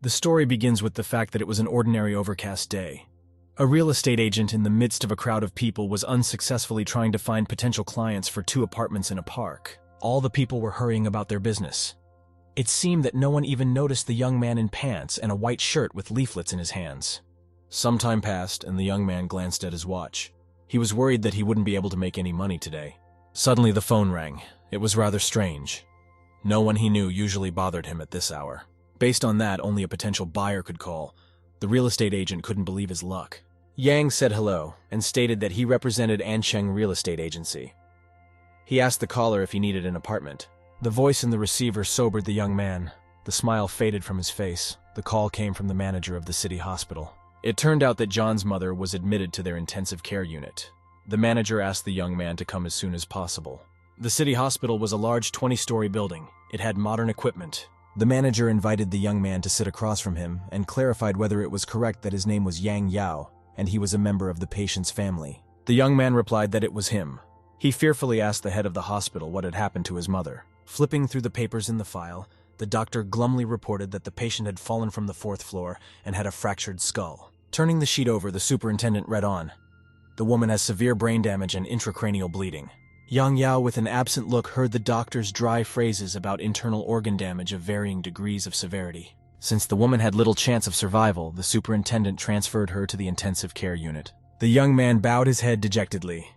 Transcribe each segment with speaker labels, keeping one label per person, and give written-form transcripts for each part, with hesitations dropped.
Speaker 1: The story begins with the fact that it was an ordinary overcast day. A real estate agent in the midst of a crowd of people was unsuccessfully trying to find potential clients for 2 apartments in a park. All the people were hurrying about their business. It seemed that no one even noticed the young man in pants and a white shirt with leaflets in his hands. Some time passed, and the young man glanced at his watch. He was worried that he wouldn't be able to make any money today. Suddenly the phone rang. It was rather strange. No one he knew usually bothered him at this hour. Based on that, only a potential buyer could call. The real estate agent couldn't believe his luck. Yang said hello and stated that he represented Ansheng Real Estate Agency. He asked the caller if he needed an apartment. The voice in the receiver sobered the young man. The smile faded from his face. The call came from the manager of the city hospital. It turned out that John's mother was admitted to their intensive care unit. The manager asked the young man to come as soon as possible. The city hospital was a large 20-story building. It had modern equipment. The manager invited the young man to sit across from him and clarified whether it was correct that his name was Yang Yao and he was a member of the patient's family. The young man replied that it was him. He fearfully asked the head of the hospital what had happened to his mother. Flipping through the papers in the file, the doctor glumly reported that the patient had fallen from the 4th floor and had a fractured skull. Turning the sheet over, the superintendent read on. The woman has severe brain damage and intracranial bleeding. Yang Yao, with an absent look, heard the doctor's dry phrases about internal organ damage of varying degrees of severity. Since the woman had little chance of survival, the superintendent transferred her to the intensive care unit. The young man bowed his head dejectedly.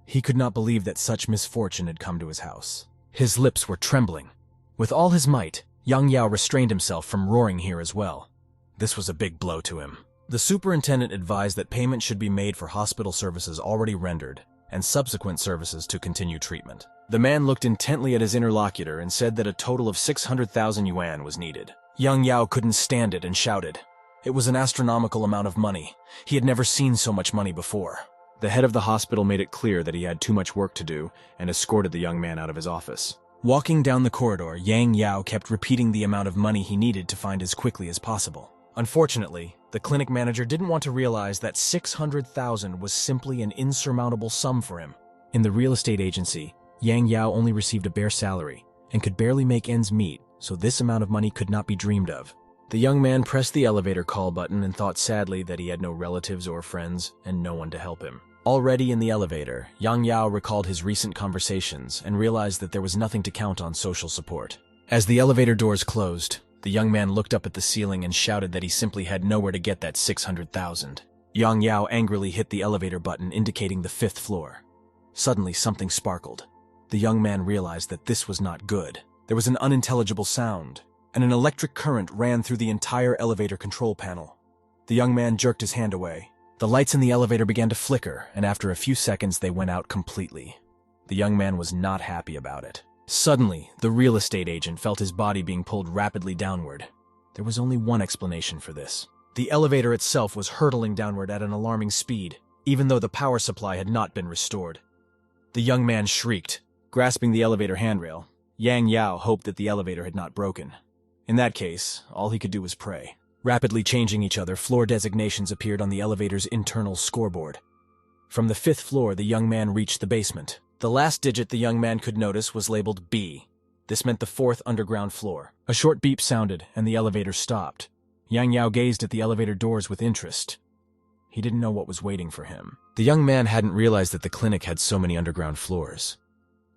Speaker 1: He could not believe that such misfortune had come to his house. His lips were trembling. With all his might, Yang Yao restrained himself from roaring here as well. This was a big blow to him. The superintendent advised that payment should be made for hospital services already rendered, and subsequent services to continue treatment. The man looked intently at his interlocutor and said that a total of 600,000 yuan was needed. Yang Yao couldn't stand it and shouted. It was an astronomical amount of money. He had never seen so much money before. The head of the hospital made it clear that he had too much work to do and escorted the young man out of his office. Walking down the corridor, Yang Yao kept repeating the amount of money he needed to find as quickly as possible. Unfortunately, the clinic manager didn't want to realize that 600,000 was simply an insurmountable sum for him. In the real estate agency, Yang Yao only received a bare salary and could barely make ends meet, so this amount of money could not be dreamed of. The young man pressed the elevator call button and thought sadly that he had no relatives or friends and no one to help him. Already in the elevator, Yang Yao recalled his recent conversations and realized that there was nothing to count on social support. As the elevator doors closed, the young man looked up at the ceiling and shouted that he simply had nowhere to get that 600,000. Yang Yao angrily hit the elevator button indicating the 5th floor. Suddenly something sparkled. The young man realized that this was not good. There was an unintelligible sound, and an electric current ran through the entire elevator control panel. The young man jerked his hand away. The lights in the elevator began to flicker, and after a few seconds they went out completely. The young man was not happy about it. Suddenly, the real estate agent felt his body being pulled rapidly downward. There was only one explanation for this. The elevator itself was hurtling downward at an alarming speed, even though the power supply had not been restored. The young man shrieked. Grasping the elevator handrail, Yang Yao hoped that the elevator had not broken. In that case, all he could do was pray. Rapidly changing each other, floor designations appeared on the elevator's internal scoreboard. From the 5th floor, the young man reached the basement. The last digit the young man could notice was labeled B. This meant the 4th underground floor. A short beep sounded, and the elevator stopped. Yang Yao gazed at the elevator doors with interest. He didn't know what was waiting for him. The young man hadn't realized that the clinic had so many underground floors.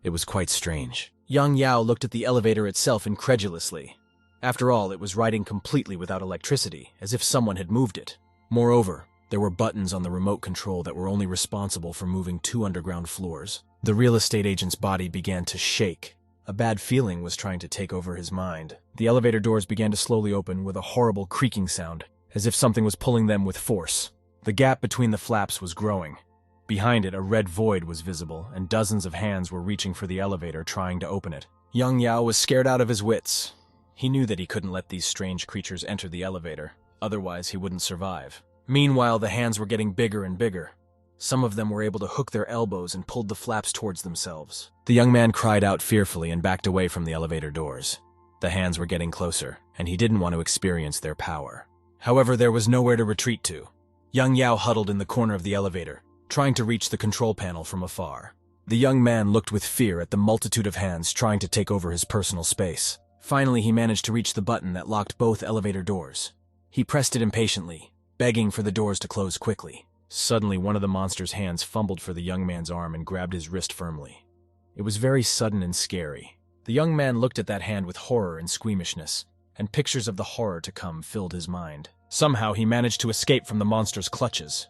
Speaker 1: It was quite strange. Yang Yao looked at the elevator itself incredulously. After all, it was riding completely without electricity, as if someone had moved it. Moreover, there were buttons on the remote control that were only responsible for moving 2 underground floors. The real estate agent's body began to shake. A bad feeling was trying to take over his mind. The elevator doors began to slowly open with a horrible creaking sound, as if something was pulling them with force. The gap between the flaps was growing. Behind it, a red void was visible, and dozens of hands were reaching for the elevator, trying to open it. Yang Yao was scared out of his wits. He knew that he couldn't let these strange creatures enter the elevator, otherwise he wouldn't survive. Meanwhile, the hands were getting bigger and bigger. Some of them were able to hook their elbows and pulled the flaps towards themselves. The young man cried out fearfully and backed away from the elevator doors. The hands were getting closer, and he didn't want to experience their power. However, there was nowhere to retreat to. Yang Yao huddled in the corner of the elevator, trying to reach the control panel from afar. The young man looked with fear at the multitude of hands trying to take over his personal space. Finally, he managed to reach the button that locked both elevator doors. He pressed it impatiently, begging for the doors to close quickly. Suddenly, one of the monster's hands fumbled for the young man's arm and grabbed his wrist firmly. It was very sudden and scary. The young man looked at that hand with horror and squeamishness, and pictures of the horror to come filled his mind. Somehow, he managed to escape from the monster's clutches.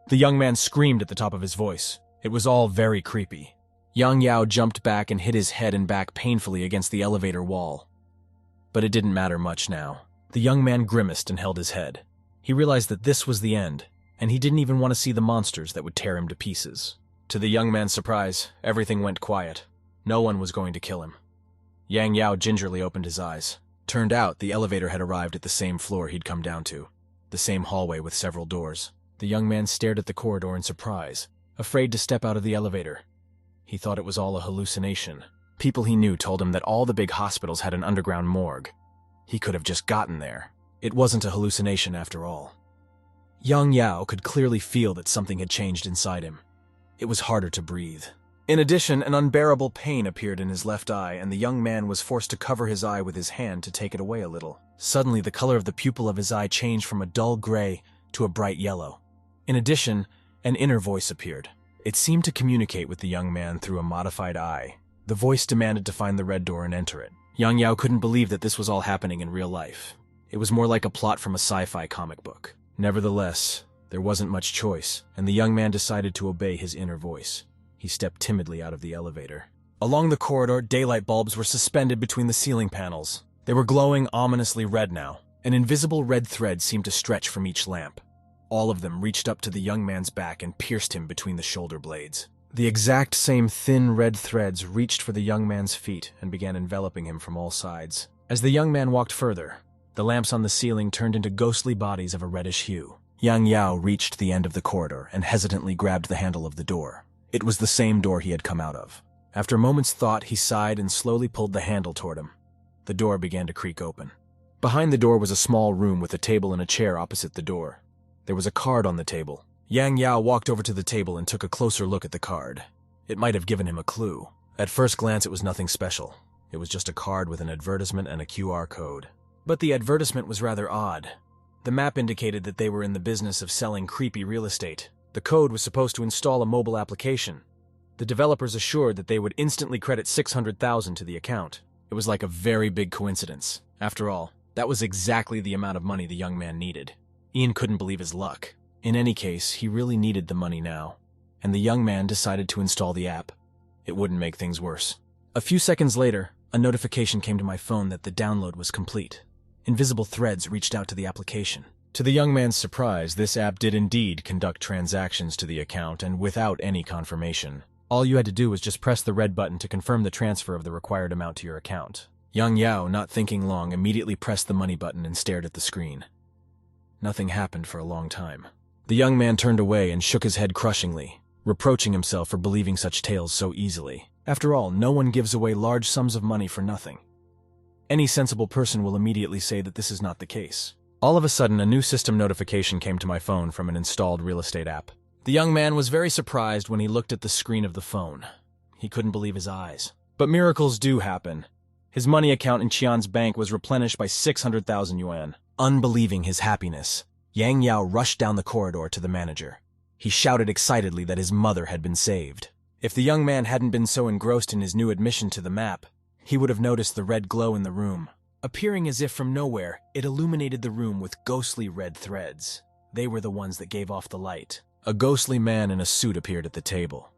Speaker 1: The young man screamed at the top of his voice. It was all very creepy. Yang Yao jumped back and hit his head and back painfully against the elevator wall. But it didn't matter much now. The young man grimaced and held his head. He realized that this was the end, and he didn't even want to see the monsters that would tear him to pieces. To the young man's surprise, everything went quiet. No one was going to kill him. Yang Yao gingerly opened his eyes. Turned out, the elevator had arrived at the same floor he'd come down to, the same hallway with several doors. The young man stared at the corridor in surprise, afraid to step out of the elevator. He thought it was all a hallucination. People he knew told him that all the big hospitals had an underground morgue. He could have just gotten there. It wasn't a hallucination after all. Yang Yao could clearly feel that something had changed inside him. It was harder to breathe. In addition, an unbearable pain appeared in his left eye, and the young man was forced to cover his eye with his hand to take it away a little. Suddenly, the color of the pupil of his eye changed from a dull gray to a bright yellow. In addition, an inner voice appeared. It seemed to communicate with the young man through a modified eye. The voice demanded to find the red door and enter it. Yang Yao couldn't believe that this was all happening in real life. It was more like a plot from a sci-fi comic book. Nevertheless, there wasn't much choice, and the young man decided to obey his inner voice. He stepped timidly out of the elevator. Along the corridor, daylight bulbs were suspended between the ceiling panels. They were glowing ominously red now. An invisible red thread seemed to stretch from each lamp. All of them reached up to the young man's back and pierced him between the shoulder blades. The exact same thin red threads reached for the young man's feet and began enveloping him from all sides. As the young man walked further, the lamps on the ceiling turned into ghostly bodies of a reddish hue. Yang Yao reached the end of the corridor and hesitantly grabbed the handle of the door. It was the same door he had come out of. After a moment's thought, he sighed and slowly pulled the handle toward him. The door began to creak open. Behind the door was a small room with a table and a chair opposite the door. There was a card on the table. Yang Yao walked over to the table and took a closer look at the card. It might have given him a clue. At first glance, it was nothing special. It was just a card with an advertisement and a QR code. But the advertisement was rather odd. The map indicated that they were in the business of selling creepy real estate. The code was supposed to install a mobile application. The developers assured that they would instantly credit $600,000 to the account. It was like a very big coincidence. After all, that was exactly the amount of money the young man needed. Ian couldn't believe his luck. In any case, he really needed the money now, and the young man decided to install the app. It wouldn't make things worse. A few seconds later, a notification came to my phone that the download was complete. Invisible threads reached out to the application. To the young man's surprise, this app did indeed conduct transactions to the account and without any confirmation. All you had to do was just press the red button to confirm the transfer of the required amount to your account. Yang Yao, not thinking long, immediately pressed the money button and stared at the screen. Nothing happened for a long time. The young man turned away and shook his head crushingly, reproaching himself for believing such tales so easily. After all, no one gives away large sums of money for nothing. Any sensible person will immediately say that this is not the case. All of a sudden, a new system notification came to my phone from an installed real estate app. The young man was very surprised when he looked at the screen of the phone. He couldn't believe his eyes. But miracles do happen. His money account in Qian's bank was replenished by 600,000 yuan. Unbelieving his happiness, Yang Yao rushed down the corridor to the manager. He shouted excitedly that his mother had been saved. If the young man hadn't been so engrossed in his new admission to the map, he would have noticed the red glow in the room. Appearing as if from nowhere, it illuminated the room with ghostly red threads. They were the ones that gave off the light. A ghostly man in a suit appeared at the table.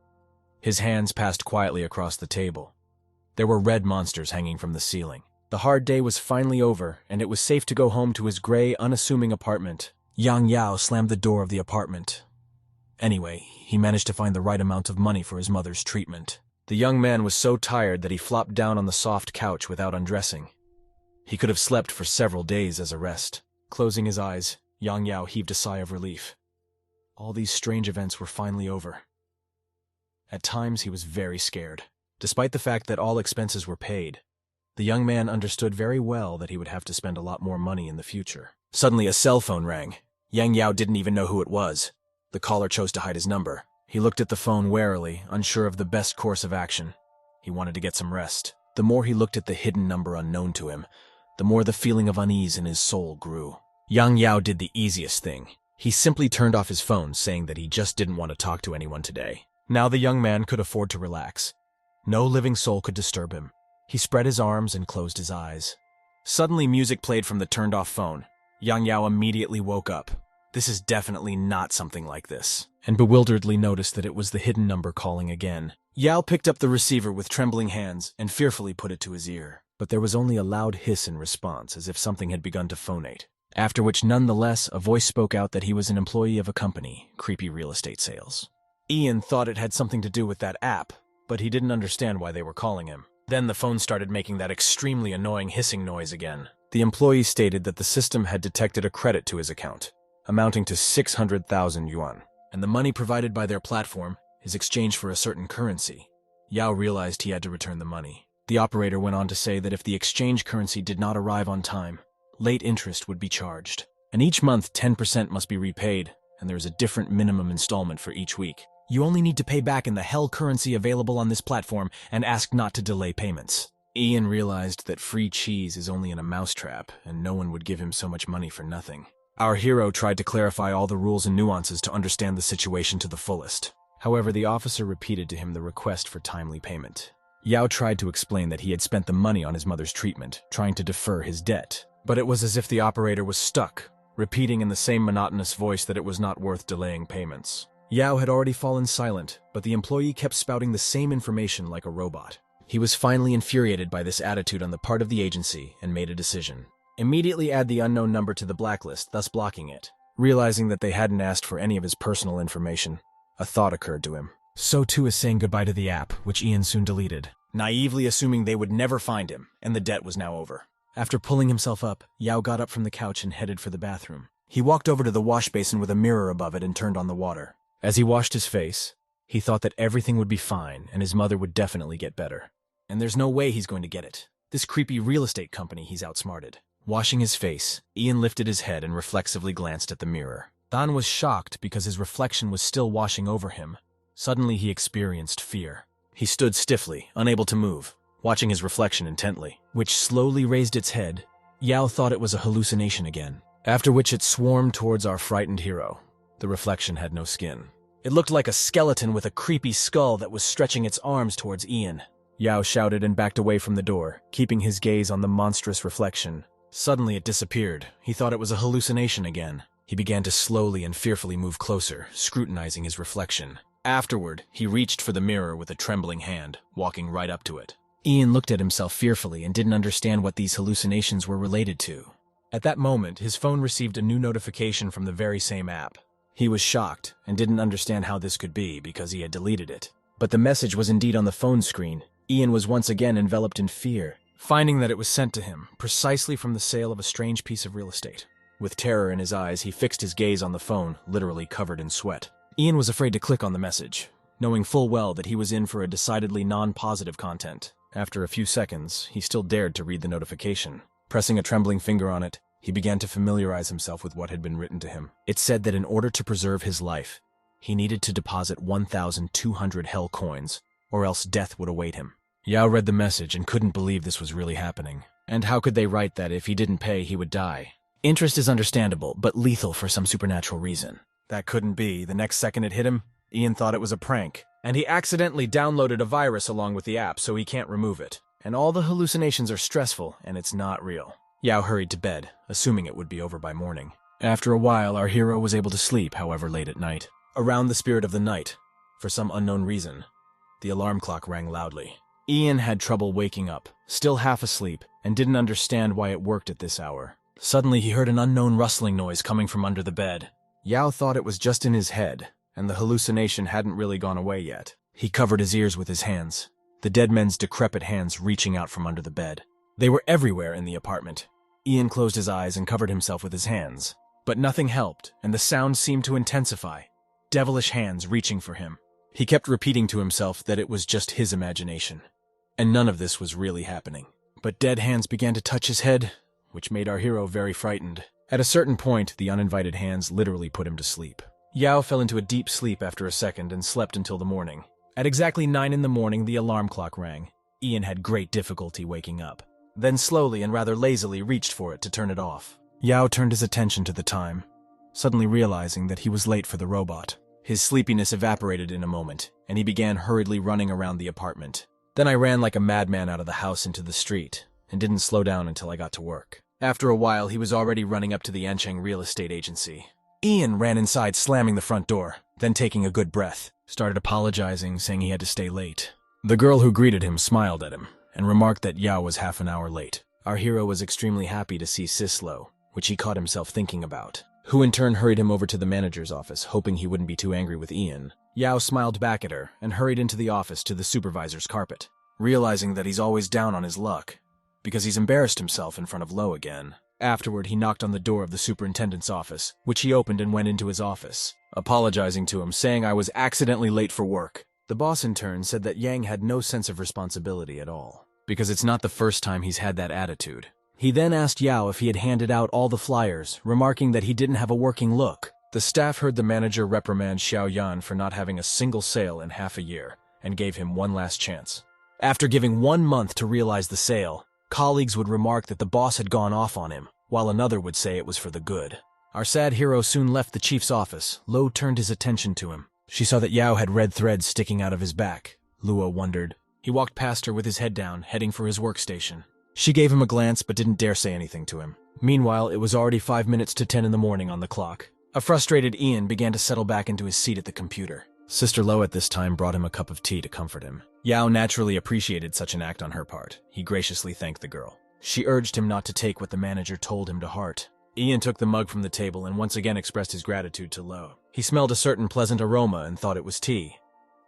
Speaker 1: His hands passed quietly across the table. There were red monsters hanging from the ceiling. The hard day was finally over, and it was safe to go home to his gray, unassuming apartment. Yang Yao slammed the door of the apartment. Anyway, he managed to find the right amount of money for his mother's treatment. The young man was so tired that he flopped down on the soft couch without undressing. He could have slept for several days as a rest. Closing his eyes, Yang Yao heaved a sigh of relief. All these strange events were finally over. At times, he was very scared. Despite the fact that all expenses were paid, the young man understood very well that he would have to spend a lot more money in the future. Suddenly, a cell phone rang. Yang Yao didn't even know who it was. The caller chose to hide his number. He looked at the phone warily, unsure of the best course of action. He wanted to get some rest. The more he looked at the hidden number unknown to him, the more the feeling of unease in his soul grew. Yang Yao did the easiest thing. He simply turned off his phone, saying that he just didn't want to talk to anyone today. Now the young man could afford to relax. No living soul could disturb him. He spread his arms and closed his eyes. Suddenly music played from the turned-off phone. Yang Yao immediately woke up. This is definitely not something like this, and bewilderedly noticed that it was the hidden number calling again. Yao picked up the receiver with trembling hands and fearfully put it to his ear. But there was only a loud hiss in response, as if something had begun to phonate. After which, nonetheless, a voice spoke out that he was an employee of a company, Creepy Real Estate Sales. Ian thought it had something to do with that app, but he didn't understand why they were calling him. Then the phone started making that extremely annoying hissing noise again. The employee stated that the system had detected a credit to his account, amounting to 600,000 yuan, and the money provided by their platform is exchanged for a certain currency. Yao realized he had to return the money. The operator went on to say that if the exchange currency did not arrive on time, late interest would be charged, and each month 10% must be repaid, and there is a different minimum installment for each week. You only need to pay back in the hell currency available on this platform and ask not to delay payments. Ian realized that free cheese is only in a mousetrap, and no one would give him so much money for nothing. Our hero tried to clarify all the rules and nuances to understand the situation to the fullest. However, the officer repeated to him the request for timely payment. Yao tried to explain that he had spent the money on his mother's treatment, trying to defer his debt. But it was as if the operator was stuck, repeating in the same monotonous voice that it was not worth delaying payments. Yao had already fallen silent, but the employee kept spouting the same information like a robot. He was finally infuriated by this attitude on the part of the agency and made a decision. Immediately add the unknown number to the blacklist, thus blocking it. Realizing that they hadn't asked for any of his personal information, a thought occurred to him. So too is saying goodbye to the app, which Ian soon deleted, naively assuming they would never find him, and the debt was now over. After pulling himself up, Yao got up from the couch and headed for the bathroom. He walked over to the wash basin with a mirror above it and turned on the water. As he washed his face, he thought that everything would be fine and his mother would definitely get better. And there's no way he's going to get it. This creepy real estate company he's outsmarted. Washing his face, Ian lifted his head and reflexively glanced at the mirror. Dan was shocked because his reflection was still washing over him. Suddenly he experienced fear. He stood stiffly, unable to move, watching his reflection intently, which slowly raised its head. Yao thought it was a hallucination again, after which it swarmed towards our frightened hero. The reflection had no skin. It looked like a skeleton with a creepy skull that was stretching its arms towards Ian. Yao shouted and backed away from the door, keeping his gaze on the monstrous reflection. Suddenly it disappeared. He thought it was a hallucination again. He began to slowly and fearfully move closer, scrutinizing his reflection. Afterward, he reached for the mirror with a trembling hand, walking right up to it. Ian looked at himself fearfully and didn't understand what these hallucinations were related to. At that moment, his phone received a new notification from the very same app. He was shocked and didn't understand how this could be because he had deleted it. But the message was indeed on the phone screen. Ian was once again enveloped in fear, finding that it was sent to him precisely from the sale of a strange piece of real estate. With terror in his eyes, he fixed his gaze on the phone, literally covered in sweat. Ian was afraid to click on the message, knowing full well that he was in for a decidedly non-positive content. After a few seconds, he still dared to read the notification. Pressing a trembling finger on it, he began to familiarize himself with what had been written to him. It said that in order to preserve his life, he needed to deposit 1,200 hell coins, or else death would await him. Yao read the message and couldn't believe this was really happening. And how could they write that if he didn't pay, he would die? Interest is understandable, but lethal for some supernatural reason. That couldn't be. The next second it hit him, Ian thought it was a prank, and he accidentally downloaded a virus along with the app, so he can't remove it. And all the hallucinations are stressful, and it's not real. Yao hurried to bed, assuming it would be over by morning. After a while, our hero was able to sleep, however, late at night. Around the spirit of the night, for some unknown reason, the alarm clock rang loudly. Ian had trouble waking up, still half asleep, and didn't understand why it worked at this hour. Suddenly, he heard an unknown rustling noise coming from under the bed. Yao thought it was just in his head, and the hallucination hadn't really gone away yet. He covered his ears with his hands, the dead men's decrepit hands reaching out from under the bed. They were everywhere in the apartment. Ian closed his eyes and covered himself with his hands. But nothing helped, and the sound seemed to intensify. Devilish hands reaching for him. He kept repeating to himself that it was just his imagination, and none of this was really happening. But dead hands began to touch his head, which made our hero very frightened. At a certain point, the uninvited hands literally put him to sleep. Yao fell into a deep sleep after a second and slept until the morning. At exactly 9 in the morning, the alarm clock rang. Ian had great difficulty waking up, then slowly and rather lazily reached for it to turn it off. Yao turned his attention to the time, suddenly realizing that he was late for the robot. His sleepiness evaporated in a moment, and he began hurriedly running around the apartment. Then I ran like a madman out of the house into the street, and didn't slow down until I got to work. After a while, he was already running up to the Anchang real estate agency. Ian ran inside, slamming the front door, then taking a good breath, started apologizing, saying he had to stay late. The girl who greeted him smiled at him, and remarked that Yao was half an hour late. Our hero was extremely happy to see Sislo, which he caught himself thinking about, who in turn hurried him over to the manager's office, hoping he wouldn't be too angry with Ian. Yao smiled back at her and hurried into the office to the supervisor's carpet, realizing that he's always down on his luck, because he's embarrassed himself in front of Lo again. Afterward, he knocked on the door of the superintendent's office, which he opened and went into his office, apologizing to him, saying I was accidentally late for work. The boss in turn said that Yang had no sense of responsibility at all, because it's not the first time he's had that attitude. He then asked Yao if he had handed out all the flyers, remarking that he didn't have a working look. The staff heard the manager reprimand Xiao Yan for not having a single sale in half a year, and gave him one last chance. After giving 1 month to realize the sale, colleagues would remark that the boss had gone off on him, while another would say it was for the good. Our sad hero soon left the chief's office. Lo turned his attention to him. She saw that Yao had red threads sticking out of his back. Luo wondered. He walked past her with his head down, heading for his workstation. She gave him a glance but didn't dare say anything to him. Meanwhile, it was already 5 minutes to 10 in the morning on the clock. A frustrated Ian began to settle back into his seat at the computer. Sister Lo at this time brought him a cup of tea to comfort him. Yao naturally appreciated such an act on her part. He graciously thanked the girl. She urged him not to take what the manager told him to heart. Ian took the mug from the table and once again expressed his gratitude to Lo. He smelled a certain pleasant aroma and thought it was tea.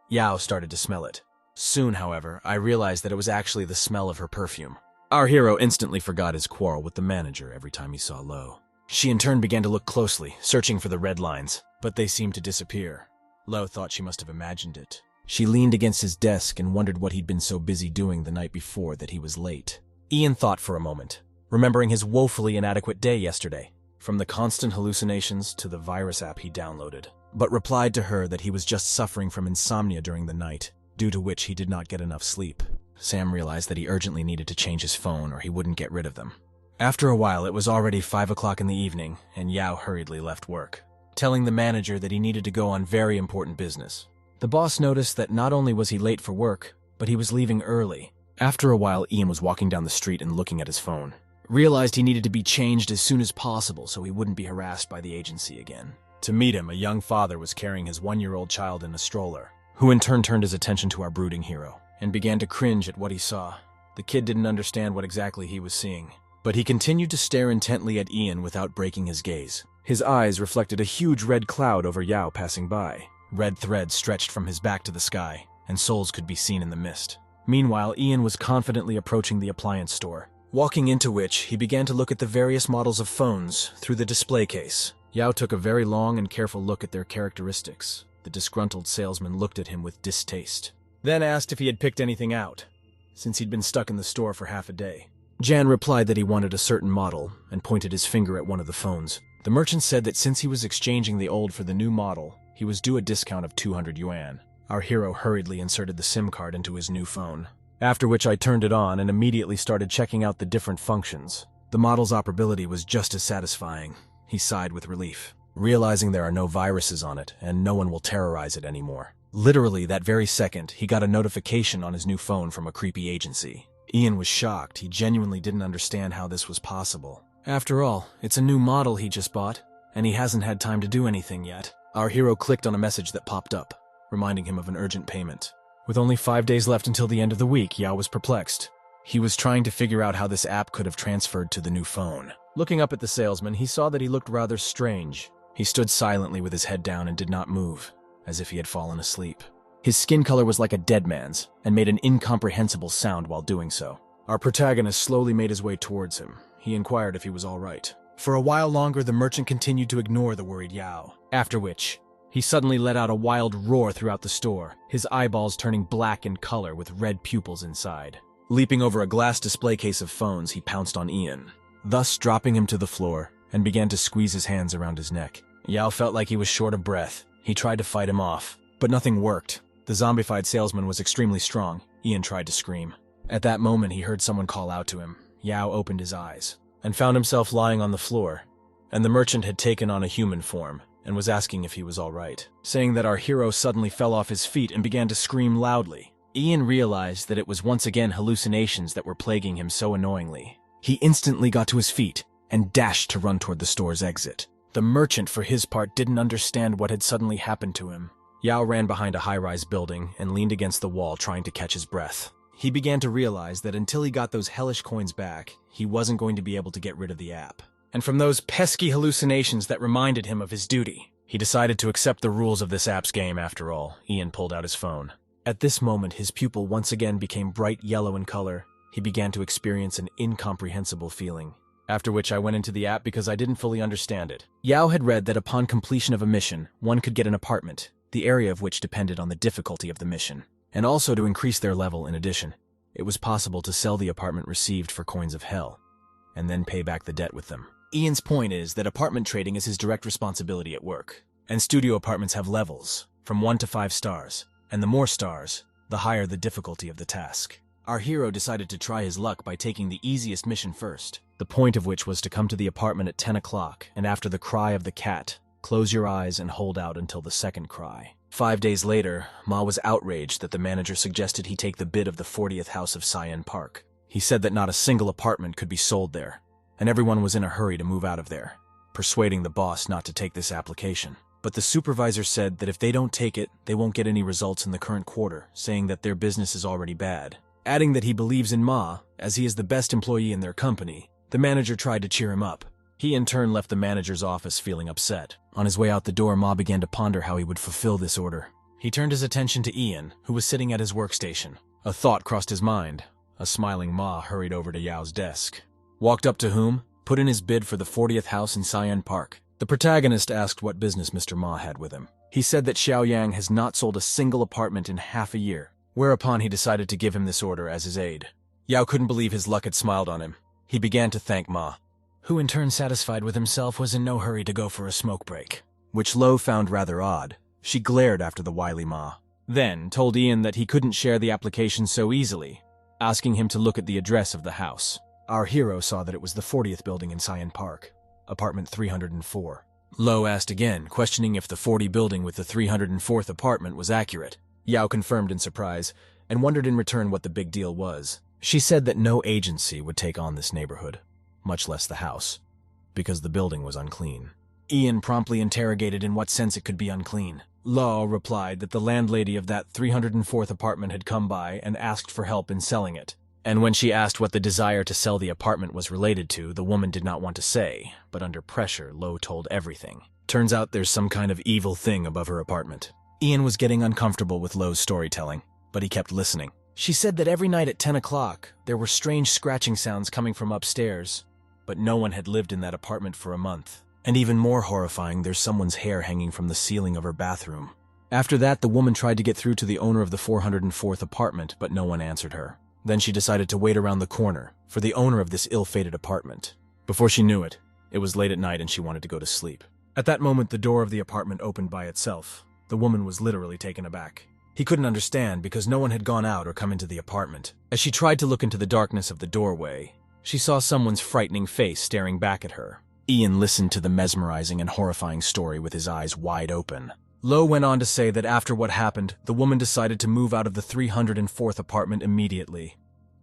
Speaker 1: Yao started to smell it. Soon, however, I realized that it was actually the smell of her perfume. Our hero instantly forgot his quarrel with the manager every time he saw Lo. She in turn began to look closely, searching for the red lines, but they seemed to disappear. Lo thought she must have imagined it. She leaned against his desk and wondered what he'd been so busy doing the night before that he was late. Ian thought for a moment, remembering his woefully inadequate day yesterday, from the constant hallucinations to the virus app he downloaded, but replied to her that he was just suffering from insomnia during the night, due to which he did not get enough sleep. Sam realized that he urgently needed to change his phone or he wouldn't get rid of them. After a while, it was already 5 o'clock in the evening, and Yao hurriedly left work, telling the manager that he needed to go on very important business. The boss noticed that not only was he late for work, but he was leaving early. After a while, Ian was walking down the street and looking at his phone. Realized he needed to be changed as soon as possible so he wouldn't be harassed by the agency again. To meet him, a young father was carrying his 1-year-old child in a stroller, who in turn turned his attention to our brooding hero, and began to cringe at what he saw. The kid didn't understand what exactly he was seeing, but he continued to stare intently at Ian without breaking his gaze. His eyes reflected a huge red cloud over Yao passing by. Red threads stretched from his back to the sky, and souls could be seen in the mist. Meanwhile, Ian was confidently approaching the appliance store, walking into which he began to look at the various models of phones through the display case. Yao took a very long and careful look at their characteristics. The disgruntled salesman looked at him with distaste, then asked if he had picked anything out, since he'd been stuck in the store for half a day. Jan replied that he wanted a certain model, and pointed his finger at one of the phones. The merchant said that since he was exchanging the old for the new model, he was due a discount of 200 yuan. Our hero hurriedly inserted the SIM card into his new phone, after which I turned it on and immediately started checking out the different functions. The model's operability was just as satisfying. He sighed with relief, realizing there are no viruses on it and no one will terrorize it anymore. Literally that very second, he got a notification on his new phone from a creepy agency. Ian was shocked. He genuinely didn't understand how this was possible. After all, it's a new model he just bought, and he hasn't had time to do anything yet. Our hero clicked on a message that popped up, reminding him of an urgent payment. With only 5 days left until the end of the week, Yao was perplexed. He was trying to figure out how this app could have transferred to the new phone. Looking up at the salesman, he saw that he looked rather strange. He stood silently with his head down and did not move, as if he had fallen asleep. His skin color was like a dead man's, and made an incomprehensible sound while doing so. Our protagonist slowly made his way towards him. He inquired if he was all right. For a while longer, the merchant continued to ignore the worried Yao, after which he suddenly let out a wild roar throughout the store, his eyeballs turning black in color with red pupils inside. Leaping over a glass display case of phones, he pounced on Ian, thus dropping him to the floor, and began to squeeze his hands around his neck. Yao felt like he was short of breath. He tried to fight him off, but nothing worked. The zombified salesman was extremely strong. Ian tried to scream. At that moment, he heard someone call out to him. Yao opened his eyes, and found himself lying on the floor. and the merchant had taken on a human form and was asking if he was all right, saying that our hero suddenly fell off his feet and began to scream loudly. Ian realized that it was once again hallucinations that were plaguing him so annoyingly. He instantly got to his feet and dashed to run toward the store's exit. The merchant, for his part, didn't understand what had suddenly happened to him. Yao ran behind a high-rise building and leaned against the wall trying to catch his breath. He began to realize that until he got those hellish coins back, he wasn't going to be able to get rid of the app. And from those pesky hallucinations that reminded him of his duty, he decided to accept the rules of this app's game after all. Ian pulled out his phone. At this moment, his pupil once again became bright yellow in color. He began to experience an incomprehensible feeling. After which I went into the app because I didn't fully understand it. Yao had read that upon completion of a mission, one could get an apartment, the area of which depended on the difficulty of the mission. And also to increase their level in addition, it was possible to sell the apartment received for coins of hell, and then pay back the debt with them. Ian's point is that apartment trading is his direct responsibility at work, and studio apartments have levels, from 1 to 5 stars, and the more stars, the higher the difficulty of the task. Our hero decided to try his luck by taking the easiest mission first, the point of which was to come to the apartment at 10 o'clock, and after the cry of the cat, close your eyes and hold out until the second cry. 5 days later, Ma was outraged that the manager suggested he take the bid of the 40th house of Cyan Park. He said that not a single apartment could be sold there, and everyone was in a hurry to move out of there, persuading the boss not to take this application. But the supervisor said that if they don't take it, they won't get any results in the current quarter, saying that their business is already bad. Adding that he believes in Ma, as he is the best employee in their company, the manager tried to cheer him up. He in turn left the manager's office feeling upset. On his way out the door, Ma began to ponder how he would fulfill this order. He turned his attention to Ian, who was sitting at his workstation. A thought crossed his mind. A smiling Ma hurried over to Yao's desk. Walked up to whom, put in his bid for the 40th house in Cyan Park. The protagonist asked what business Mr. Ma had with him. He said that Xiaoyang has not sold a single apartment in half a year, whereupon he decided to give him this order as his aid. Yao couldn't believe his luck had smiled on him. He began to thank Ma, who in turn, satisfied with himself, was in no hurry to go for a smoke break, which Lo found rather odd. She glared after the wily Ma, then told Ian that he couldn't share the application so easily, asking him to look at the address of the house. Our hero saw that it was the 40th building in Cyan Park, apartment 304. Lo asked again, questioning if the 40 building with the 304th apartment was accurate. Yao confirmed in surprise, and wondered in return what the big deal was. She said that no agency would take on this neighborhood, much less the house, because the building was unclean. Ian promptly interrogated in what sense it could be unclean. Lo replied that the landlady of that 304th apartment had come by and asked for help in selling it. And when she asked what the desire to sell the apartment was related to, the woman did not want to say, but under pressure, Lo told everything. Turns out there's some kind of evil thing above her apartment. Ian was getting uncomfortable with Lo's storytelling, but he kept listening. She said that every night at 10 o'clock, there were strange scratching sounds coming from upstairs, but no one had lived in that apartment for a month. And even more horrifying, there's someone's hair hanging from the ceiling of her bathroom. After that, the woman tried to get through to the owner of the 404th apartment, but no one answered her. Then she decided to wait around the corner for the owner of this ill-fated apartment. Before she knew it, it was late at night and she wanted to go to sleep. At that moment, the door of the apartment opened by itself. The woman was literally taken aback. He couldn't understand because no one had gone out or come into the apartment. As she tried to look into the darkness of the doorway, she saw someone's frightening face staring back at her. Ian listened to the mesmerizing and horrifying story with his eyes wide open. Lo went on to say that after what happened, the woman decided to move out of the 304th apartment immediately.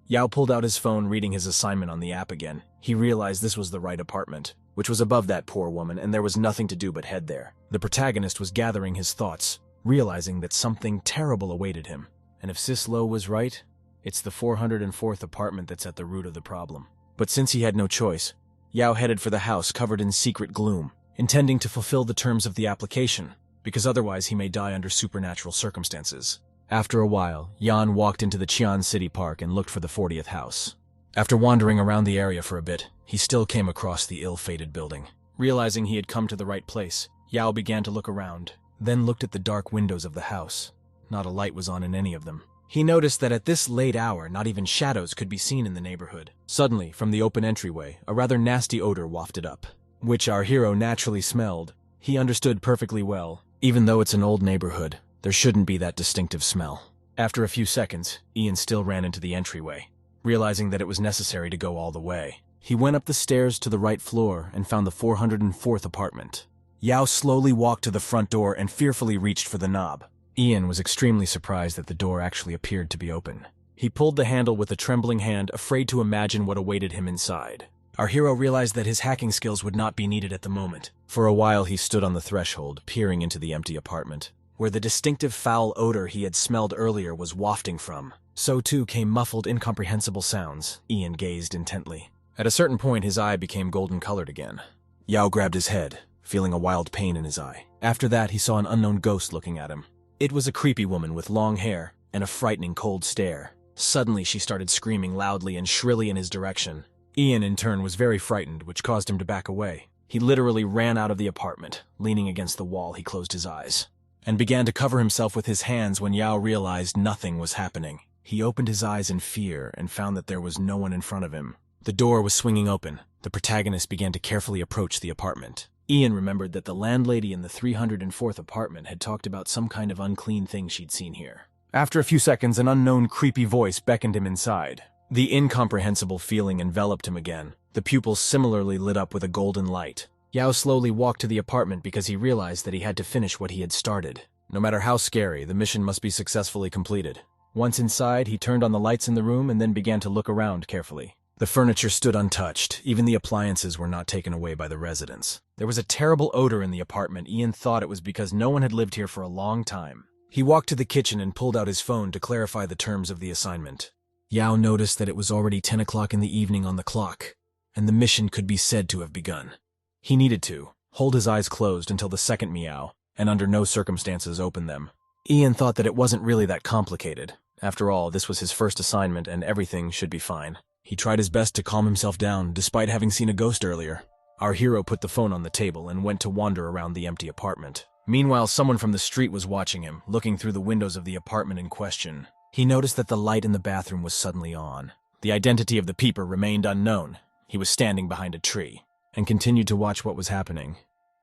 Speaker 1: Yao pulled out his phone, reading his assignment on the app again. He realized this was the right apartment, which was above that poor woman, and there was nothing to do but head there. The protagonist was gathering his thoughts, realizing that something terrible awaited him. And if Sis Lo was right, it's the 404th apartment that's at the root of the problem. But since he had no choice, Yao headed for the house covered in secret gloom, intending to fulfill the terms of the application, because otherwise he may die under supernatural circumstances. After a while, Yan walked into the Qian City Park and looked for the 40th house. After wandering around the area for a bit, he still came across the ill-fated building. Realizing he had come to the right place, Yao began to look around, then looked at the dark windows of the house. Not a light was on in any of them. He noticed that at this late hour, not even shadows could be seen in the neighborhood. Suddenly, from the open entryway, a rather nasty odor wafted up, which our hero naturally smelled. He understood perfectly well. Even though it's an old neighborhood, there shouldn't be that distinctive smell. After a few seconds, Ian still ran into the entryway, realizing that it was necessary to go all the way. He went up the stairs to the right floor and found the 404th apartment. Yao slowly walked to the front door and fearfully reached for the knob. Ian was extremely surprised that the door actually appeared to be open. He pulled the handle with a trembling hand, afraid to imagine what awaited him inside. Our hero realized that his hacking skills would not be needed at the moment. For a while he stood on the threshold, peering into the empty apartment, where the distinctive foul odor he had smelled earlier was wafting from. So too came muffled, incomprehensible sounds. Ian gazed intently. At a certain point his eye became golden-colored again. Yao grabbed his head, feeling a wild pain in his eye. After that he saw an unknown ghost looking at him. It was a creepy woman with long hair and a frightening cold stare. Suddenly she started screaming loudly and shrilly in his direction. Ian, in turn, was very frightened, which caused him to back away. He literally ran out of the apartment. Leaning against the wall, he closed his eyes and began to cover himself with his hands when Yao realized nothing was happening. He opened his eyes in fear and found that there was no one in front of him. The door was swinging open. The protagonist began to carefully approach the apartment. Ian remembered that the landlady in the 304th apartment had talked about some kind of unclean thing she'd seen here. After a few seconds, an unknown creepy voice beckoned him inside. The incomprehensible feeling enveloped him again. The pupils similarly lit up with a golden light. Yao slowly walked to the apartment because he realized that he had to finish what he had started. No matter how scary, the mission must be successfully completed. Once inside, he turned on the lights in the room and then began to look around carefully. The furniture stood untouched. Even the appliances were not taken away by the residents. There was a terrible odor in the apartment. Ian thought it was because no one had lived here for a long time. He walked to the kitchen and pulled out his phone to clarify the terms of the assignment. Yao noticed that it was already 10 o'clock in the evening on the clock, and the mission could be said to have begun. He needed to hold his eyes closed until the second meow, and under no circumstances open them. Ian thought that it wasn't really that complicated. After all, this was his first assignment and everything should be fine. He tried his best to calm himself down, despite having seen a ghost earlier. Our hero put the phone on the table and went to wander around the empty apartment. Meanwhile, someone from the street was watching him, looking through the windows of the apartment in question. He noticed that the light in the bathroom was suddenly on. The identity of the peeper remained unknown. He was standing behind a tree and continued to watch what was happening,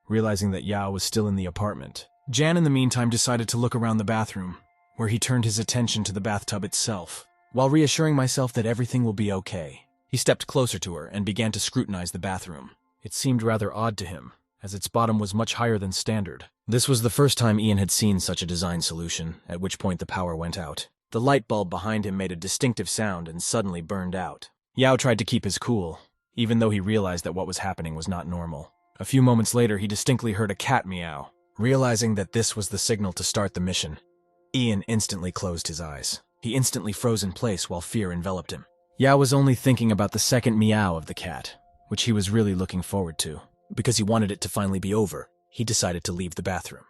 Speaker 1: realizing that Yao was still in the apartment. Jan, in the meantime, decided to look around the bathroom, where he turned his attention to the bathtub itself. While reassuring myself that everything will be okay, he stepped closer to her and began to scrutinize the bathroom. It seemed rather odd to him, as its bottom was much higher than standard. This was the first time Ian had seen such a design solution, at which point the power went out. The light bulb behind him made a distinctive sound and suddenly burned out. Yao tried to keep his cool, even though he realized that what was happening was not normal. A few moments later, he distinctly heard a cat meow. Realizing that this was the signal to start the mission, Ian instantly closed his eyes. He instantly froze in place while fear enveloped him. Yao was only thinking about the second meow of the cat, which he was really looking forward to. Because he wanted it to finally be over, he decided to leave the bathroom.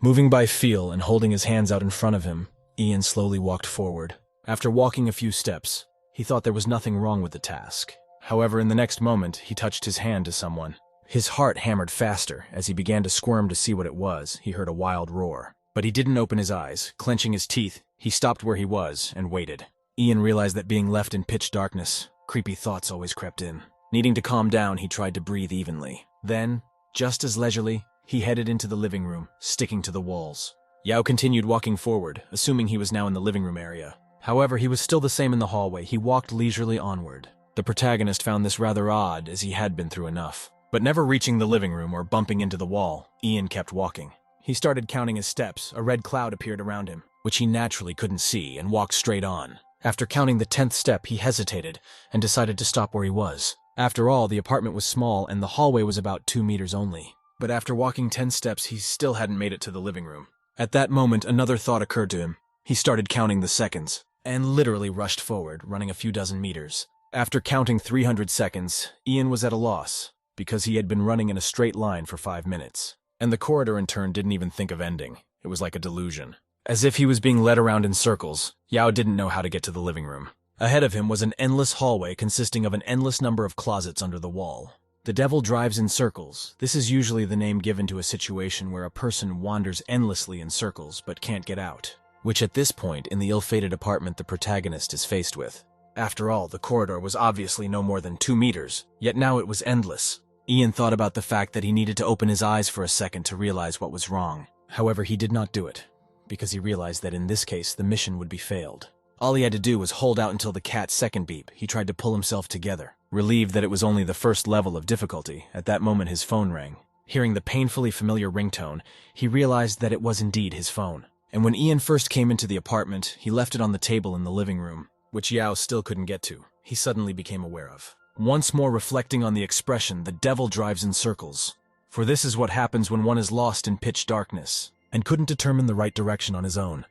Speaker 1: Moving by feel and holding his hands out in front of him, Ian slowly walked forward. After walking a few steps, he thought there was nothing wrong with the task. However, in the next moment, he touched his hand to someone. His heart hammered faster. As he began to squirm to see what it was, he heard a wild roar. But he didn't open his eyes. Clenching his teeth, he stopped where he was and waited. Ian realized that being left in pitch darkness, creepy thoughts always crept in. Needing to calm down, he tried to breathe evenly. Then, just as leisurely, he headed into the living room, sticking to the walls. Yao continued walking forward, assuming he was now in the living room area. However, he was still the same in the hallway. He walked leisurely onward. The protagonist found this rather odd, as he had been through enough. But never reaching the living room or bumping into the wall, Ian kept walking. He started counting his steps. A red cloud appeared around him, which he naturally couldn't see, and walked straight on. After counting the 10th step, he hesitated and decided to stop where he was. After all, the apartment was small and the hallway was about 2 meters only. But after walking 10 steps, he still hadn't made it to the living room. At that moment, another thought occurred to him. He started counting the seconds, and literally rushed forward, running a few dozen meters. After counting 300 seconds, Ian was at a loss, because he had been running in a straight line for 5 minutes. And the corridor in turn didn't even think of ending. It was like a delusion. As if he was being led around in circles, Yao didn't know how to get to the living room. Ahead of him was an endless hallway consisting of an endless number of closets under the wall. The devil drives in circles. This is usually the name given to a situation where a person wanders endlessly in circles but can't get out, which at this point in the ill-fated apartment the protagonist is faced with. After all, the corridor was obviously no more than 2 meters, yet now it was endless. Ian thought about the fact that he needed to open his eyes for a second to realize what was wrong. However, he did not do it, because he realized that in this case the mission would be failed. All he had to do was hold out until the cat's second beep. He tried to pull himself together. Relieved that it was only the first level of difficulty, at that moment his phone rang. Hearing the painfully familiar ringtone, he realized that it was indeed his phone. And when Ian first came into the apartment, he left it on the table in the living room, which Yao still couldn't get to. He suddenly became aware of. Once more reflecting on the expression, the devil drives in circles. For this is what happens when one is lost in pitch darkness, and couldn't determine the right direction on his own,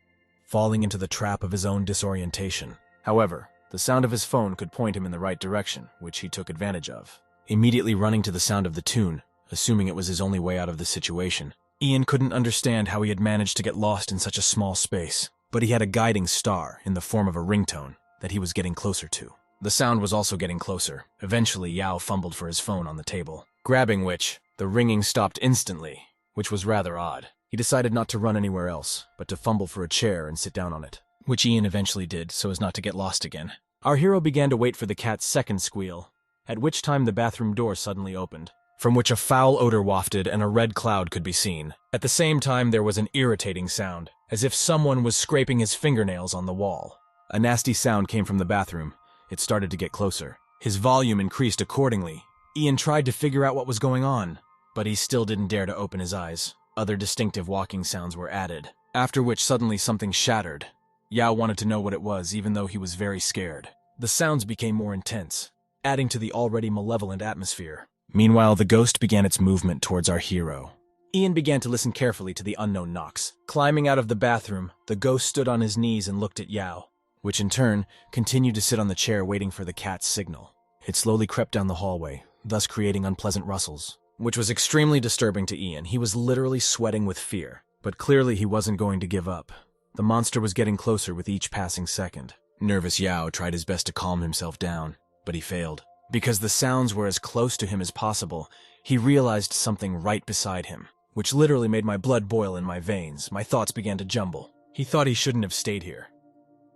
Speaker 1: falling into the trap of his own disorientation. However, the sound of his phone could point him in the right direction, which he took advantage of. Immediately running to the sound of the tune, assuming it was his only way out of the situation, Ian couldn't understand how he had managed to get lost in such a small space, but he had a guiding star in the form of a ringtone that he was getting closer to. The sound was also getting closer. Eventually, Yao fumbled for his phone on the table, grabbing which, the ringing stopped instantly, which was rather odd. He decided not to run anywhere else, but to fumble for a chair and sit down on it, which Ian eventually did so as not to get lost again. Our hero began to wait for the cat's second squeal, at which time the bathroom door suddenly opened, from which a foul odor wafted and a red cloud could be seen. At the same time, there was an irritating sound, as if someone was scraping his fingernails on the wall. A nasty sound came from the bathroom. It started to get closer. His volume increased accordingly. Ian tried to figure out what was going on, but he still didn't dare to open his eyes. Other distinctive walking sounds were added, after which suddenly something shattered. Yao wanted to know what it was, even though he was very scared. The sounds became more intense, adding to the already malevolent atmosphere. Meanwhile, the ghost began its movement towards our hero. Ian began to listen carefully to the unknown knocks. Climbing out of the bathroom, the ghost stood on his knees and looked at Yao, which in turn continued to sit on the chair waiting for the cat's signal. It slowly crept down the hallway, thus creating unpleasant rustles, which was extremely disturbing to Ian. He was literally sweating with fear, but clearly he wasn't going to give up. The monster was getting closer with each passing second. Nervous Yao tried his best to calm himself down, but he failed. Because the sounds were as close to him as possible, he realized something right beside him, which literally made my blood boil in my veins. My thoughts began to jumble. He thought he shouldn't have stayed here.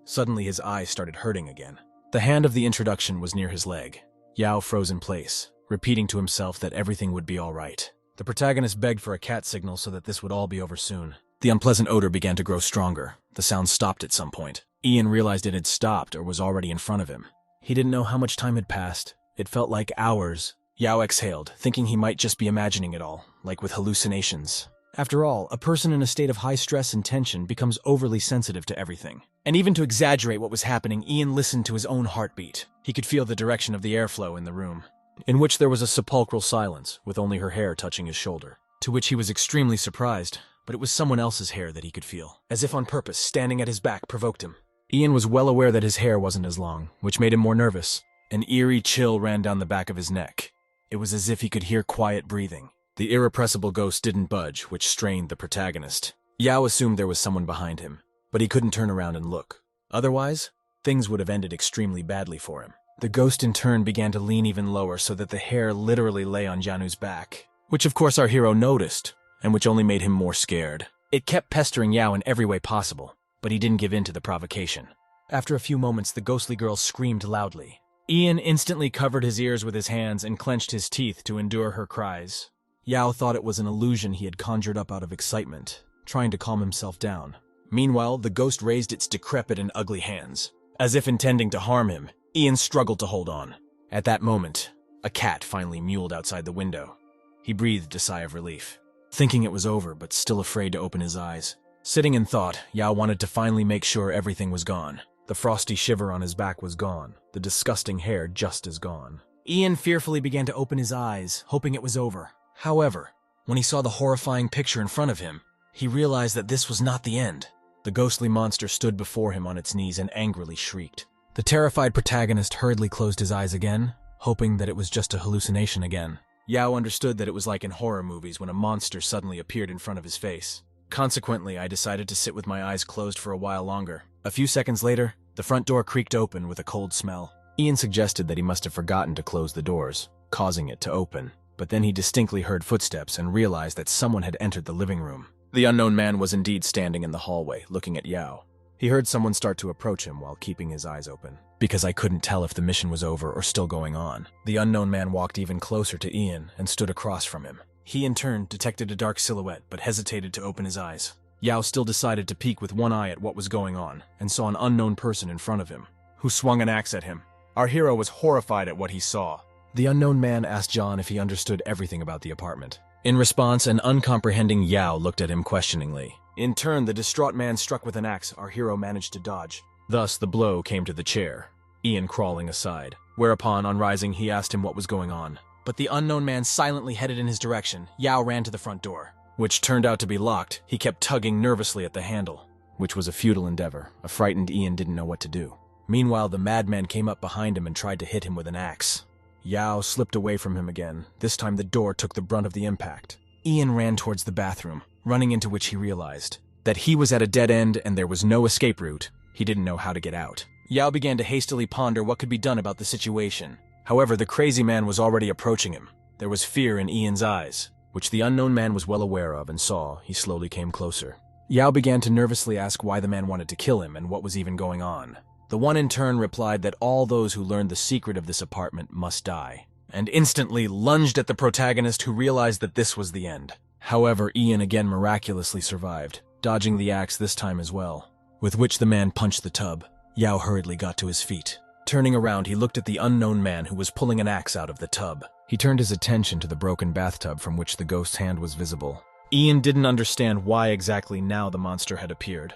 Speaker 1: Suddenly his eyes started hurting again. The hand of the introduction was near his leg. Yao froze in place, repeating to himself that everything would be all right. The protagonist begged for a cat signal so that this would all be over soon. The unpleasant odor began to grow stronger. The sound stopped at some point. Ian realized it had stopped or was already in front of him. He didn't know how much time had passed. It felt like hours. Yao exhaled, thinking he might just be imagining it all, like with hallucinations. After all, a person in a state of high stress and tension becomes overly sensitive to everything. And even to exaggerate what was happening, Ian listened to his own heartbeat. He could feel the direction of the airflow in the room, in which there was a sepulchral silence, with only her hair touching his shoulder, to which he was extremely surprised, but it was someone else's hair that he could feel, as if on purpose, standing at his back provoked him. Ian was well aware that his hair wasn't as long, which made him more nervous. An eerie chill ran down the back of his neck. It was as if he could hear quiet breathing. The irrepressible ghost didn't budge, which strained the protagonist. Yao assumed there was someone behind him, but he couldn't turn around and look. Otherwise, things would have ended extremely badly for him. The ghost in turn began to lean even lower so that the hair literally lay on Janu's back, which of course our hero noticed, and which only made him more scared. It kept pestering Yao in every way possible, but he didn't give in to the provocation. After a few moments, the ghostly girl screamed loudly. Ian instantly covered his ears with his hands and clenched his teeth to endure her cries. Yao thought it was an illusion he had conjured up out of excitement, trying to calm himself down. Meanwhile, the ghost raised its decrepit and ugly hands. As if intending to harm him, Ian struggled to hold on. At that moment, a cat finally mewed outside the window. He breathed a sigh of relief, thinking it was over but still afraid to open his eyes. Sitting in thought, Yao wanted to finally make sure everything was gone. The frosty shiver on his back was gone, the disgusting hair just as gone. Ian fearfully began to open his eyes, hoping it was over. However, when he saw the horrifying picture in front of him, he realized that this was not the end. The ghostly monster stood before him on its knees and angrily shrieked. The terrified protagonist hurriedly closed his eyes again, hoping that it was just a hallucination again. Yao understood that it was like in horror movies when a monster suddenly appeared in front of his face. Consequently, I decided to sit with my eyes closed for a while longer. A few seconds later, the front door creaked open with a cold smell. Ian suggested that he must have forgotten to close the doors, causing it to open. But then he distinctly heard footsteps and realized that someone had entered the living room. The unknown man was indeed standing in the hallway, looking at Yao. He heard someone start to approach him while keeping his eyes open, because I couldn't tell if the mission was over or still going on. The unknown man walked even closer to Ian and stood across from him. He in turn detected a dark silhouette but hesitated to open his eyes. Yao still decided to peek with one eye at what was going on and saw an unknown person in front of him, who swung an axe at him. Our hero was horrified at what he saw. The unknown man asked John if he understood everything about the apartment. In response, an uncomprehending Yao looked at him questioningly. In turn, the distraught man struck with an axe our hero managed to dodge. Thus, the blow came to the chair, Ian crawling aside. Whereupon, on rising, he asked him what was going on. But the unknown man silently headed in his direction. Yao ran to the front door, which turned out to be locked. He kept tugging nervously at the handle, which was a futile endeavor. A frightened Ian didn't know what to do. Meanwhile, the madman came up behind him and tried to hit him with an axe. Yao slipped away from him again. This time the door took the brunt of the impact. Ian ran towards the bathroom, running into which he realized that he was at a dead end and there was no escape route. He didn't know how to get out. Yao began to hastily ponder what could be done about the situation. However, the crazy man was already approaching him. There was fear in Ian's eyes, which the unknown man was well aware of and saw. He slowly came closer. Yao began to nervously ask why the man wanted to kill him and what was even going on. The one in turn replied that all those who learned the secret of this apartment must die, and instantly lunged at the protagonist, who realized that this was the end. However, Ian again miraculously survived, dodging the axe this time as well, with which the man punched the tub. Yao hurriedly got to his feet. Turning around, he looked at the unknown man who was pulling an axe out of the tub. He turned his attention to the broken bathtub from which the ghost's hand was visible. Ian didn't understand why exactly now the monster had appeared,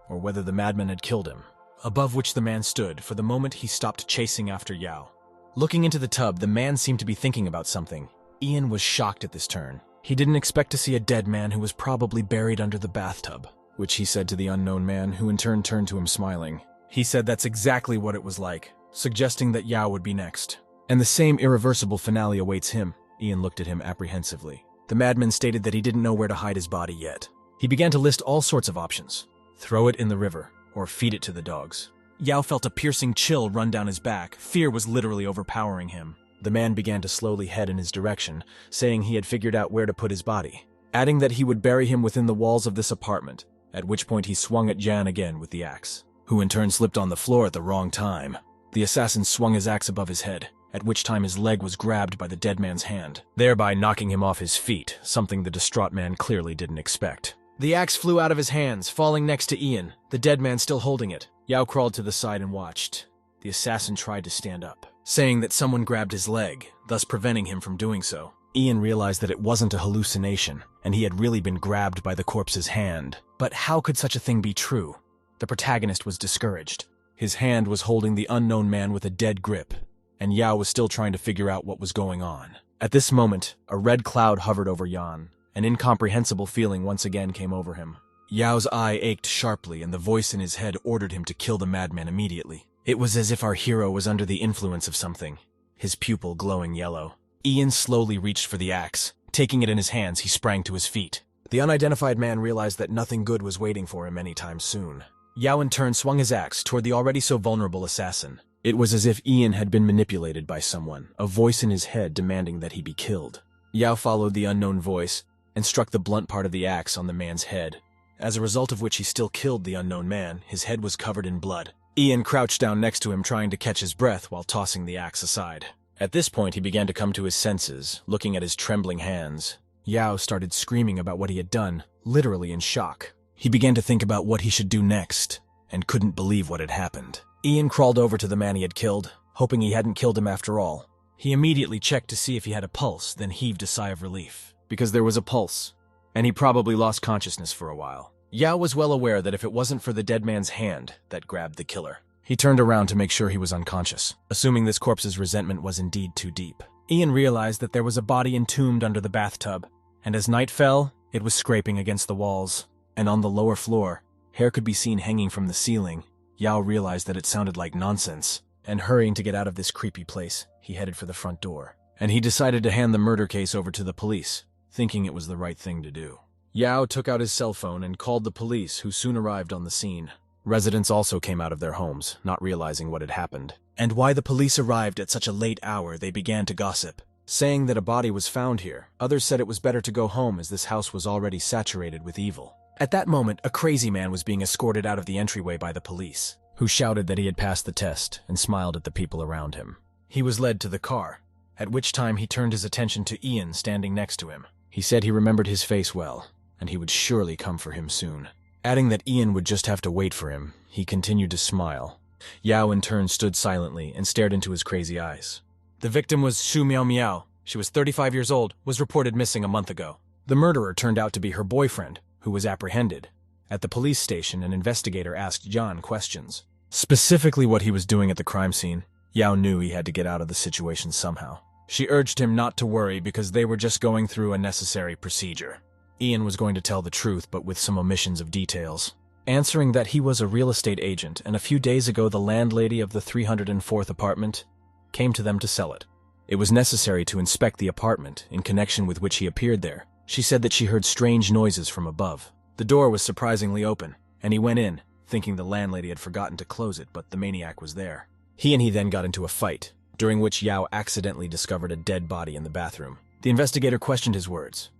Speaker 1: or whether the madman had killed him. Above which the man stood. For the moment, he stopped chasing after Yao. Looking into the tub, the man seemed to be thinking about something. Ian was shocked at this turn. He didn't expect to see a dead man who was probably buried under the bathtub, which he said to the unknown man, who in turn turned to him smiling. He said that's exactly what it was like, suggesting that Yao would be next. And the same irreversible finale awaits him. Ian looked at him apprehensively. The madman stated that he didn't know where to hide his body yet. He began to list all sorts of options. Throw it in the river, or feed it to the dogs. Yao felt a piercing chill run down his back. Fear was literally overpowering him. The man began to slowly head in his direction, saying he had figured out where to put his body, adding that he would bury him within the walls of this apartment, at which point he swung at Jan again with the axe, who in turn slipped on the floor at the wrong time. The assassin swung his axe above his head, at which time his leg was grabbed by the dead man's hand, thereby knocking him off his feet, something the distraught man clearly didn't expect. The axe flew out of his hands, falling next to Ian, the dead man still holding it. Yao crawled to the side and watched. The assassin tried to stand up, saying that someone grabbed his leg, thus preventing him from doing so. Ian realized that it wasn't a hallucination, and he had really been grabbed by the corpse's hand. But how could such a thing be true? The protagonist was discouraged. His hand was holding the unknown man with a dead grip, and Yao was still trying to figure out what was going on. At this moment, a red cloud hovered over Yan. An incomprehensible feeling once again came over him. Yao's eye ached sharply, and the voice in his head ordered him to kill the madman immediately. It was as if our hero was under the influence of something, his pupil glowing yellow. Ian slowly reached for the axe. Taking it in his hands, he sprang to his feet. The unidentified man realized that nothing good was waiting for him anytime soon. Yao in turn swung his axe toward the already so vulnerable assassin. It was as if Ian had been manipulated by someone, a voice in his head demanding that he be killed. Yao followed the unknown voice and struck the blunt part of the axe on the man's head, as a result of which he still killed the unknown man. His head was covered in blood. Ian crouched down next to him, trying to catch his breath while tossing the axe aside. At this point, he began to come to his senses, looking at his trembling hands. Yao started screaming about what he had done, literally in shock. He began to think about what he should do next, and couldn't believe what had happened. Ian crawled over to the man he had killed, hoping he hadn't killed him after all. He immediately checked to see if he had a pulse, then heaved a sigh of relief, because there was a pulse, and he probably lost consciousness for a while. Yao was well aware that if it wasn't for the dead man's hand that grabbed the killer, he turned around to make sure he was unconscious, assuming this corpse's resentment was indeed too deep. Ian realized that there was a body entombed under the bathtub, and as night fell, it was scraping against the walls, and on the lower floor, hair could be seen hanging from the ceiling. Yao realized that it sounded like nonsense, and hurrying to get out of this creepy place, he headed for the front door. And he decided to hand the murder case over to the police, thinking it was the right thing to do. Yao took out his cell phone and called the police, who soon arrived on the scene. Residents also came out of their homes, not realizing what had happened. And why the police arrived at such a late hour, they began to gossip, saying that a body was found here. Others said it was better to go home as this house was already saturated with evil. At that moment, a crazy man was being escorted out of the entryway by the police, who shouted that he had passed the test and smiled at the people around him. He was led to the car, at which time he turned his attention to Ian standing next to him. He said he remembered his face well, and he would surely come for him soon. Adding that Ian would just have to wait for him, he continued to smile, Yao in turn stood silently and stared into his crazy eyes. The victim was Shu Miao Miao. She was 35 years old, was reported missing a month ago. The murderer turned out to be her boyfriend, who was apprehended. At the police station, an investigator asked John questions. Specifically what he was doing at the crime scene. Yao knew he had to get out of the situation somehow. She urged him not to worry because they were just going through a necessary procedure. Ian was going to tell the truth, but with some omissions of details. Answering that he was a real estate agent, and a few days ago the landlady of the 304th apartment came to them to sell it. It was necessary to inspect the apartment, in connection with which he appeared there. She said that she heard strange noises from above. The door was surprisingly open, and he went in, thinking the landlady had forgotten to close it, but the maniac was there. He then got into a fight, during which Yao accidentally discovered a dead body in the bathroom. The investigator questioned his words,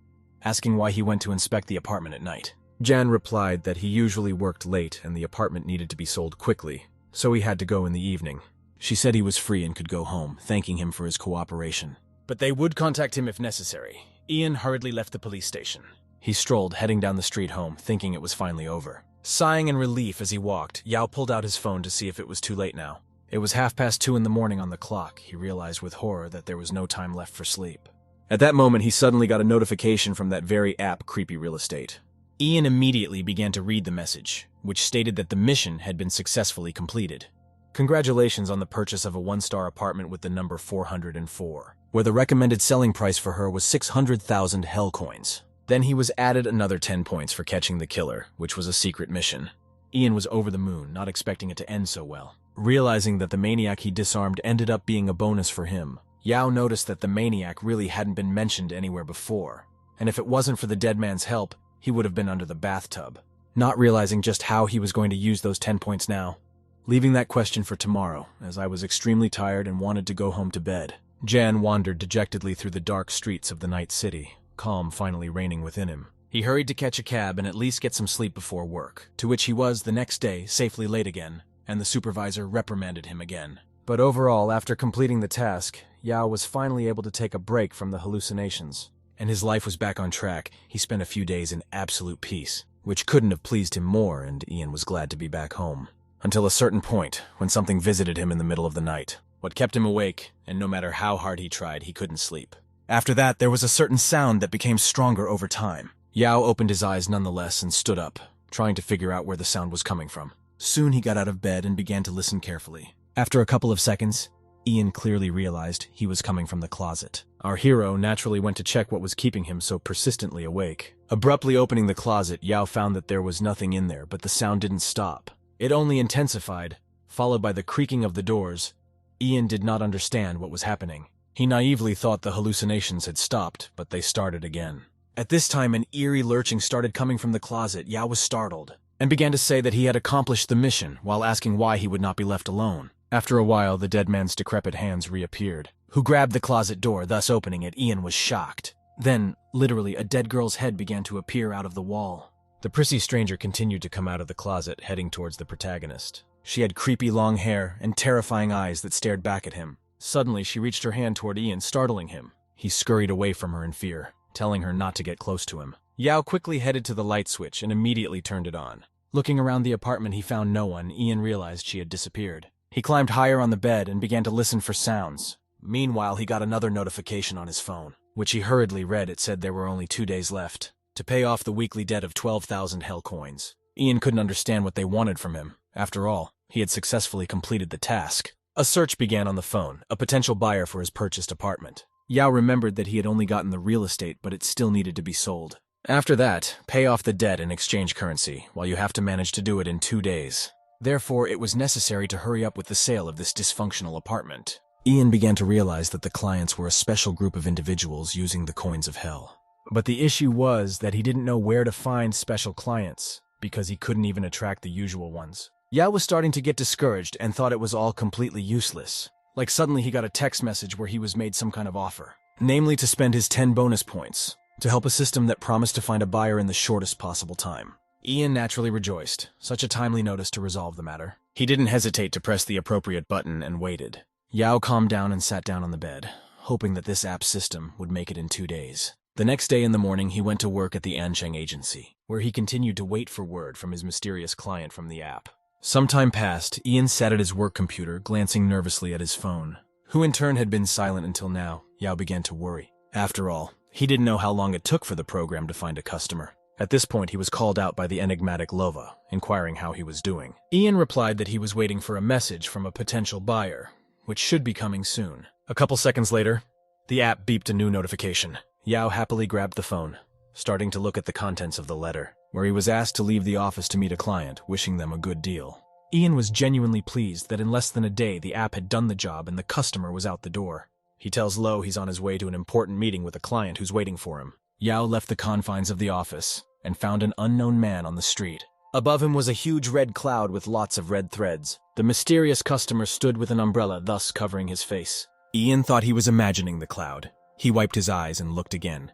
Speaker 1: asking why he went to inspect the apartment at night. Jan replied that he usually worked late and the apartment needed to be sold quickly, so he had to go in the evening. She said he was free and could go home, thanking him for his cooperation. But they would contact him if necessary. Ian hurriedly left the police station. He strolled, heading down the street home, thinking it was finally over. Sighing in relief as he walked, Yao pulled out his phone to see if it was too late now. It was 2:30 in the morning on the clock. He realized with horror that there was no time left for sleep. At that moment, he suddenly got a notification from that very app, Creepy Real Estate. Ian immediately began to read the message, which stated that the mission had been successfully completed. Congratulations on the purchase of a 1-star apartment with the number 404, where the recommended selling price for her was 600,000 hell coins. Then he was added another 10 points for catching the killer, which was a secret mission. Ian was over the moon, not expecting it to end so well. Realizing that the maniac he disarmed ended up being a bonus for him, Yao noticed that the maniac really hadn't been mentioned anywhere before, and if it wasn't for the dead man's help, he would have been under the bathtub. Not realizing just how he was going to use those 10 points now. Leaving that question for tomorrow, as I was extremely tired and wanted to go home to bed. Jan wandered dejectedly through the dark streets of the night city, calm finally reigning within him. He hurried to catch a cab and at least get some sleep before work, to which he was, the next day, safely late again, and the supervisor reprimanded him again. But overall, after completing the task, Yao was finally able to take a break from the hallucinations, and his life was back on track. He spent a few days in absolute peace, which couldn't have pleased him more, and Ian was glad to be back home. Until a certain point, when something visited him in the middle of the night. What kept him awake, and no matter how hard he tried, he couldn't sleep. After that, there was a certain sound that became stronger over time. Yao opened his eyes nonetheless and stood up, trying to figure out where the sound was coming from. Soon he got out of bed and began to listen carefully. After a couple of seconds, Ian clearly realized he was coming from the closet. Our hero naturally went to check what was keeping him so persistently awake. Abruptly opening the closet, Yao found that there was nothing in there, but the sound didn't stop. It only intensified, followed by the creaking of the doors. Ian did not understand what was happening. He naively thought the hallucinations had stopped, but they started again. At this time, an eerie lurching started coming from the closet. Yao was startled, and began to say that he had accomplished the mission, while asking why he would not be left alone. After a while, the dead man's decrepit hands reappeared, who grabbed the closet door, thus opening it. Ian was shocked. Then, literally, a dead girl's head began to appear out of the wall. The prissy stranger continued to come out of the closet, heading towards the protagonist. She had creepy long hair and terrifying eyes that stared back at him. Suddenly, she reached her hand toward Ian, startling him. He scurried away from her in fear, telling her not to get close to him. Yao quickly headed to the light switch and immediately turned it on. Looking around the apartment, he found no one. Ian realized she had disappeared. He climbed higher on the bed and began to listen for sounds. Meanwhile, he got another notification on his phone, which he hurriedly read. It said there were only 2 days left to pay off the weekly debt of 12,000 hell coins. Ian couldn't understand what they wanted from him. After all, he had successfully completed the task. A search began on the phone, a potential buyer for his purchased apartment. Yao remembered that he had only gotten the real estate, but it still needed to be sold. After that, pay off the debt in exchange currency, while you have to manage to do it in 2 days. Therefore, it was necessary to hurry up with the sale of this dysfunctional apartment. Ian began to realize that the clients were a special group of individuals using the coins of hell. But the issue was that he didn't know where to find special clients, because he couldn't even attract the usual ones. Yao was starting to get discouraged and thought it was all completely useless. Like suddenly he got a text message where he was made some kind of offer, namely to spend his 10 bonus points to help a system that promised to find a buyer in the shortest possible time. Ian naturally rejoiced. Such a timely notice to resolve the matter. He didn't hesitate to press the appropriate button and waited. Yao calmed down and sat down on the bed, hoping that this app system would make it in 2 days. The next day in the morning, he went to work at the Ansheng agency, where he continued to wait for word from his mysterious client from the app. Some time passed. Ian sat at his work computer, glancing nervously at his phone. Who in turn had been silent until now, Yao began to worry. After all, he didn't know how long it took for the program to find a customer. At this point, he was called out by the enigmatic Lova, inquiring how he was doing. Ian replied that he was waiting for a message from a potential buyer, which should be coming soon. A couple seconds later, the app beeped a new notification. Yao happily grabbed the phone, starting to look at the contents of the letter, where he was asked to leave the office to meet a client, wishing them a good deal. Ian was genuinely pleased that in less than a day the app had done the job and the customer was out the door. He tells Lo he's on his way to an important meeting with a client who's waiting for him. Yao left the confines of the office and found an unknown man on the street. Above him was a huge red cloud with lots of red threads. The mysterious customer stood with an umbrella, thus covering his face. Ian thought he was imagining the cloud. He wiped his eyes and looked again.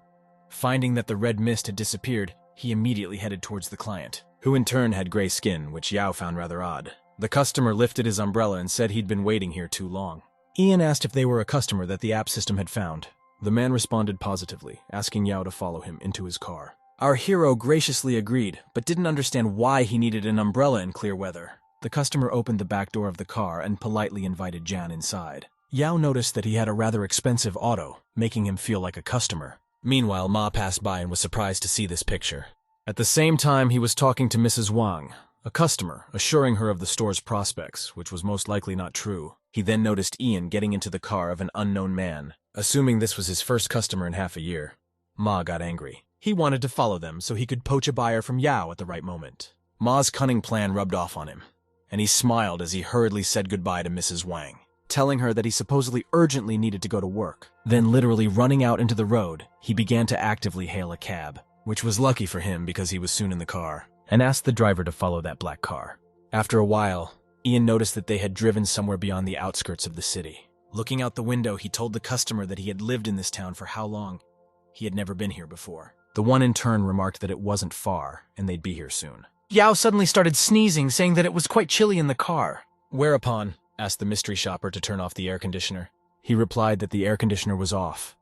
Speaker 1: Finding that the red mist had disappeared, he immediately headed towards the client, who in turn had gray skin, which Yao found rather odd. The customer lifted his umbrella and said he'd been waiting here too long. Ian asked if they were a customer that the app system had found. The man responded positively, asking Yao to follow him into his car. Our hero graciously agreed, but didn't understand why he needed an umbrella in clear weather. The customer opened the back door of the car and politely invited Jan inside. Yao noticed that he had a rather expensive auto, making him feel like a customer. Meanwhile, Ma passed by and was surprised to see this picture. At the same time, he was talking to Mrs. Wang, a customer, assuring her of the store's prospects, which was most likely not true. He then noticed Ian getting into the car of an unknown man. Assuming this was his first customer in half a year, Ma got angry. He wanted to follow them so he could poach a buyer from Yao at the right moment. Ma's cunning plan rubbed off on him, and he smiled as he hurriedly said goodbye to Mrs. Wang, telling her that he supposedly urgently needed to go to work. Then, literally running out into the road, he began to actively hail a cab, which was lucky for him because he was soon in the car, and asked the driver to follow that black car. After a while, Ian noticed that they had driven somewhere beyond the outskirts of the city. Looking out the window, he told the customer that he had lived in this town for how long. He had never been here before. The one in turn remarked that it wasn't far, and they'd be here soon. Yao suddenly started sneezing, saying that it was quite chilly in the car. Whereupon, asked the mystery shopper to turn off the air conditioner. He replied that the air conditioner was off.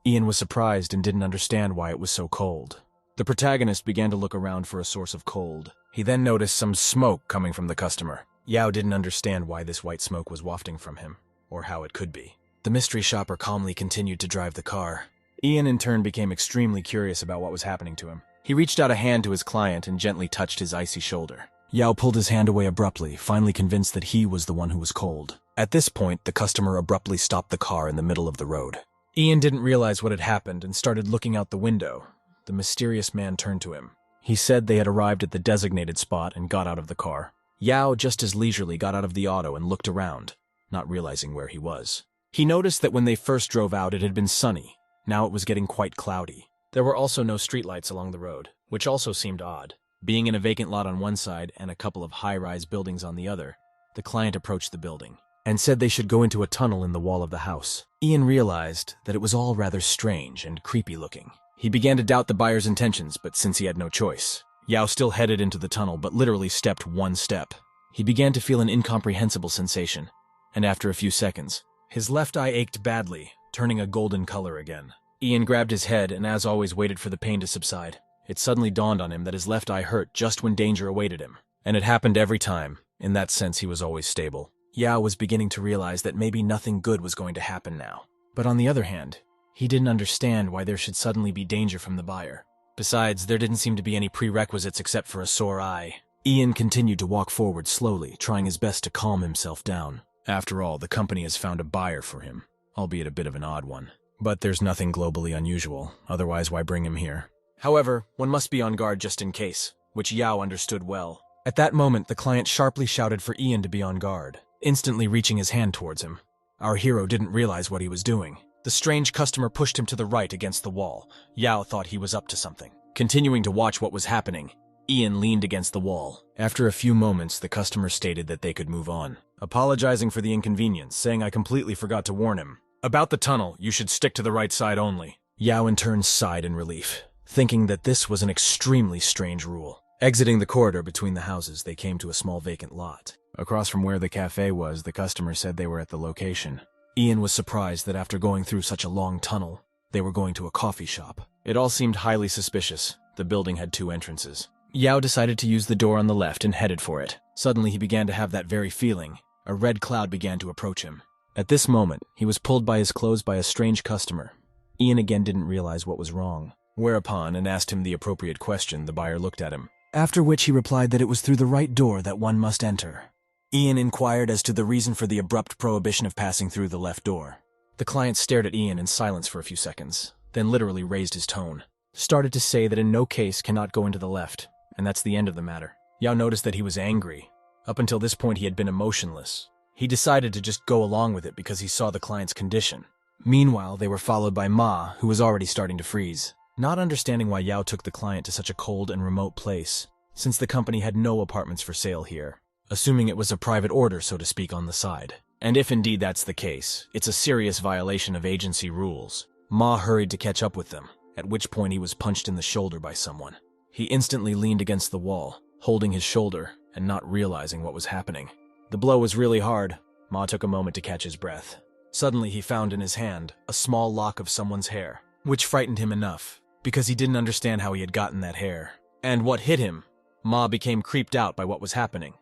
Speaker 1: Ian was surprised and didn't understand why it was so cold. The protagonist began to look around for a source of cold. He then noticed some smoke coming from the customer. Yao didn't understand why this white smoke was wafting from him, or how it could be. The mystery shopper calmly continued to drive the car. Ian in turn became extremely curious about what was happening to him. He reached out a hand to his client and gently touched his icy shoulder. Yao pulled his hand away abruptly, finally convinced that he was the one who was cold. At this point, the customer abruptly stopped the car in the middle of the road. Ian didn't realize what had happened and started looking out the window. The mysterious man turned to him. He said they had arrived at the designated spot and got out of the car. Yao just as leisurely got out of the auto and looked around, not realizing where he was. He noticed that when they first drove out, it had been sunny. Now it was getting quite cloudy. There were also no streetlights along the road, which also seemed odd. Being in a vacant lot on one side and a couple of high-rise buildings on the other, the client approached the building and said they should go into a tunnel in the wall of the house. Ian realized that it was all rather strange and creepy-looking. He began to doubt the buyer's intentions, but since he had no choice, Yao still headed into the tunnel but literally stepped one step. He began to feel an incomprehensible sensation, and after a few seconds, his left eye ached badly, turning a golden color again. Ian grabbed his head and as always waited for the pain to subside. It suddenly dawned on him that his left eye hurt just when danger awaited him, and it happened every time. In that sense, he was always stable. Yao was beginning to realize that maybe nothing good was going to happen now. But on the other hand, he didn't understand why there should suddenly be danger from the buyer. Besides, there didn't seem to be any prerequisites except for a sore eye. Ian continued to walk forward slowly, trying his best to calm himself down. After all, the company has found a buyer for him, albeit a bit of an odd one. But there's nothing globally unusual, otherwise why bring him here? However, one must be on guard just in case, which Yao understood well. At that moment, the client sharply shouted for Ian to be on guard, instantly reaching his hand towards him. Our hero didn't realize what he was doing. The strange customer pushed him to the right against the wall. Yao thought he was up to something. Continuing to watch what was happening, Ian leaned against the wall. After a few moments, the customer stated that they could move on, apologizing for the inconvenience, saying I completely forgot to warn him. About the tunnel, you should stick to the right side only. Yao in turn sighed in relief, thinking that this was an extremely strange rule. Exiting the corridor between the houses, they came to a small vacant lot. Across from where the cafe was, the customer said they were at the location. Ian was surprised that after going through such a long tunnel, they were going to a coffee shop. It all seemed highly suspicious. The building had two entrances. Yao decided to use the door on the left and headed for it. Suddenly he began to have that very feeling. A red cloud began to approach him. At this moment, he was pulled by his clothes by a strange customer. Ian again didn't realize what was wrong. Whereupon, and asked him the appropriate question, the buyer looked at him. After which he replied that it was through the right door that one must enter. Ian inquired as to the reason for the abrupt prohibition of passing through the left door. The client stared at Ian in silence for a few seconds, then literally raised his tone. Started to say that in no case cannot go into the left, and that's the end of the matter. Yao noticed that he was angry. Up until this point he had been emotionless. He decided to just go along with it because he saw the client's condition. Meanwhile, they were followed by Ma, who was already starting to freeze. Not understanding why Yao took the client to such a cold and remote place, since the company had no apartments for sale here, assuming it was a private order, so to speak, on the side. And if indeed that's the case, it's a serious violation of agency rules. Ma hurried to catch up with them, at which point he was punched in the shoulder by someone. He instantly leaned against the wall, holding his shoulder and not realizing what was happening. The blow was really hard. Ma took a moment to catch his breath. Suddenly he found in his hand a small lock of someone's hair, which frightened him enough, because he didn't understand how he had gotten that hair. And what hit him? Ma became creeped out by what was happening,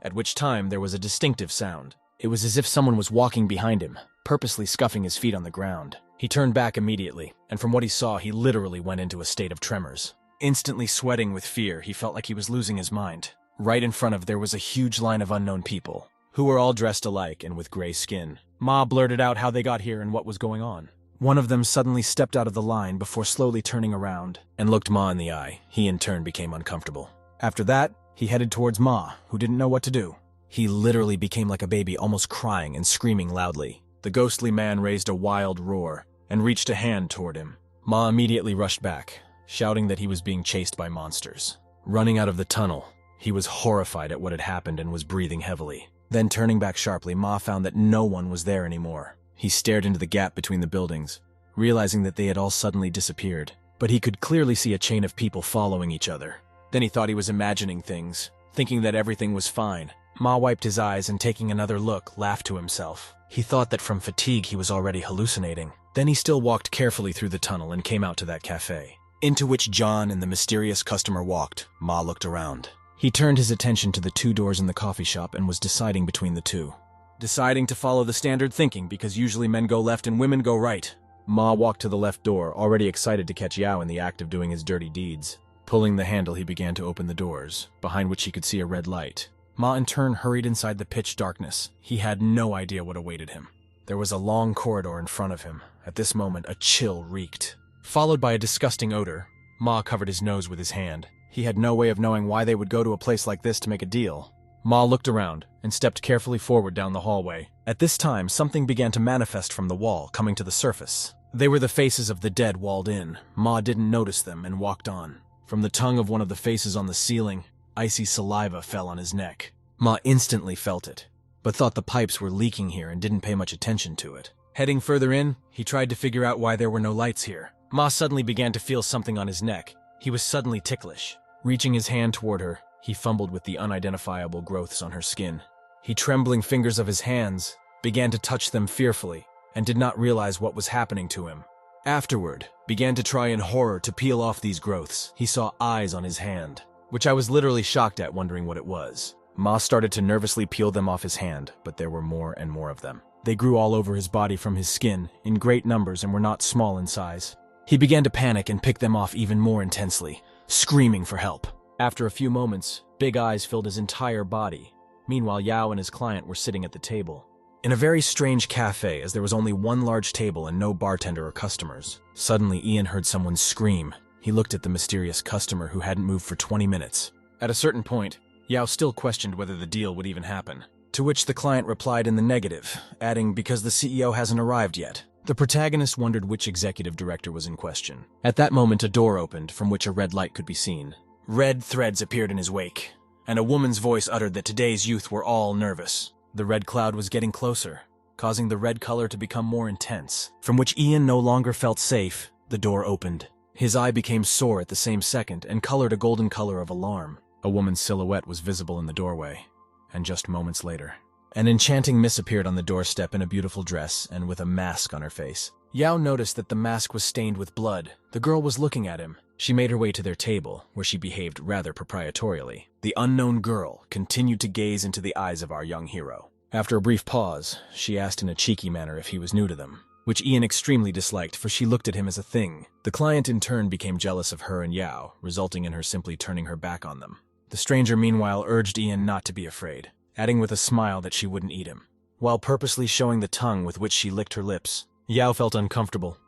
Speaker 1: at which time there was a distinctive sound. It was as if someone was walking behind him, purposely scuffing his feet on the ground. He turned back immediately, and from what he saw, he literally went into a state of tremors. Instantly sweating with fear, he felt like he was losing his mind. Right in front of there was a huge line of unknown people, who were all dressed alike and with gray skin. Ma blurted out how they got here and what was going on. One of them suddenly stepped out of the line before slowly turning around and looked Ma in the eye. He in turn became uncomfortable. After that, he headed towards Ma, who didn't know what to do. He literally became like a baby, almost crying and screaming loudly. The ghostly man raised a wild roar and reached a hand toward him. Ma immediately rushed back, shouting that he was being chased by monsters. Running out of the tunnel, he was horrified at what had happened and was breathing heavily. Then turning back sharply, Ma found that no one was there anymore. He stared into the gap between the buildings, realizing that they had all suddenly disappeared. But he could clearly see a chain of people following each other. Then he thought he was imagining things, thinking that everything was fine. Ma wiped his eyes and taking another look, laughed to himself. He thought that from fatigue he was already hallucinating. Then he still walked carefully through the tunnel and came out to that cafe, into which John and the mysterious customer walked. Ma looked around. He turned his attention to the two doors in the coffee shop and was deciding between the two. Deciding to follow the standard thinking because usually men go left and women go right. Ma walked to the left door, already excited to catch Yao in the act of doing his dirty deeds. Pulling the handle, he began to open the doors, behind which he could see a red light. Ma in turn hurried inside the pitch darkness. He had no idea what awaited him. There was a long corridor in front of him. At this moment, a chill reeked, followed by a disgusting odor. Ma covered his nose with his hand. He had no way of knowing why they would go to a place like this to make a deal. Ma looked around and stepped carefully forward down the hallway. At this time, something began to manifest from the wall, coming to the surface. They were the faces of the dead walled in. Ma didn't notice them and walked on. From the tongue of one of the faces on the ceiling, icy saliva fell on his neck. Ma instantly felt it, but thought the pipes were leaking here and didn't pay much attention to it. Heading further in, he tried to figure out why there were no lights here. Ma suddenly began to feel something on his neck. He was suddenly ticklish. Reaching his hand toward her, he fumbled with the unidentifiable growths on her skin. He, trembling fingers of his hands, began to touch them fearfully, and did not realize what was happening to him. Afterward, began to try in horror to peel off these growths. He saw eyes on his hand, which I was literally shocked at, wondering what it was. Ma started to nervously peel them off his hand, but there were more and more of them. They grew all over his body from his skin, in great numbers, and were not small in size. He began to panic and pick them off even more intensely, screaming for help. After a few moments, big eyes filled his entire body. Meanwhile, Yao and his client were sitting at the table. In a very strange cafe, as there was only one large table and no bartender or customers. Suddenly, Ian heard someone scream. He looked at the mysterious customer who hadn't moved for 20 minutes. At a certain point, Yao still questioned whether the deal would even happen, to which the client replied in the negative, adding, because the CEO hasn't arrived yet. The protagonist wondered which executive director was in question. At that moment, a door opened, from which a red light could be seen. Red threads appeared in his wake, and a woman's voice uttered that today's youth were all nervous. The red cloud was getting closer, causing the red color to become more intense. From which Ian no longer felt safe, the door opened. His eye became sore at the same second and colored a golden color of alarm. A woman's silhouette was visible in the doorway, and just moments later, an enchanting miss appeared on the doorstep in a beautiful dress and with a mask on her face. Yao noticed that the mask was stained with blood. The girl was looking at him. She made her way to their table, where she behaved rather proprietorially. The unknown girl continued to gaze into the eyes of our young hero. After a brief pause, she asked in a cheeky manner if he was new to them, which Ian extremely disliked, for she looked at him as a thing. The client in turn became jealous of her and Yao, resulting in her simply turning her back on them. The stranger meanwhile urged Ian not to be afraid, adding with a smile that she wouldn't eat him, while purposely showing the tongue with which she licked her lips. Yao felt uncomfortable.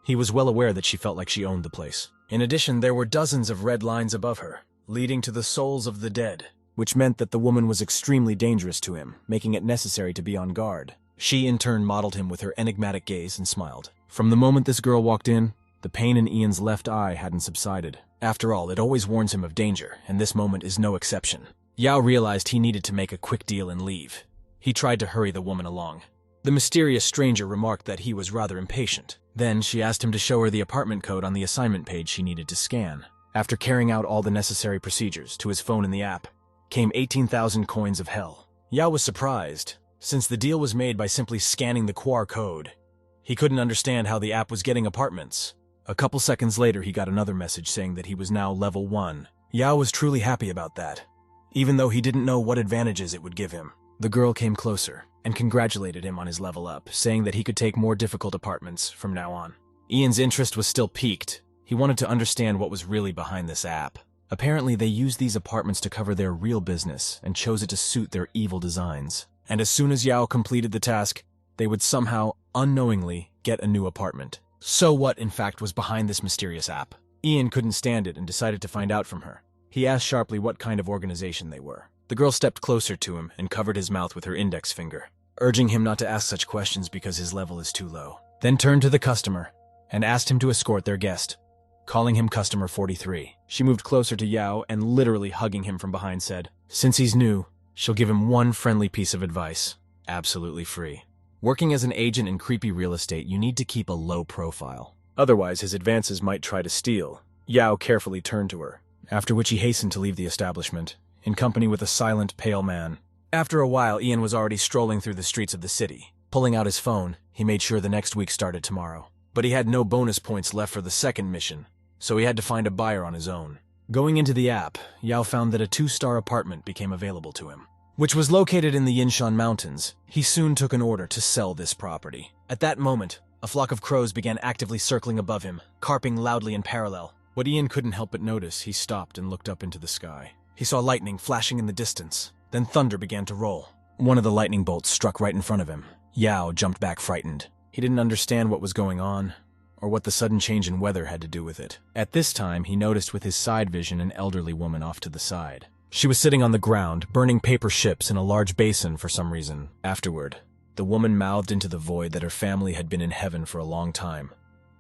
Speaker 1: He was well aware that she felt like she owned the place. In addition, there were dozens of red lines above her, leading to the souls of the dead, which meant that the woman was extremely dangerous to him, making it necessary to be on guard. She in turn modeled him with her enigmatic gaze and smiled. From the moment this girl walked in, the pain in Ian's left eye hadn't subsided. After all, it always warns him of danger, and this moment is no exception. Yao realized he needed to make a quick deal and leave. He tried to hurry the woman along. The mysterious stranger remarked that he was rather impatient. Then she asked him to show her the apartment code on the assignment page she needed to scan. After carrying out all the necessary procedures to his phone in the app, came 18,000 coins of hell. Yao was surprised, since the deal was made by simply scanning the QR code. He couldn't understand how the app was getting apartments. A couple seconds later, he got another message saying that he was now level 1. Yao was truly happy about that, even though he didn't know what advantages it would give him. The girl came closer and congratulated him on his level up, saying that he could take more difficult apartments from now on. Ian's interest was still piqued. He wanted to understand what was really behind this app. Apparently, they used these apartments to cover their real business and chose it to suit their evil designs. And as soon as Yao completed the task, they would somehow, unknowingly, get a new apartment. So what, in fact, was behind this mysterious app? Ian couldn't stand it and decided to find out from her. He asked sharply what kind of organization they were. The girl stepped closer to him and covered his mouth with her index finger, urging him not to ask such questions because his level is too low. Then turned to the customer and asked him to escort their guest, calling him Customer 43. She moved closer to Yao and literally hugging him from behind said, since he's new, she'll give him one friendly piece of advice, absolutely free. Working as an agent in creepy real estate, you need to keep a low profile. Otherwise, his advances might try to steal. Yao carefully turned to her, after which he hastened to leave the establishment, in company with a silent, pale man. After a while, Ian was already strolling through the streets of the city. Pulling out his phone, he made sure the next week started tomorrow. But he had no bonus points left for the second mission, so he had to find a buyer on his own. Going into the app, Yao found that a 2-star apartment became available to him, which was located in the Yinshan Mountains. He soon took an order to sell this property. At that moment, a flock of crows began actively circling above him, carping loudly in parallel. What Ian couldn't help but notice, he stopped and looked up into the sky. He saw lightning flashing in the distance. Then thunder began to roll. One of the lightning bolts struck right in front of him. Yao jumped back frightened. He didn't understand what was going on, or what the sudden change in weather had to do with it. At this time, he noticed with his side vision an elderly woman off to the side. She was sitting on the ground, burning paper ships in a large basin for some reason. Afterward, the woman mouthed into the void that her family had been in heaven for a long time,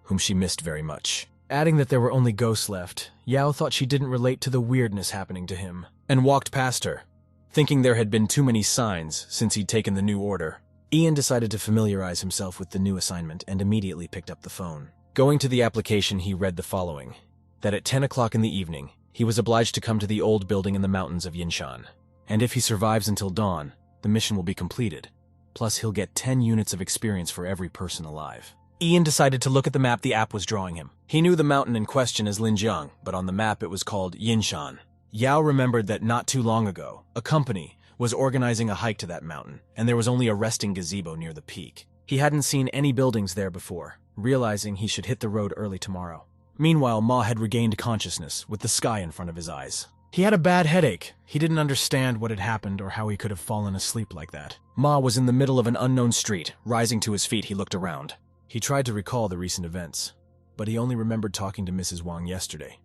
Speaker 1: whom she missed very much. Adding that there were only ghosts left, Yao thought she didn't relate to the weirdness happening to him, and walked past her, thinking there had been too many signs since he'd taken the new order. Ian decided to familiarize himself with the new assignment and immediately picked up the phone. Going to the application, he read the following: that at 10 o'clock in the evening, he was obliged to come to the old building in the mountains of Yinshan, and if he survives until dawn, the mission will be completed. Plus, he'll get 10 units of experience for every person alive. Ian decided to look at the map the app was drawing him. He knew the mountain in question as Linjiang, but on the map it was called Yinshan. Yao remembered that not too long ago, a company was organizing a hike to that mountain, and there was only a resting gazebo near the peak. He hadn't seen any buildings there before, realizing he should hit the road early tomorrow. Meanwhile, Ma had regained consciousness with the sky in front of his eyes. He had a bad headache. He didn't understand what had happened or how he could have fallen asleep like that. Ma was in the middle of an unknown street. Rising to his feet, he looked around. He tried to recall the recent events, but he only remembered talking to Mrs. Wang yesterday,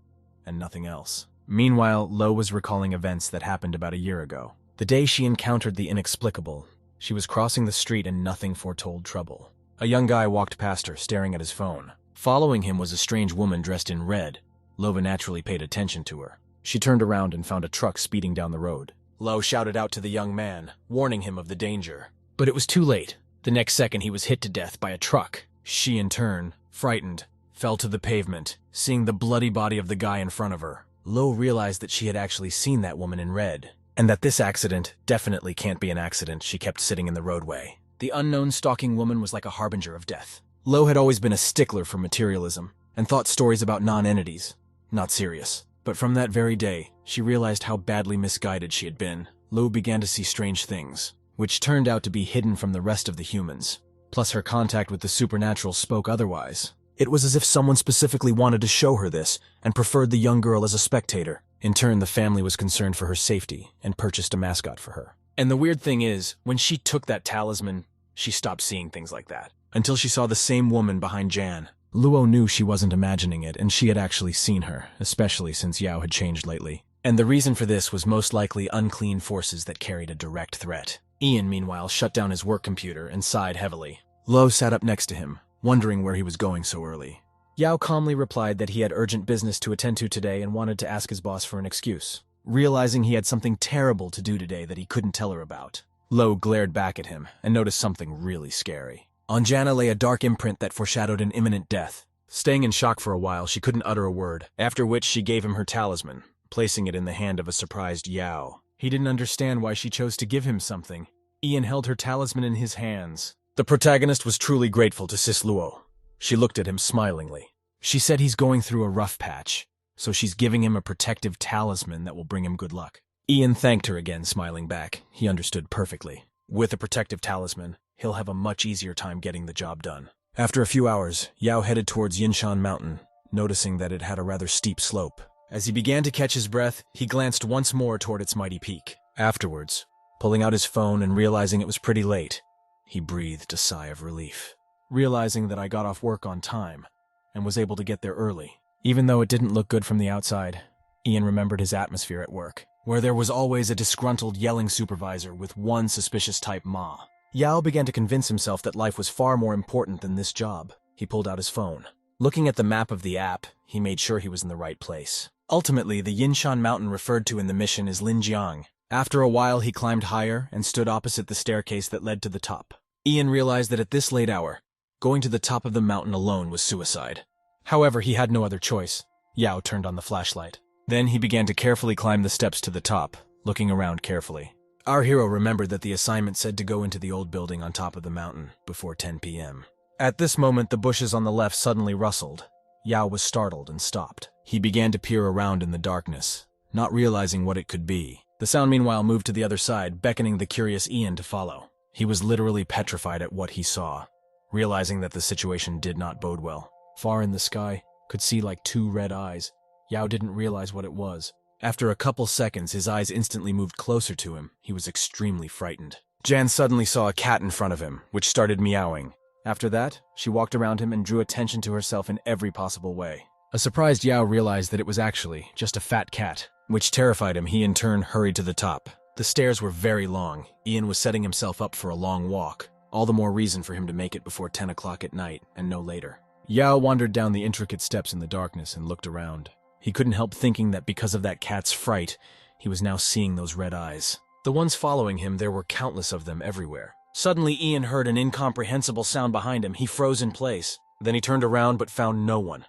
Speaker 1: and nothing else. Meanwhile, Lo was recalling events that happened about a year ago. The day she encountered the inexplicable. She was crossing the street and nothing foretold trouble. A young guy walked past her, staring at his phone. Following him was a strange woman dressed in red. Lova naturally paid attention to her. She turned around and found a truck speeding down the road. Lo shouted out to the young man, warning him of the danger. But it was too late. The next second he was hit to death by a truck. She, in turn, frightened, fell to the pavement, seeing the bloody body of the guy in front of her. Lo realized that she had actually seen that woman in red, and that this accident definitely can't be an accident. She kept sitting in the roadway. The unknown stalking woman was like a harbinger of death. Lo had always been a stickler for materialism, and thought stories about non-entities, not serious. But from that very day, she realized how badly misguided she had been. Lu began to see strange things, which turned out to be hidden from the rest of the humans. Plus her contact with the supernatural spoke otherwise. It was as if someone specifically wanted to show her this, and preferred the young girl as a spectator. In turn, the family was concerned for her safety, and purchased a mascot for her. And the weird thing is, when she took that talisman, she stopped seeing things like that. Until she saw the same woman behind Jan. Luo knew she wasn't imagining it, and she had actually seen her, especially since Yao had changed lately. And the reason for this was most likely unclean forces that carried a direct threat. Ian, meanwhile, shut down his work computer and sighed heavily. Luo sat up next to him, wondering where he was going so early. Yao calmly replied that he had urgent business to attend to today and wanted to ask his boss for an excuse, realizing he had something terrible to do today that he couldn't tell her about. Luo glared back at him and noticed something really scary. On Jana lay a dark imprint that foreshadowed an imminent death. Staying in shock for a while, she couldn't utter a word, after which she gave him her talisman, placing it in the hand of a surprised Yao. He didn't understand why she chose to give him something. Ian held her talisman in his hands. The protagonist was truly grateful to Sis Luo. She looked at him smilingly. She said he's going through a rough patch, so she's giving him a protective talisman that will bring him good luck. Ian thanked her again, smiling back. He understood perfectly. With a protective talisman, he'll have a much easier time getting the job done. After a few hours, Yao headed towards Yinshan Mountain, noticing that it had a rather steep slope. As he began to catch his breath, he glanced once more toward its mighty peak. Afterwards, pulling out his phone and realizing it was pretty late, he breathed a sigh of relief. Realizing that I got off work on time, and was able to get there early. Even though it didn't look good from the outside, Ian remembered his atmosphere at work, where there was always a disgruntled yelling supervisor with one suspicious type Ma. Yao began to convince himself that life was far more important than this job. He pulled out his phone. Looking at the map of the app, he made sure he was in the right place. Ultimately, the Yinshan Mountain referred to in the mission is Linjiang. After a while, he climbed higher and stood opposite the staircase that led to the top. Ian realized that at this late hour, going to the top of the mountain alone was suicide. However, he had no other choice. Yao turned on the flashlight. Then he began to carefully climb the steps to the top, looking around carefully. Our hero remembered that the assignment said to go into the old building on top of the mountain before 10 p.m. At this moment, the bushes on the left suddenly rustled. Yao was startled and stopped. He began to peer around in the darkness, not realizing what it could be. The sound meanwhile moved to the other side, beckoning the curious Ian to follow. He was literally petrified at what he saw, realizing that the situation did not bode well. Far in the sky, could see like two red eyes. Yao didn't realize what it was. After a couple seconds, his eyes instantly moved closer to him. He was extremely frightened. Jan suddenly saw a cat in front of him, which started meowing. After that, she walked around him and drew attention to herself in every possible way. A surprised Yao realized that it was actually just a fat cat, which terrified him. He in turn hurried to the top. The stairs were very long. Ian was setting himself up for a long walk. All the more reason for him to make it before 10 o'clock at night, and no later. Yao wandered down the intricate steps in the darkness and looked around. He couldn't help thinking that because of that cat's fright, he was now seeing those red eyes. The ones following him, there were countless of them everywhere. Suddenly, Ian heard an incomprehensible sound behind him. He froze in place. Then he turned around but found no one.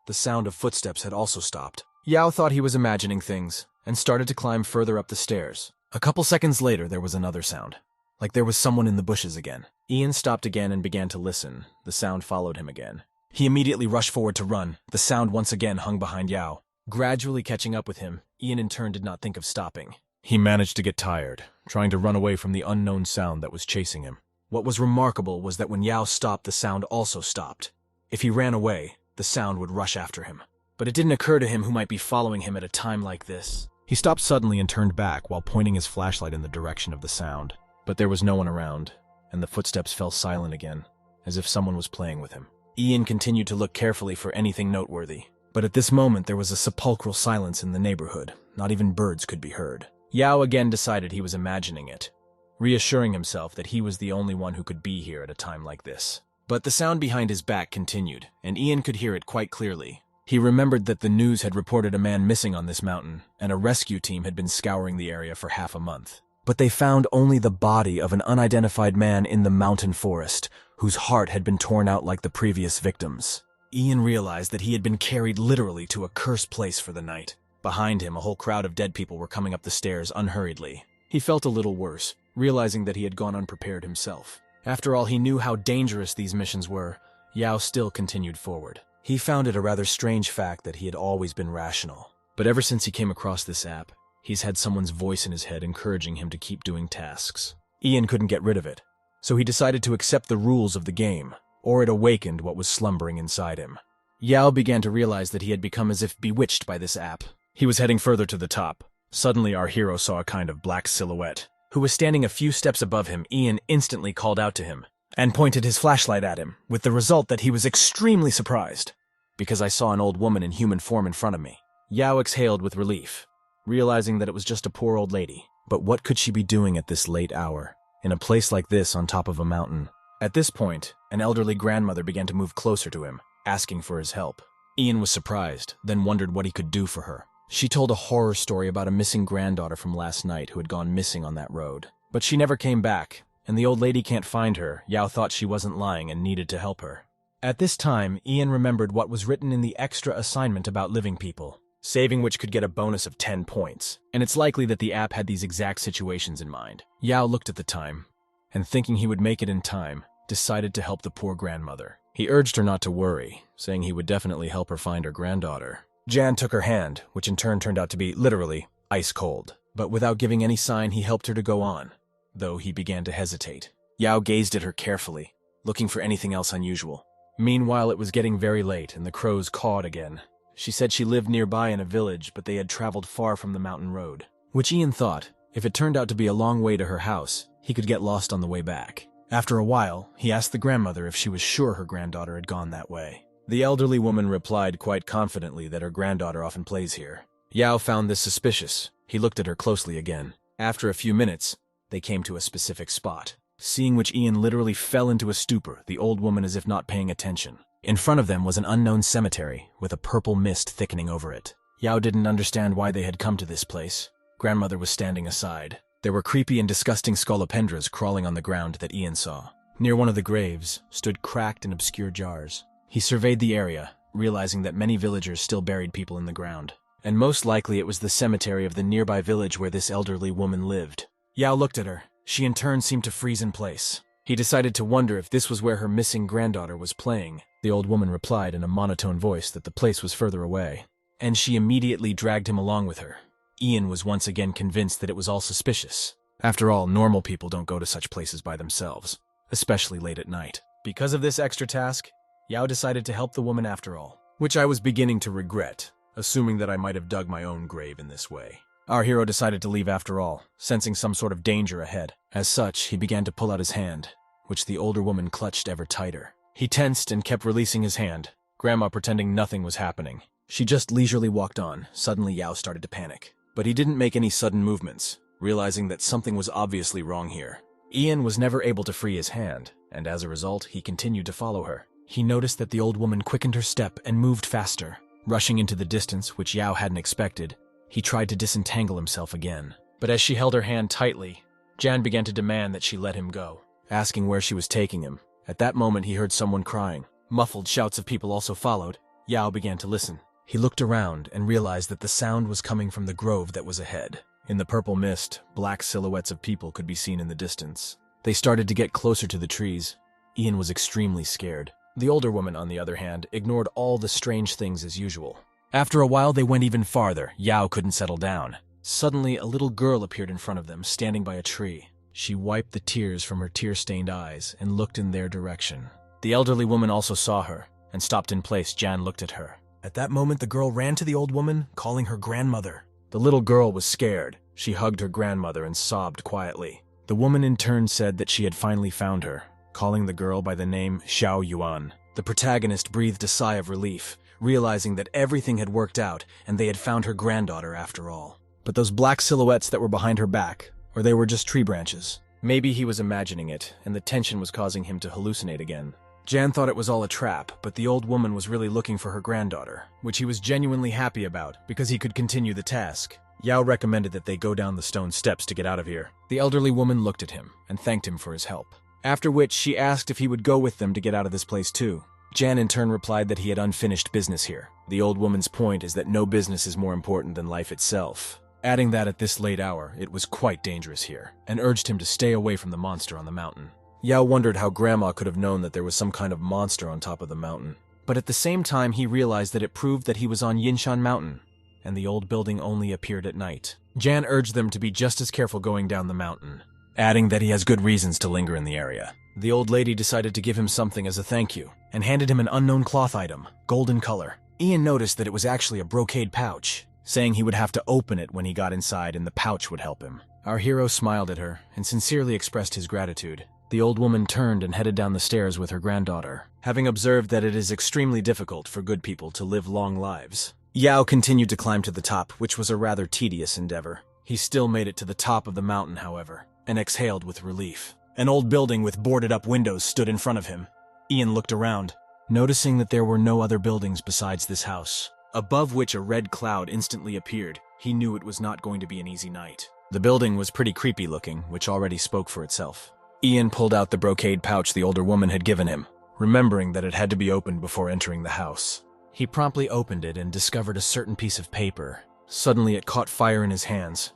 Speaker 1: The sound of footsteps had also stopped. Yao thought he was imagining things, and started to climb further up the stairs. A couple seconds later, there was another sound. Like there was someone in the bushes again. Ian stopped again and began to listen. The sound followed him again. He immediately rushed forward to run. The sound once again hung behind Yao. Gradually catching up with him, Ian in turn did not think of stopping. He managed to get tired, trying to run away from the unknown sound that was chasing him. What was remarkable was that when Yao stopped, the sound also stopped. If he ran away, the sound would rush after him. But it didn't occur to him who might be following him at a time like this. He stopped suddenly and turned back while pointing his flashlight in the direction of the sound. But there was no one around, and the footsteps fell silent again, as if someone was playing with him. Ian continued to look carefully for anything noteworthy. But at this moment, there was a sepulchral silence in the neighborhood. Not even birds could be heard. Yao again decided he was imagining it, reassuring himself that he was the only one who could be here at a time like this. But the sound behind his back continued, and Ian could hear it quite clearly. He remembered that the news had reported a man missing on this mountain, and a rescue team had been scouring the area for half a month. But they found only the body of an unidentified man in the mountain forest, whose heart had been torn out like the previous victims. Ian realized that he had been carried literally to a cursed place for the night. Behind him, a whole crowd of dead people were coming up the stairs unhurriedly. He felt a little worse, realizing that he had gone unprepared himself. After all, he knew how dangerous these missions were. Yao still continued forward. He found it a rather strange fact that he had always been rational. But ever since he came across this app, he's had someone's voice in his head encouraging him to keep doing tasks. Ian couldn't get rid of it, so he decided to accept the rules of the game, or it awakened what was slumbering inside him. Yao began to realize that he had become as if bewitched by this app. He was heading further to the top. Suddenly our hero saw a kind of black silhouette, who was standing a few steps above him. Ian instantly called out to him, and pointed his flashlight at him, with the result that he was extremely surprised, because I saw an old woman in human form in front of me. Yao exhaled with relief, realizing that it was just a poor old lady. But what could she be doing at this late hour, in a place like this on top of a mountain? At this point, an elderly grandmother began to move closer to him, asking for his help. Ian was surprised, then wondered what he could do for her. She told a horror story about a missing granddaughter from last night who had gone missing on that road. But she never came back, and the old lady can't find her. Yao thought she wasn't lying and needed to help her. At this time, Ian remembered what was written in the extra assignment about living people, saving which could get a bonus of 10 points, and it's likely that the app had these exact situations in mind. Yao looked at the time, and thinking he would make it in time, decided to help the poor grandmother. He urged her not to worry, saying he would definitely help her find her granddaughter. Jan took her hand, which in turn turned out to be, literally, ice cold. But without giving any sign, he helped her to go on, though he began to hesitate. Yao gazed at her carefully, looking for anything else unusual. Meanwhile, it was getting very late, and the crows cawed again. She said she lived nearby in a village, but they had traveled far from the mountain road, which Ian thought, if it turned out to be a long way to her house, he could get lost on the way back. After a while, he asked the grandmother if she was sure her granddaughter had gone that way. The elderly woman replied quite confidently that her granddaughter often plays here. Yao found this suspicious. He looked at her closely again. After a few minutes, they came to a specific spot, seeing which Ian literally fell into a stupor, the old woman as if not paying attention. In front of them was an unknown cemetery, with a purple mist thickening over it. Yao didn't understand why they had come to this place. Grandmother was standing aside. There were creepy and disgusting scolopendras crawling on the ground that Ian saw. Near one of the graves stood cracked and obscure jars. He surveyed the area, realizing that many villagers still buried people in the ground. And most likely it was the cemetery of the nearby village where this elderly woman lived. Yao looked at her. She in turn seemed to freeze in place. He decided to wonder if this was where her missing granddaughter was playing. The old woman replied in a monotone voice that the place was further away, and she immediately dragged him along with her. Ian was once again convinced that it was all suspicious. After all, normal people don't go to such places by themselves, especially late at night. Because of this extra task, Yao decided to help the woman after all, which I was beginning to regret, assuming that I might have dug my own grave in this way. Our hero decided to leave after all, sensing some sort of danger ahead. As such, he began to pull out his hand, which the older woman clutched ever tighter. He tensed and kept releasing his hand, Grandma pretending nothing was happening. She just leisurely walked on. Suddenly Yao started to panic. But he didn't make any sudden movements, realizing that something was obviously wrong here. Ian was never able to free his hand, and as a result, he continued to follow her. He noticed that the old woman quickened her step and moved faster. Rushing into the distance, which Yao hadn't expected, he tried to disentangle himself again. But as she held her hand tightly, Jan began to demand that she let him go, asking where she was taking him. At that moment, he heard someone crying. Muffled shouts of people also followed. Yao began to listen. He looked around and realized that the sound was coming from the grove that was ahead. In the purple mist, black silhouettes of people could be seen in the distance. They started to get closer to the trees. Ian was extremely scared. The older woman, on the other hand, ignored all the strange things as usual. After a while, they went even farther. Yao couldn't settle down. Suddenly, a little girl appeared in front of them, standing by a tree. She wiped the tears from her tear-stained eyes and looked in their direction. The elderly woman also saw her and stopped in place. Jan looked at her. At that moment, the girl ran to the old woman, calling her grandmother. The little girl was scared. She hugged her grandmother and sobbed quietly. The woman in turn said that she had finally found her, calling the girl by the name Xiao Yuan. The protagonist breathed a sigh of relief, realizing that everything had worked out and they had found her granddaughter after all. But those black silhouettes that were behind her back, or they were just tree branches. Maybe he was imagining it, and the tension was causing him to hallucinate again. Jan thought it was all a trap, but the old woman was really looking for her granddaughter, which he was genuinely happy about because he could continue the task. Yao recommended that they go down the stone steps to get out of here. The elderly woman looked at him and thanked him for his help, after which she asked if he would go with them to get out of this place too. Jan in turn replied that he had unfinished business here. The old woman's point is that no business is more important than life itself, adding that at this late hour it was quite dangerous here, and urged him to stay away from the monster on the mountain. Yao wondered how Grandma could have known that there was some kind of monster on top of the mountain, But at the same time, he realized that it proved that he was on Yinshan Mountain, and the old building only appeared at night. Jan urged them to be just as careful going down the mountain, adding that he has good reasons to linger in the area. The old lady decided to give him something as a thank you, and handed him an unknown cloth item, golden color. Ian noticed that it was actually a brocade pouch, saying he would have to open it when he got inside and the pouch would help him. Our hero smiled at her and sincerely expressed his gratitude. The old woman turned and headed down the stairs with her granddaughter, having observed that it is extremely difficult for good people to live long lives. Yao continued to climb to the top, which was a rather tedious endeavor. He still made it to the top of the mountain, however, and exhaled with relief. An old building with boarded-up windows stood in front of him. Ian looked around, noticing that there were no other buildings besides this house, above which a red cloud instantly appeared. He knew it was not going to be an easy night. The building was pretty creepy looking, which already spoke for itself. Ian pulled out the brocade pouch the older woman had given him, remembering that it had to be opened before entering the house. He promptly opened it and discovered a certain piece of paper. Suddenly it caught fire in his hands.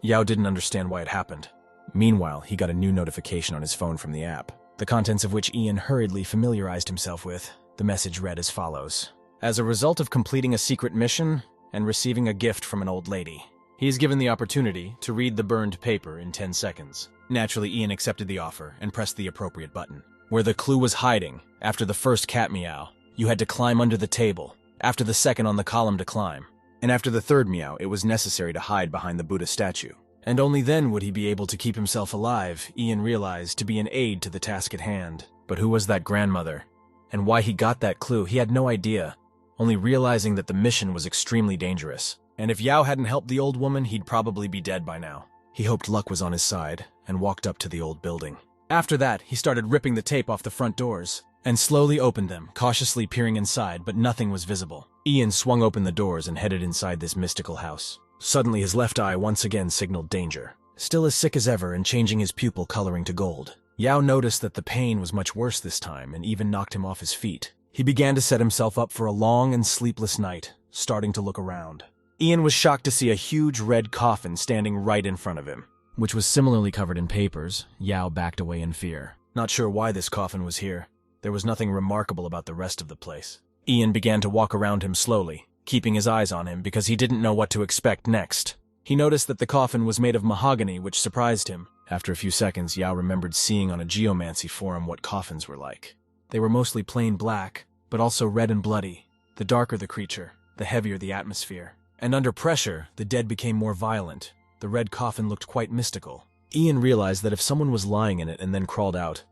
Speaker 1: Yao didn't understand why it happened. Meanwhile, he got a new notification on his phone from the app, the contents of which Ian hurriedly familiarized himself with. The message read as follows: as a result of completing a secret mission and receiving a gift from an old lady, he is given the opportunity to read the burned paper in 10 seconds. Naturally, Ian accepted the offer and pressed the appropriate button. Where the clue was hiding, after the first cat meow, you had to climb under the table, after the second on the column to climb, and after the third meow, it was necessary to hide behind the Buddha statue. And only then would he be able to keep himself alive, Ian realized, to be an aid to the task at hand. But who was that grandmother? And why he got that clue, he had no idea, only realizing that the mission was extremely dangerous. And if Yao hadn't helped the old woman, he'd probably be dead by now. He hoped luck was on his side, and walked up to the old building. After that, he started ripping the tape off the front doors, and slowly opened them, cautiously peering inside, but nothing was visible. Ian swung open the doors and headed inside this mystical house. Suddenly, his left eye once again signaled danger. Still as sick as ever and changing his pupil coloring to gold, Yao noticed that the pain was much worse this time and even knocked him off his feet. He began to set himself up for a long and sleepless night, starting to look around. Ian was shocked to see a huge red coffin standing right in front of him, which was similarly covered in papers. Yao backed away in fear. Not sure why this coffin was here. There was nothing remarkable about the rest of the place. Ian began to walk around him slowly, keeping his eyes on him because he didn't know what to expect next. He noticed that the coffin was made of mahogany, which surprised him. After a few seconds, Yao remembered seeing on a geomancy forum what coffins were like. They were mostly plain black, but also red and bloody. The darker the creature, the heavier the atmosphere. And under pressure, the dead became more violent. The red coffin looked quite mystical. Ian realized that if someone was lying in it and then crawled out,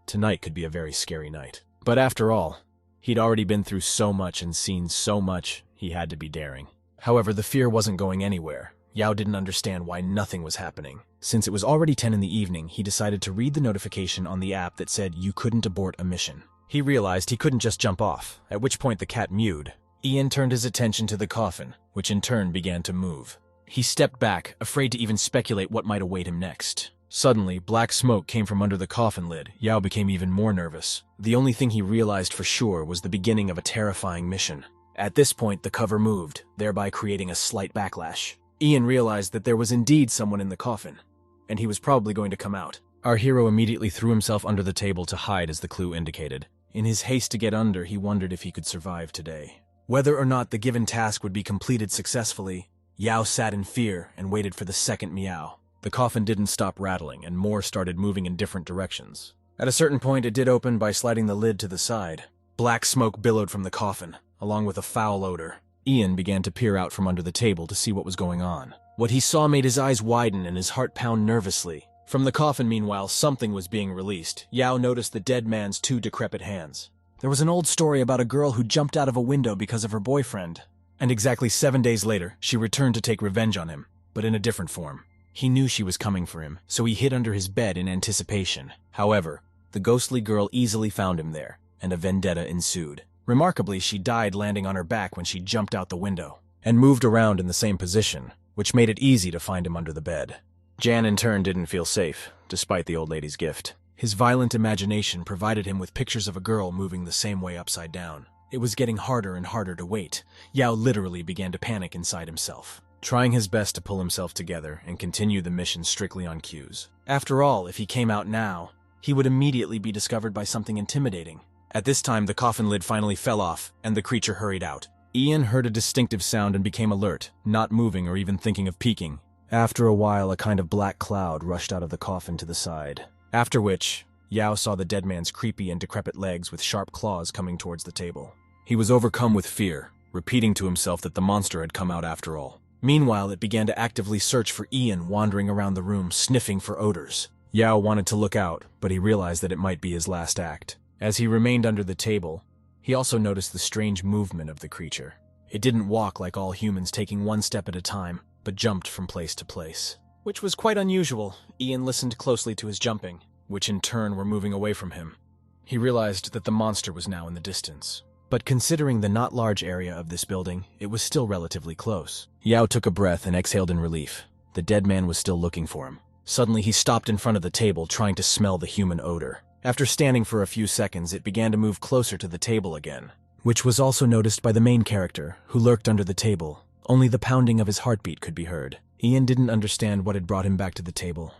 Speaker 1: tonight could be a very scary night. But after all, he'd already been through so much and seen so much, he had to be daring. However, the fear wasn't going anywhere. Yao didn't understand why nothing was happening. Since it was already 10 in the evening, he decided to read the notification on the app that said you couldn't abort a mission. He realized he couldn't just jump off, at which point the cat mewed. Ian turned his attention to the coffin, which in turn began to move. He stepped back, afraid to even speculate what might await him next. Suddenly, black smoke came from under the coffin lid. Yao became even more nervous. The only thing he realized for sure was the beginning of a terrifying mission. At this point, the cover moved, thereby creating a slight backlash. Ian realized that there was indeed someone in the coffin, and he was probably going to come out. Our hero immediately threw himself under the table to hide as the clue indicated. In his haste to get under, he wondered if he could survive today. Whether or not the given task would be completed successfully, Yao sat in fear and waited for the second meow. The coffin didn't stop rattling, and more started moving in different directions. At a certain point, it did open by sliding the lid to the side. Black smoke billowed from the coffin, along with a foul odor. Ian began to peer out from under the table to see what was going on. What he saw made his eyes widen and his heart pound nervously. From the coffin, meanwhile, something was being released. Yao noticed the dead man's 2 decrepit hands. There was an old story about a girl who jumped out of a window because of her boyfriend. And exactly 7 days later, she returned to take revenge on him, but in a different form. He knew she was coming for him, so he hid under his bed in anticipation. However, the ghostly girl easily found him there, and a vendetta ensued. Remarkably, she died landing on her back when she jumped out the window, and moved around in the same position, which made it easy to find him under the bed. Jan in turn didn't feel safe, despite the old lady's gift. His violent imagination provided him with pictures of a girl moving the same way upside down. It was getting harder and harder to wait. Yao literally began to panic inside himself, trying his best to pull himself together and continue the mission strictly on cues. After all, if he came out now, he would immediately be discovered by something intimidating. At this time, the coffin lid finally fell off, and the creature hurried out. Ian heard a distinctive sound and became alert, not moving or even thinking of peeking. After a while, a kind of black cloud rushed out of the coffin to the side. After which, Yao saw the dead man's creepy and decrepit legs with sharp claws coming towards the table. He was overcome with fear, repeating to himself that the monster had come out after all. Meanwhile, it began to actively search for Ian, wandering around the room, sniffing for odors. Yao wanted to look out, but he realized that it might be his last act. As he remained under the table, he also noticed the strange movement of the creature. It didn't walk like all humans, taking one step at a time, but jumped from place to place, which was quite unusual. Ian listened closely to his jumping, which in turn were moving away from him. He realized that the monster was now in the distance. But considering the not large area of this building, it was still relatively close. Yao took a breath and exhaled in relief. The dead man was still looking for him. Suddenly, he stopped in front of the table, trying to smell the human odor. After standing for a few seconds, it began to move closer to the table again, which was also noticed by the main character, who lurked under the table. Only the pounding of his heartbeat could be heard. Ian didn't understand what had brought him back to the table.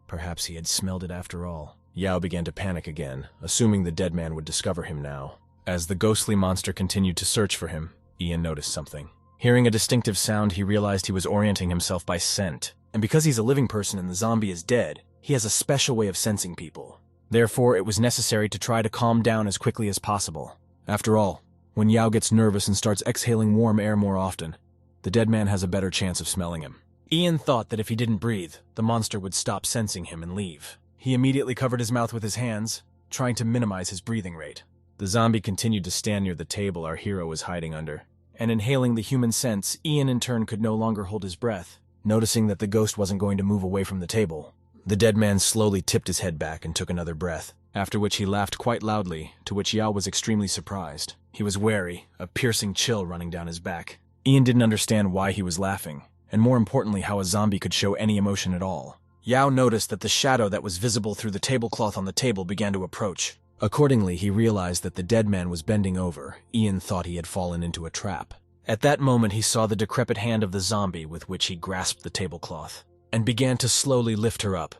Speaker 1: Perhaps he had smelled it after all. Yao began to panic again, assuming the dead man would discover him now. As the ghostly monster continued to search for him, Ian noticed something. Hearing a distinctive sound, he realized he was orienting himself by scent. And because he's a living person and the zombie is dead, he has a special way of sensing people. Therefore, it was necessary to try to calm down as quickly as possible. After all, when Yao gets nervous and starts exhaling warm air more often, the dead man has a better chance of smelling him. Ian thought that if he didn't breathe, the monster would stop sensing him and leave. He immediately covered his mouth with his hands, trying to minimize his breathing rate. The zombie continued to stand near the table our hero was hiding under, and inhaling the human scents, Ian in turn could no longer hold his breath. Noticing that the ghost wasn't going to move away from the table, the dead man slowly tipped his head back and took another breath, after which he laughed quite loudly, to which Yao was extremely surprised. He was wary, a piercing chill running down his back. Ian didn't understand why he was laughing, and more importantly how a zombie could show any emotion at all. Yao noticed that the shadow that was visible through the tablecloth on the table began to approach. Accordingly, he realized that the dead man was bending over. Ian thought he had fallen into a trap. At that moment, he saw the decrepit hand of the zombie with which he grasped the tablecloth, and began to slowly lift her up.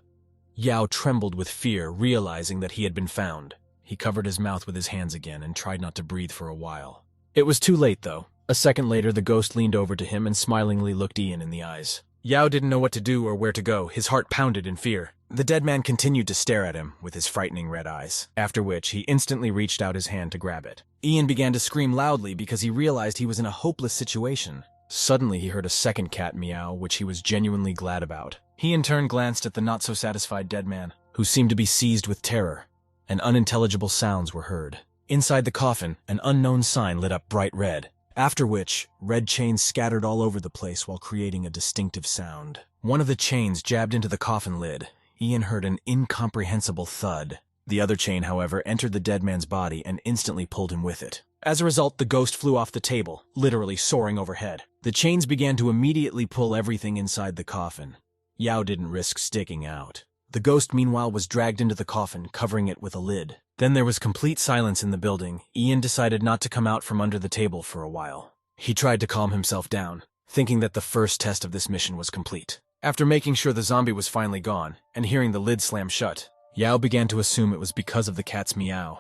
Speaker 1: Yao trembled with fear, realizing that he had been found. He covered his mouth with his hands again and tried not to breathe for a while. It was too late, though. A second later, the ghost leaned over to him and smilingly looked Ian in the eyes. Yao didn't know what to do or where to go. His heart pounded in fear. The dead man continued to stare at him with his frightening red eyes, after which he instantly reached out his hand to grab it. Ian began to scream loudly because he realized he was in a hopeless situation. Suddenly, he heard a second cat meow, which he was genuinely glad about. He in turn glanced at the not-so-satisfied dead man, who seemed to be seized with terror, and unintelligible sounds were heard. Inside the coffin, an unknown sign lit up bright red, after which, red chains scattered all over the place while creating a distinctive sound. One of the chains jabbed into the coffin lid. Ian heard an incomprehensible thud. The other chain, however, entered the dead man's body and instantly pulled him with it. As a result, the ghost flew off the table, literally soaring overhead. The chains began to immediately pull everything inside the coffin. Yao didn't risk sticking out. The ghost, meanwhile, was dragged into the coffin, covering it with a lid. Then there was complete silence in the building. Ian decided not to come out from under the table for a while. He tried to calm himself down, thinking that the first test of this mission was complete. After making sure the zombie was finally gone, and hearing the lid slam shut, Yao began to assume it was because of the cat's meow.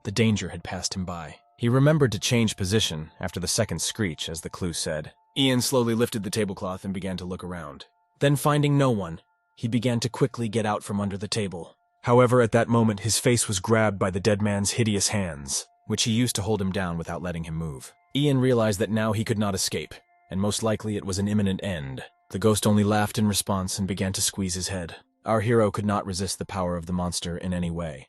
Speaker 1: The danger had passed him by. He remembered to change position after the second screech, as the clue said. Ian slowly lifted the tablecloth and began to look around. Then, finding no one, he began to quickly get out from under the table. However, at that moment, his face was grabbed by the dead man's hideous hands, which he used to hold him down without letting him move. Ian realized that now he could not escape, and most likely it was an imminent end. The ghost only laughed in response and began to squeeze his head. Our hero could not resist the power of the monster in any way,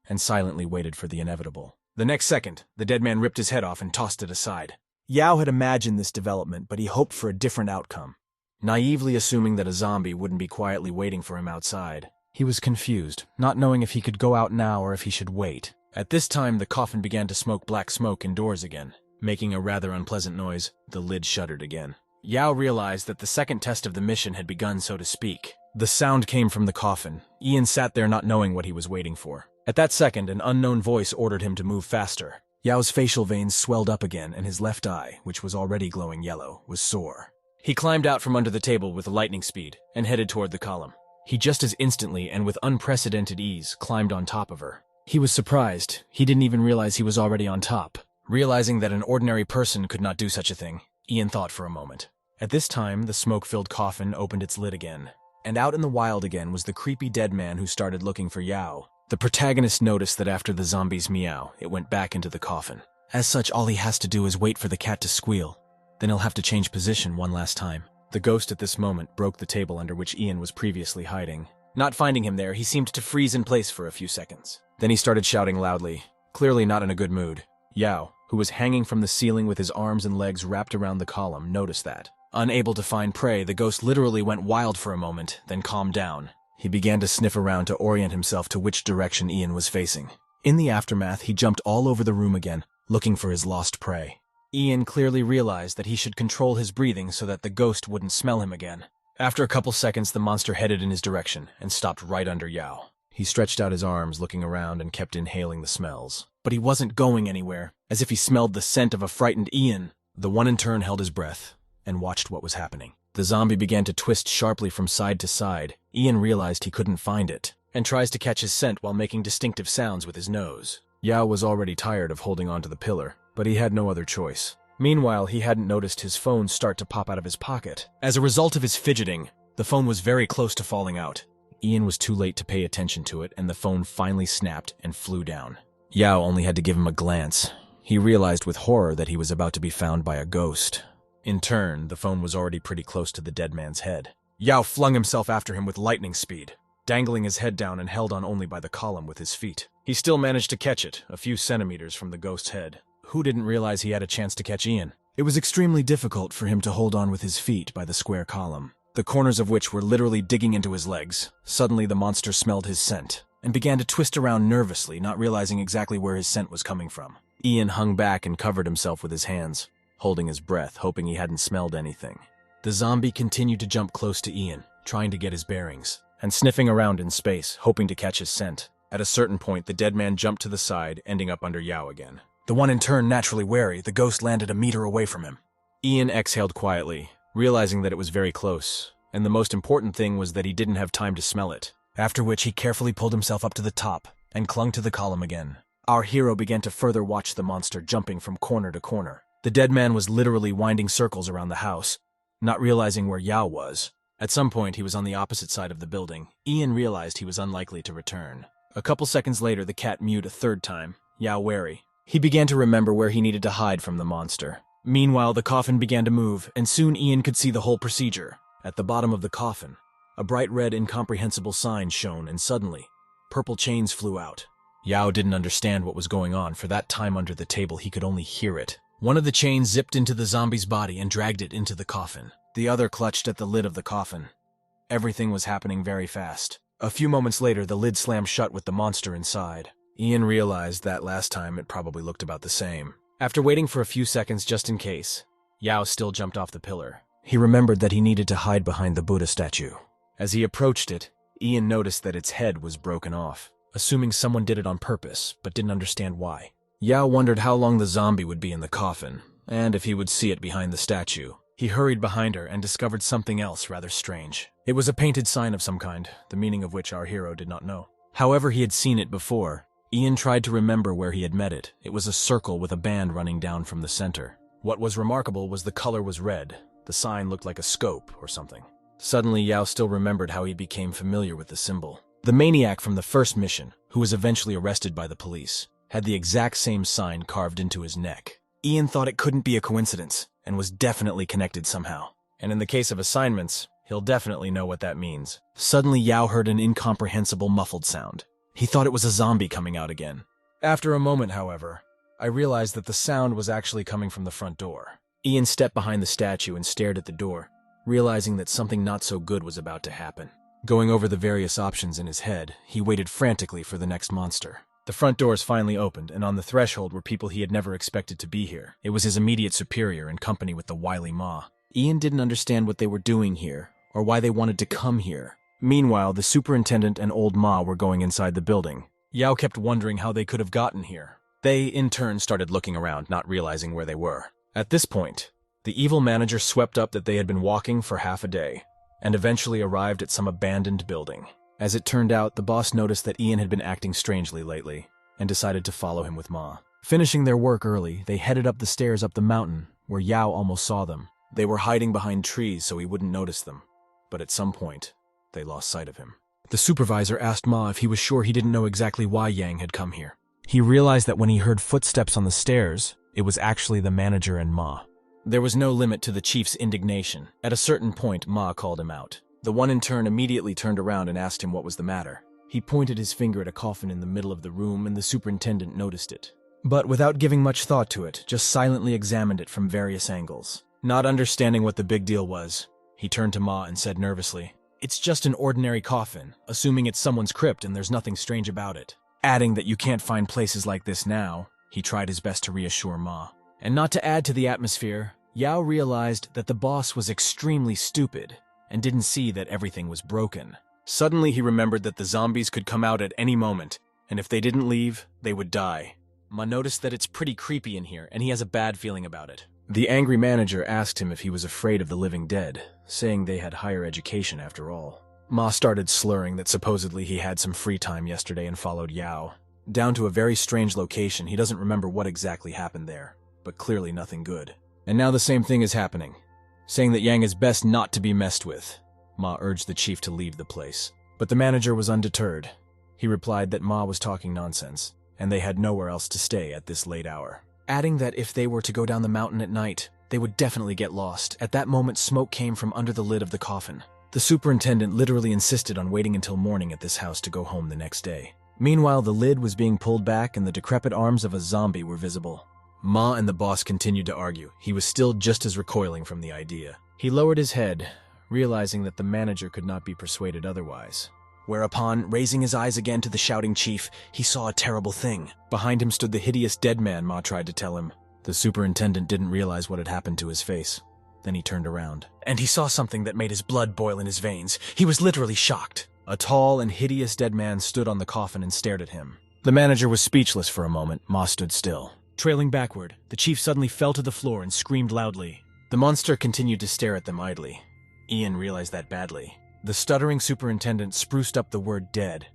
Speaker 1: and silently waited for the inevitable. The next second, the dead man ripped his head off and tossed it aside. Yao had imagined this development, but he hoped for a different outcome. Naively assuming that a zombie wouldn't be quietly waiting for him outside, he was confused, not knowing if he could go out now or if he should wait. At this time, the coffin began to smoke black smoke indoors again. Making a rather unpleasant noise, the lid shuddered again. Yao realized that the second test of the mission had begun, so to speak. The sound came from the coffin. Ian sat there not knowing what he was waiting for. At that second, an unknown voice ordered him to move faster. Yao's facial veins swelled up again, and his left eye, which was already glowing yellow, was sore. He climbed out from under the table with lightning speed and headed toward the column. He just as instantly and with unprecedented ease climbed on top of her. He was surprised. He didn't even realize he was already on top. Realizing that an ordinary person could not do such a thing, Ian thought for a moment. At this time, the smoke-filled coffin opened its lid again. And out in the wild again was the creepy dead man who started looking for Yao. The protagonist noticed that after the zombie's meow, it went back into the coffin. As such, all he has to do is wait for the cat to squeal. Then he'll have to change position one last time. The ghost at this moment broke the table under which Ian was previously hiding. Not finding him there, he seemed to freeze in place for a few seconds. Then he started shouting loudly, clearly not in a good mood. Yao, who was hanging from the ceiling with his arms and legs wrapped around the column, noticed that. Unable to find prey, the ghost literally went wild for a moment, then calmed down. He began to sniff around to orient himself to which direction Ian was facing. In the aftermath, he jumped all over the room again, looking for his lost prey. Ian clearly realized that he should control his breathing so that the ghost wouldn't smell him again. After a couple seconds, the monster headed in his direction and stopped right under Yao. He stretched out his arms, looking around, and kept inhaling the smells. But he wasn't going anywhere, as if he smelled the scent of a frightened Ian. The one in turn held his breath and watched what was happening. The zombie began to twist sharply from side to side. Ian realized he couldn't find it, and tries to catch his scent while making distinctive sounds with his nose. Yao was already tired of holding onto the pillar, but he had no other choice. Meanwhile, he hadn't noticed his phone start to pop out of his pocket. As a result of his fidgeting, the phone was very close to falling out. Ian was too late to pay attention to it, and the phone finally snapped and flew down. Yao only had to give him a glance. He realized with horror that he was about to be found by a ghost. In turn, the phone was already pretty close to the dead man's head. Yao flung himself after him with lightning speed, dangling his head down and held on only by the column with his feet. He still managed to catch it, a few centimeters from the ghost's head. Who didn't realize he had a chance to catch Ian? It was extremely difficult for him to hold on with his feet by the square column, the corners of which were literally digging into his legs. Suddenly, the monster smelled his scent and began to twist around nervously, not realizing exactly where his scent was coming from. Ian hung back and covered himself with his hands, holding his breath, hoping he hadn't smelled anything. The zombie continued to jump close to Ian, trying to get his bearings, and sniffing around in space, hoping to catch his scent. At a certain point, the dead man jumped to the side, ending up under Yao again. The one in turn naturally wary, the ghost landed a meter away from him. Ian exhaled quietly, realizing that it was very close, and the most important thing was that he didn't have time to smell it, after which he carefully pulled himself up to the top and clung to the column again. Our hero began to further watch the monster jumping from corner to corner. The dead man was literally winding circles around the house, not realizing where Yao was. At some point, he was on the opposite side of the building. Ian realized he was unlikely to return. A couple seconds later, the cat mewed a third time, Yao wary. He began to remember where he needed to hide from the monster. Meanwhile, the coffin began to move, and soon Ian could see the whole procedure. At the bottom of the coffin, a bright red incomprehensible sign shone, and suddenly, purple chains flew out. Yao didn't understand what was going on. For that time under the table, he could only hear it. One of the chains zipped into the zombie's body and dragged it into the coffin. The other clutched at the lid of the coffin. Everything was happening very fast. A few moments later, the lid slammed shut with the monster inside. Ian realized that last time it probably looked about the same. After waiting for a few seconds just in case, Yao still jumped off the pillar. He remembered that he needed to hide behind the Buddha statue. As he approached it, Ian noticed that its head was broken off, assuming someone did it on purpose, but didn't understand why. Yao wondered how long the zombie would be in the coffin, and if he would see it behind the statue. He hurried behind her and discovered something else rather strange. It was a painted sign of some kind, the meaning of which our hero did not know. However, he had seen it before. Ian tried to remember where he had met it. It was a circle with a band running down from the center. What was remarkable was the color was red. The sign looked like a scope or something. Suddenly, Yao still remembered how he became familiar with the symbol. The maniac from the first mission, who was eventually arrested by the police, had the exact same sign carved into his neck. Ian thought it couldn't be a coincidence, and was definitely connected somehow. And in the case of assignments, he'll definitely know what that means. Suddenly, Yao heard an incomprehensible muffled sound. He thought it was a zombie coming out again. After a moment, however, I realized that the sound was actually coming from the front door. Ian stepped behind the statue and stared at the door, realizing that something not so good was about to happen. Going over the various options in his head, he waited frantically for the next monster. The front doors finally opened, and on the threshold were people he had never expected to be here. It was his immediate superior in company with the wily Ma. Ian didn't understand what they were doing here, or why they wanted to come here. Meanwhile, the superintendent and old Ma were going inside the building. Yao kept wondering how they could have gotten here. They, in turn, started looking around, not realizing where they were. At this point, the evil manager swept up that they had been walking for half a day, and eventually arrived at some abandoned building. As it turned out, the boss noticed that Ian had been acting strangely lately. and decided to follow him with Ma. Finishing their work early, they headed up the stairs up the mountain, where Yao almost saw them. They were hiding behind trees so he wouldn't notice them, but at some point, they lost sight of him. The supervisor asked Ma if he was sure he didn't know exactly why Yang had come here. He realized that when he heard footsteps on the stairs, it was actually the manager and Ma. There was no limit to the chief's indignation. At a certain point, Ma called him out. The one in turn immediately turned around and asked him what was the matter. He pointed his finger at a coffin in the middle of the room, and the superintendent noticed it. But without giving much thought to it, just silently examined it from various angles. Not understanding what the big deal was, he turned to Ma and said nervously, "It's just an ordinary coffin, assuming it's someone's crypt and there's nothing strange about it." Adding that you can't find places like this now, he tried his best to reassure Ma. And not to add to the atmosphere, Yao realized that the boss was extremely stupid and didn't see that everything was broken. Suddenly he remembered that the zombies could come out at any moment, and if they didn't leave, they would die. Ma noticed that it's pretty creepy in here, and he has a bad feeling about it. The angry manager asked him if he was afraid of the living dead, saying they had higher education after all. Ma started slurring that supposedly he had some free time yesterday and followed Yao. Down to a very strange location, he doesn't remember what exactly happened there, but clearly nothing good. And now the same thing is happening, saying that Yang is best not to be messed with. Ma urged the chief to leave the place, but the manager was undeterred. He replied that Ma was talking nonsense, and they had nowhere else to stay at this late hour. Adding that if they were to go down the mountain at night, they would definitely get lost. At that moment, smoke came from under the lid of the coffin. The superintendent literally insisted on waiting until morning at this house to go home the next day. Meanwhile, the lid was being pulled back and the decrepit arms of a zombie were visible. Ma and the boss continued to argue. He was still just as recoiling from the idea. He lowered his head, realizing that the manager could not be persuaded otherwise. Whereupon, raising his eyes again to the shouting chief, he saw a terrible thing. Behind him stood the hideous dead man, Ma tried to tell him. The superintendent didn't realize what had happened to his face. Then he turned around, and he saw something that made his blood boil in his veins. He was literally shocked. A tall and hideous dead man stood on the coffin and stared at him. The manager was speechless for a moment. Ma stood still. Trailing backward, the chief suddenly fell to the floor and screamed loudly. The monster continued to stare at them idly. Ian realized that badly. The stuttering superintendent spruced up the word dead.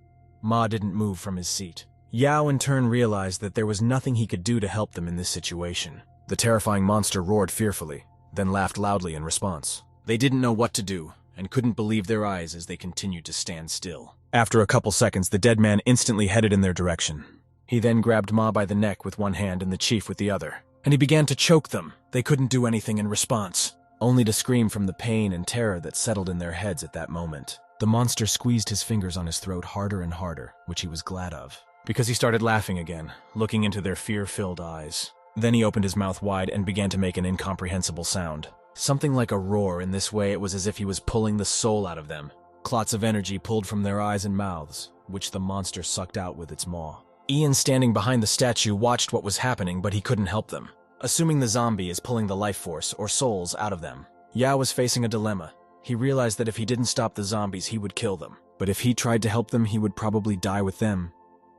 Speaker 1: Ma didn't move from his seat. Yao in turn realized that there was nothing he could do to help them in this situation. The terrifying monster roared fearfully, then laughed loudly in response. They didn't know what to do, and couldn't believe their eyes as they continued to stand still. After a couple seconds, the dead man instantly headed in their direction. He then grabbed Ma by the neck with one hand and the chief with the other, and he began to choke them. They couldn't do anything in response, only to scream from the pain and terror that settled in their heads at that moment. The monster squeezed his fingers on his throat harder and harder, which he was glad of, because he started laughing again, looking into their fear-filled eyes. Then he opened his mouth wide and began to make an incomprehensible sound. Something like a roar. In this way, it was as if he was pulling the soul out of them. Clots of energy pulled from their eyes and mouths, which the monster sucked out with its maw. Ian, standing behind the statue, watched what was happening, but he couldn't help them. Assuming the zombie is pulling the life force, or souls, out of them, Yao was facing a dilemma. He realized that if he didn't stop the zombies, he would kill them. But if he tried to help them, he would probably die with them.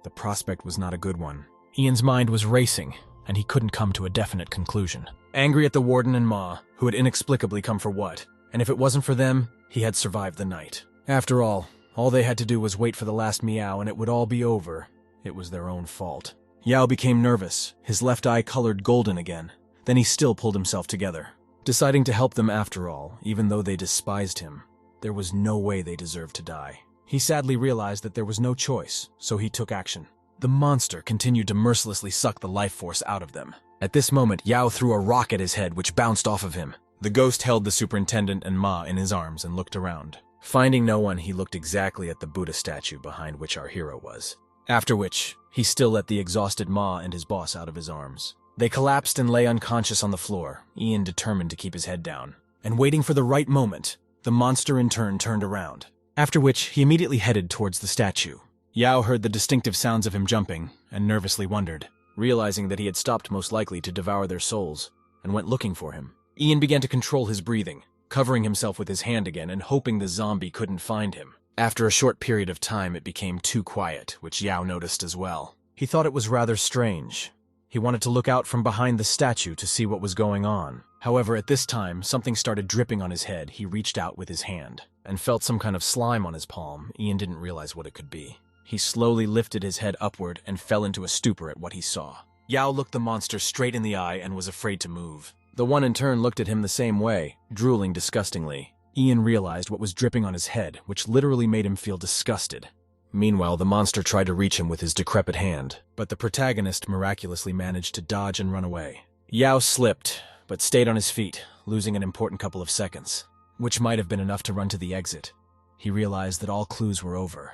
Speaker 1: The prospect was not a good one. Ian's mind was racing, and he couldn't come to a definite conclusion. Angry at the warden and Ma, who had inexplicably come for what, and if it wasn't for them, he had survived the night. After all they had to do was wait for the last meow and it would all be over. It was their own fault. Yao became nervous, his left eye colored golden again. Then he still pulled himself together, deciding to help them after all, even though they despised him. There was no way they deserved to die. He sadly realized that there was no choice, so he took action. The monster continued to mercilessly suck the life force out of them. At this moment, Yao threw a rock at his head, which bounced off of him. The ghost held the superintendent and Ma in his arms and looked around. Finding no one, he looked exactly at the Buddha statue behind which our hero was. After which, he still let the exhausted Ma and his boss out of his arms. They collapsed and lay unconscious on the floor, Ian determined to keep his head down. And waiting for the right moment, the monster in turn turned around. After which, he immediately headed towards the statue. Yao heard the distinctive sounds of him jumping, and nervously wondered, realizing that he had stopped most likely to devour their souls, and went looking for him. Ian began to control his breathing, covering himself with his hand again and hoping the zombie couldn't find him. After a short period of time, it became too quiet, which Yao noticed as well. He thought it was rather strange. He wanted to look out from behind the statue to see what was going on. However, at this time, something started dripping on his head. He reached out with his hand and felt some kind of slime on his palm. Ian didn't realize what it could be. He slowly lifted his head upward and fell into a stupor at what he saw. Yao looked the monster straight in the eye and was afraid to move. The one in turn looked at him the same way, drooling disgustingly. Ian realized what was dripping on his head, which literally made him feel disgusted. Meanwhile, the monster tried to reach him with his decrepit hand, but the protagonist miraculously managed to dodge and run away. Yao slipped, but stayed on his feet, losing an important couple of seconds, which might have been enough to run to the exit. He realized that all clues were over,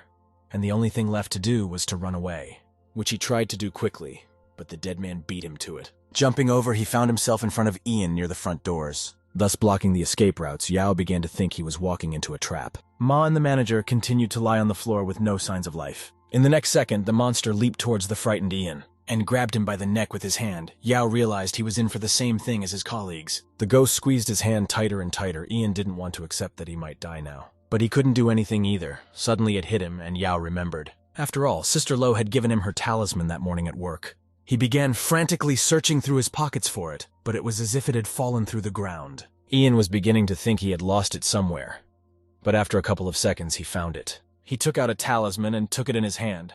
Speaker 1: and the only thing left to do was to run away, which he tried to do quickly, but the dead man beat him to it. Jumping over, he found himself in front of Ian near the front doors. Thus blocking the escape routes, Yao began to think he was walking into a trap. Ma and the manager continued to lie on the floor with no signs of life. In the next second, the monster leaped towards the frightened Ian and grabbed him by the neck with his hand. Yao realized he was in for the same thing as his colleagues. The ghost squeezed his hand tighter and tighter. Ian didn't want to accept that he might die now. But he couldn't do anything either. Suddenly it hit him, and Yao remembered. After all, Sister Lo had given him her talisman that morning at work. He began frantically searching through his pockets for it, but it was as if it had fallen through the ground. Ian was beginning to think he had lost it somewhere. But after a couple of seconds, he found it. He took out a talisman and took it in his hand,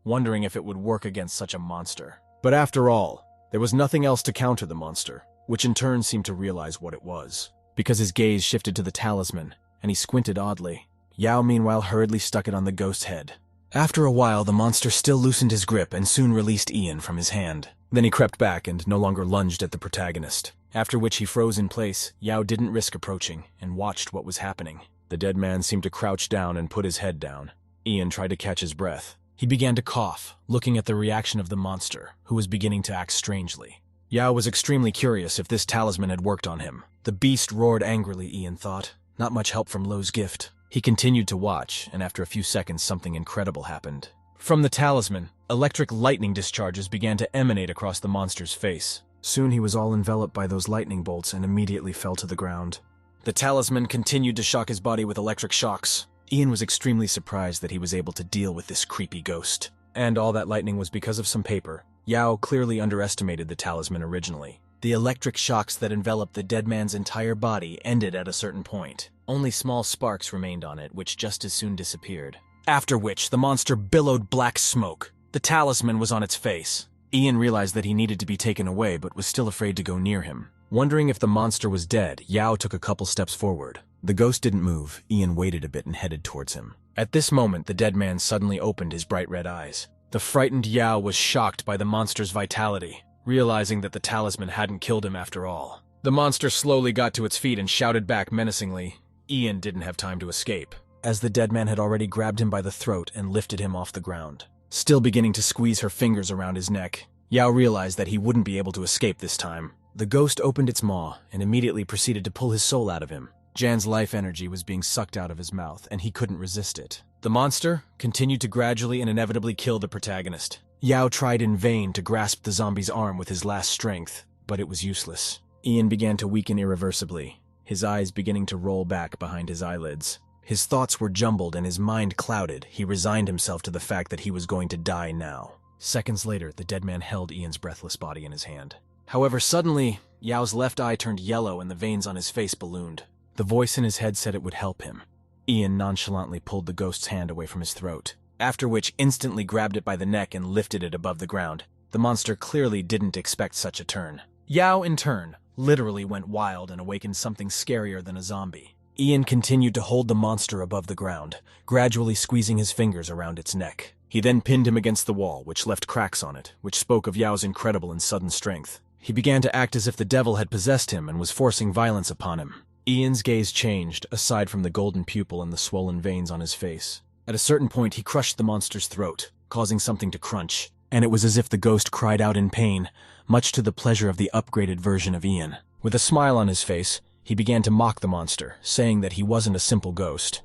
Speaker 1: wondering if it would work against such a monster. But after all, there was nothing else to counter the monster, which in turn seemed to realize what it was, because his gaze shifted to the talisman, and he squinted oddly. Yao meanwhile hurriedly stuck it on the ghost's head. After a while, the monster still loosened his grip and soon released Ian from his hand. Then he crept back and no longer lunged at the protagonist, after which he froze in place. Yao didn't risk approaching and watched what was happening. The dead man seemed to crouch down and put his head down. Ian tried to catch his breath. He began to cough, looking at the reaction of the monster, who was beginning to act strangely. Yao was extremely curious if this talisman had worked on him. The beast roared angrily, Ian thought. Not much help from Lo's gift. He continued to watch, and after a few seconds something incredible happened. From the talisman, electric lightning discharges began to emanate across the monster's face. Soon he was all enveloped by those lightning bolts and immediately fell to the ground. The talisman continued to shock his body with electric shocks. Ian was extremely surprised that he was able to deal with this creepy ghost. And all that lightning was because of some paper. Yao clearly underestimated the talisman originally. The electric shocks that enveloped the dead man's entire body ended at a certain point. Only small sparks remained on it, which just as soon disappeared. After which, the monster billowed black smoke. The talisman was on its face. Ian realized that he needed to be taken away, but was still afraid to go near him. Wondering if the monster was dead, Yao took a couple steps forward. The ghost didn't move. Ian waited a bit and headed towards him. At this moment, the dead man suddenly opened his bright red eyes. The frightened Yao was shocked by the monster's vitality, realizing that the talisman hadn't killed him after all. The monster slowly got to its feet and shouted back menacingly. Ian didn't have time to escape, as the dead man had already grabbed him by the throat and lifted him off the ground. Still beginning to squeeze her fingers around his neck, Yao realized that he wouldn't be able to escape this time. The ghost opened its maw and immediately proceeded to pull his soul out of him. Jan's life energy was being sucked out of his mouth, and he couldn't resist it. The monster continued to gradually and inevitably kill the protagonist. Yao tried in vain to grasp the zombie's arm with his last strength, but it was useless. Ian began to weaken irreversibly, his eyes beginning to roll back behind his eyelids. His thoughts were jumbled and his mind clouded. He resigned himself to the fact that he was going to die now. Seconds later, the dead man held Ian's breathless body in his hand. However, suddenly, Yao's left eye turned yellow and the veins on his face ballooned. The voice in his head said it would help him. Ian nonchalantly pulled the ghost's hand away from his throat, after which instantly grabbed it by the neck and lifted it above the ground. The monster clearly didn't expect such a turn. Yao, in turn, literally went wild and awakened something scarier than a zombie. Ian continued to hold the monster above the ground, gradually squeezing his fingers around its neck. He then pinned him against the wall, which left cracks on it, which spoke of Yao's incredible and sudden strength. He began to act as if the devil had possessed him and was forcing violence upon him. Ian's gaze changed, aside from the golden pupil and the swollen veins on his face. At a certain point, he crushed the monster's throat, causing something to crunch, and it was as if the ghost cried out in pain, much to the pleasure of the upgraded version of Ian. With a smile on his face, he began to mock the monster, saying that he wasn't a simple ghost,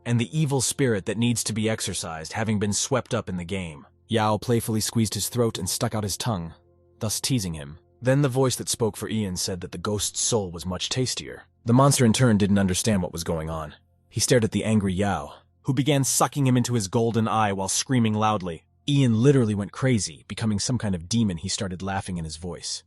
Speaker 1: and the evil spirit that needs to be exorcised having been swept up in the game. Yao playfully squeezed his throat and stuck out his tongue, thus teasing him. Then the voice that spoke for Ian said that the ghost's soul was much tastier. The monster in turn didn't understand what was going on. He stared at the angry Yao, who began sucking him into his golden eye while screaming loudly. Ian literally went crazy, becoming some kind of demon. He started laughing in his voice.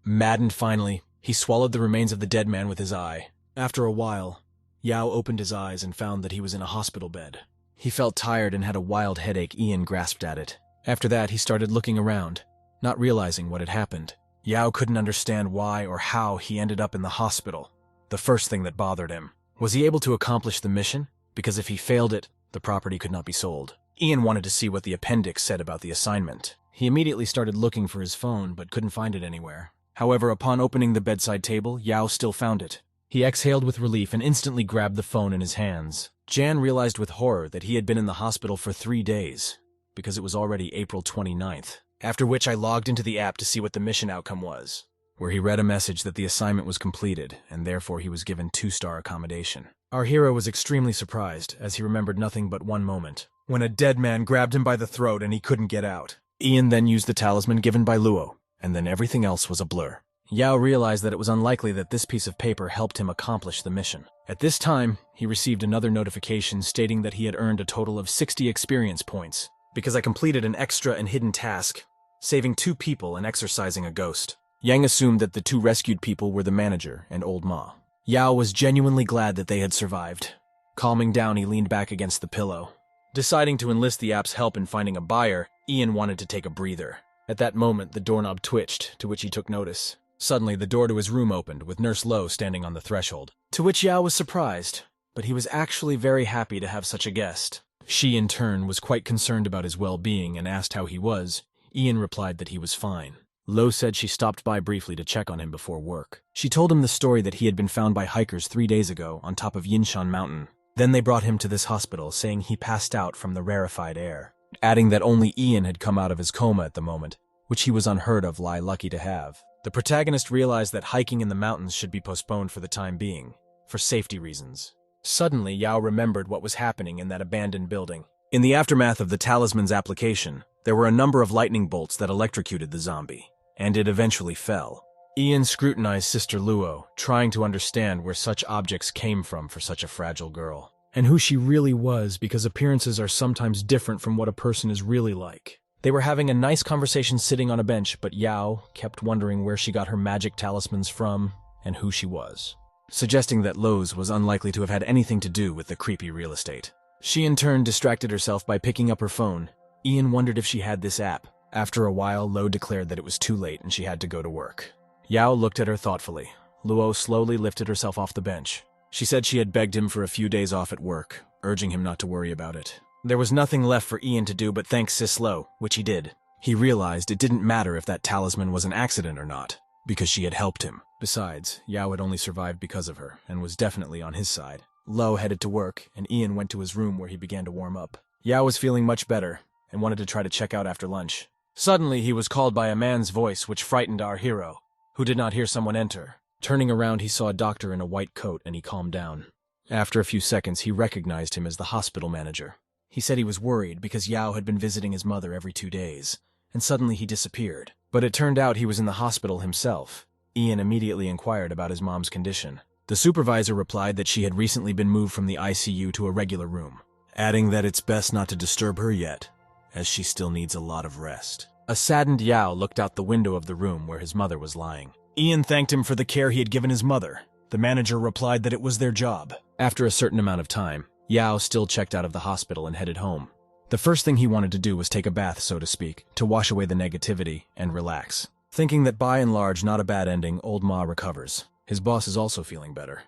Speaker 1: Maddened finally, he swallowed the remains of the dead man with his eye. After a while, Yao opened his eyes and found that he was in a hospital bed. He felt tired and had a wild headache. Ian grasped at it. After that, he started looking around, not realizing what had happened. Yao couldn't understand why or how he ended up in the hospital. The first thing that bothered him. Was he able to accomplish the mission? Because if he failed it, the property could not be sold. Ian wanted to see what the appendix said about the assignment. He immediately started looking for his phone, but couldn't find it anywhere. However, upon opening the bedside table, Yao still found it. He exhaled with relief and instantly grabbed the phone in his hands. Jan realized with horror that he had been in the hospital for 3 days, because it was already April 29th. After which I logged into the app to see what the mission outcome was, where he read a message that the assignment was completed, and therefore he was given 2-star accommodation. Our hero was extremely surprised, as he remembered nothing but one moment, when a dead man grabbed him by the throat and he couldn't get out. Ian then used the talisman given by Luo, and then everything else was a blur. Yao realized that it was unlikely that this piece of paper helped him accomplish the mission. At this time, he received another notification stating that he had earned a total of 60 experience points, because I completed an extra and hidden task, saving 2 people and exorcising a ghost. Yang assumed that the 2 rescued people were the manager and Old Ma. Yao was genuinely glad that they had survived. Calming down, he leaned back against the pillow. Deciding to enlist the app's help in finding a buyer, Ian wanted to take a breather. At that moment, the doorknob twitched, to which he took notice. Suddenly, the door to his room opened, with Nurse Lo standing on the threshold, to which Yao was surprised, but he was actually very happy to have such a guest. She, in turn, was quite concerned about his well-being and asked how he was. Ian replied that he was fine. Lo said she stopped by briefly to check on him before work. She told him the story that he had been found by hikers 3 days ago on top of Yinshan Mountain. Then they brought him to this hospital, saying he passed out from the rarefied air, adding that only Ian had come out of his coma at the moment, which he was unheard of, lucky to have. The protagonist realized that hiking in the mountains should be postponed for the time being, for safety reasons. Suddenly, Yao remembered what was happening in that abandoned building. In the aftermath of the talisman's application, there were a number of lightning bolts that electrocuted the zombie, and it eventually fell. Ian scrutinized Sister Luo, trying to understand where such objects came from for such a fragile girl, and who she really was, because appearances are sometimes different from what a person is really like. They were having a nice conversation sitting on a bench, but Yao kept wondering where she got her magic talismans from and who she was, suggesting that Lowe's was unlikely to have had anything to do with the creepy real estate. She in turn distracted herself by picking up her phone. Ian wondered if she had this app. After a while, Lo declared that it was too late and she had to go to work. Yao looked at her thoughtfully. Luo slowly lifted herself off the bench. She said she had begged him for a few days off at work, urging him not to worry about it. There was nothing left for Ian to do but thank Sis Lo, which he did. He realized it didn't matter if that talisman was an accident or not, because she had helped him. Besides, Yao had only survived because of her, and was definitely on his side. Lo headed to work, and Ian went to his room where he began to warm up. Yao was feeling much better, and wanted to try to check out after lunch. Suddenly, he was called by a man's voice which frightened our hero, who did not hear someone enter. Turning around, he saw a doctor in a white coat, and he calmed down. After a few seconds, he recognized him as the hospital manager. He said he was worried because Yao had been visiting his mother every 2 days, and suddenly he disappeared. But it turned out he was in the hospital himself. Ian immediately inquired about his mom's condition. The supervisor replied that she had recently been moved from the ICU to a regular room, adding that it's best not to disturb her yet, as she still needs a lot of rest. A saddened Yao looked out the window of the room where his mother was lying. Ian thanked him for the care he had given his mother. The manager replied that it was their job. After a certain amount of time, Yao still checked out of the hospital and headed home. The first thing he wanted to do was take a bath, so to speak, to wash away the negativity and relax. Thinking that by and large not a bad ending, Old Ma recovers. His boss is also feeling better,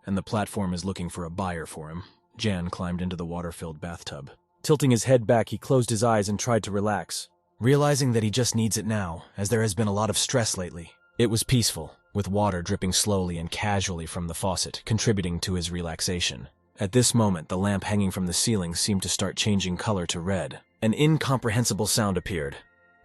Speaker 1: and the platform is looking for a buyer for him. Jan climbed into the water-filled bathtub. Tilting his head back, he closed his eyes and tried to relax, realizing that he just needs it now, as there has been a lot of stress lately. It was peaceful, with water dripping slowly and casually from the faucet, contributing to his relaxation. At this moment, the lamp hanging from the ceiling seemed to start changing color to red. An incomprehensible sound appeared.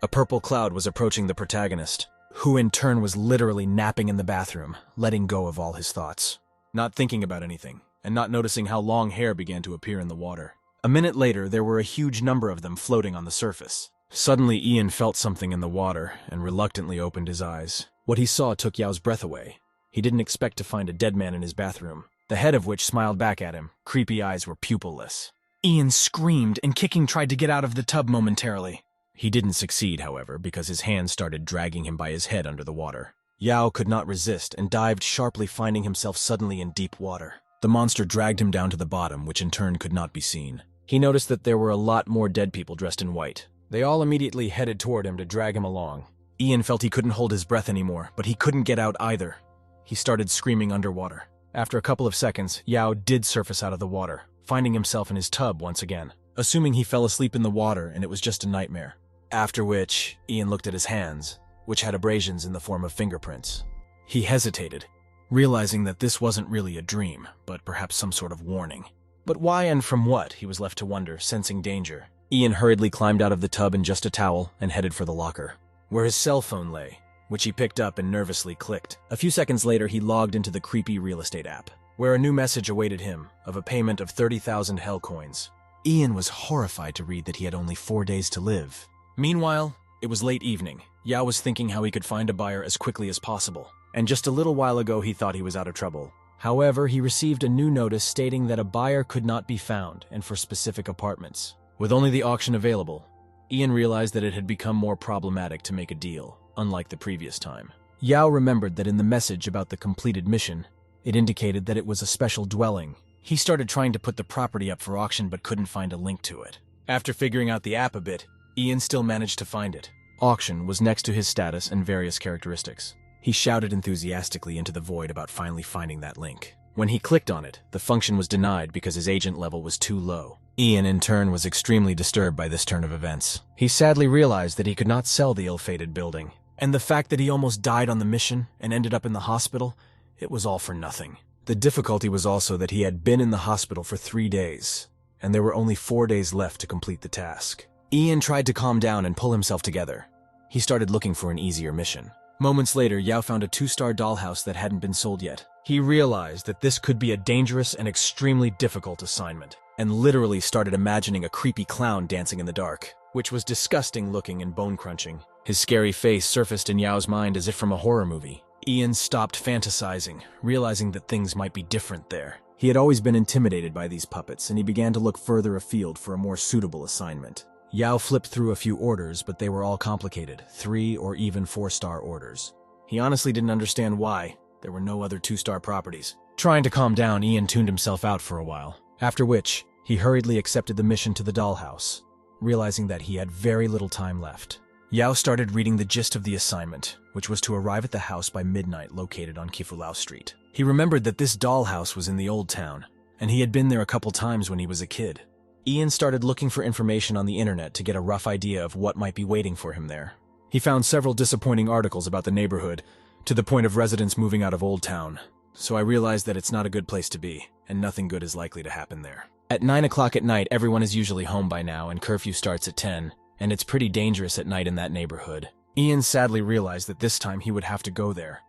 Speaker 1: A purple cloud was approaching the protagonist, who in turn was literally napping in the bathroom, letting go of all his thoughts, not thinking about anything, and not noticing how long hair began to appear in the water. A minute later, there were a huge number of them floating on the surface. Suddenly, Ian felt something in the water and reluctantly opened his eyes. What he saw took Yao's breath away. He didn't expect to find a dead man in his bathroom, the head of which smiled back at him. Creepy eyes were pupilless. Ian screamed, and kicking tried to get out of the tub momentarily. He didn't succeed, however, because his hands started dragging him by his head under the water. Yao could not resist and dived sharply, finding himself suddenly in deep water. The monster dragged him down to the bottom, which in turn could not be seen. he noticed that there were a lot more dead people dressed in white. They all immediately headed toward him to drag him along. Ian felt he couldn't hold his breath anymore, but he couldn't get out either. He started screaming underwater. After a couple of seconds, Yao did surface out of the water, finding himself in his tub once again, assuming he fell asleep in the water and it was just a nightmare. After which, Ian looked at his hands, which had abrasions in the form of fingerprints. He hesitated, realizing that this wasn't really a dream, but perhaps some sort of warning. But why and from what, he was left to wonder, sensing danger. Ian hurriedly climbed out of the tub in just a towel and headed for the locker, where his cell phone lay, which he picked up and nervously clicked. A few seconds later, he logged into the creepy real estate app, where a new message awaited him of a payment of 30,000 hell coins. Ian was horrified to read that he had only 4 days to live. Meanwhile, it was late evening. Yao was thinking how he could find a buyer as quickly as possible, and just a little while ago he thought he was out of trouble. However, he received a new notice stating that a buyer could not be found and for specific apartments. With only the auction available, Ian realized that it had become more problematic to make a deal, unlike the previous time. Yao remembered that in the message about the completed mission, it indicated that it was a special dwelling. He started trying to put the property up for auction but couldn't find a link to it. After figuring out the app a bit, Ian still managed to find it. Auction was next to his status and various characteristics. He shouted enthusiastically into the void about finally finding that link. When he clicked on it, the function was denied because his agent level was too low. Ian, in turn, was extremely disturbed by this turn of events. He sadly realized that he could not sell the ill-fated building, and the fact that he almost died on the mission and ended up in the hospital, it was all for nothing. The difficulty was also that he had been in the hospital for 3 days, and there were only 4 days left to complete the task. Ian tried to calm down and pull himself together. He started looking for an easier mission. Moments later, Yao found a 2-star dollhouse that hadn't been sold yet. He realized that this could be a dangerous and extremely difficult assignment, and literally started imagining a creepy clown dancing in the dark, which was disgusting looking and bone-crunching. His scary face surfaced in Yao's mind as if from a horror movie. Ian stopped fantasizing, realizing that things might be different there. He had always been intimidated by these puppets, and he began to look further afield for a more suitable assignment. Yao flipped through a few orders, but they were all complicated, 3 or even 4-star orders. He honestly didn't understand why. There were no other 2-star properties. Trying to calm down, Ian tuned himself out for a while, after which, he hurriedly accepted the mission to the dollhouse, realizing that he had very little time left. Yao started reading the gist of the assignment, which was to arrive at the house by midnight located on Kifulao Street. He remembered that this dollhouse was in the old town, and he had been there a couple times when he was a kid. Ian started looking for information on the internet to get a rough idea of what might be waiting for him there. He found several disappointing articles about the neighborhood, to the point of residents moving out of Old Town, so I realized that it's not a good place to be, and nothing good is likely to happen there. At 9 o'clock at night, everyone is usually home by now, and curfew starts at 10, and it's pretty dangerous at night in that neighborhood. Ian sadly realized that this time he would have to go there,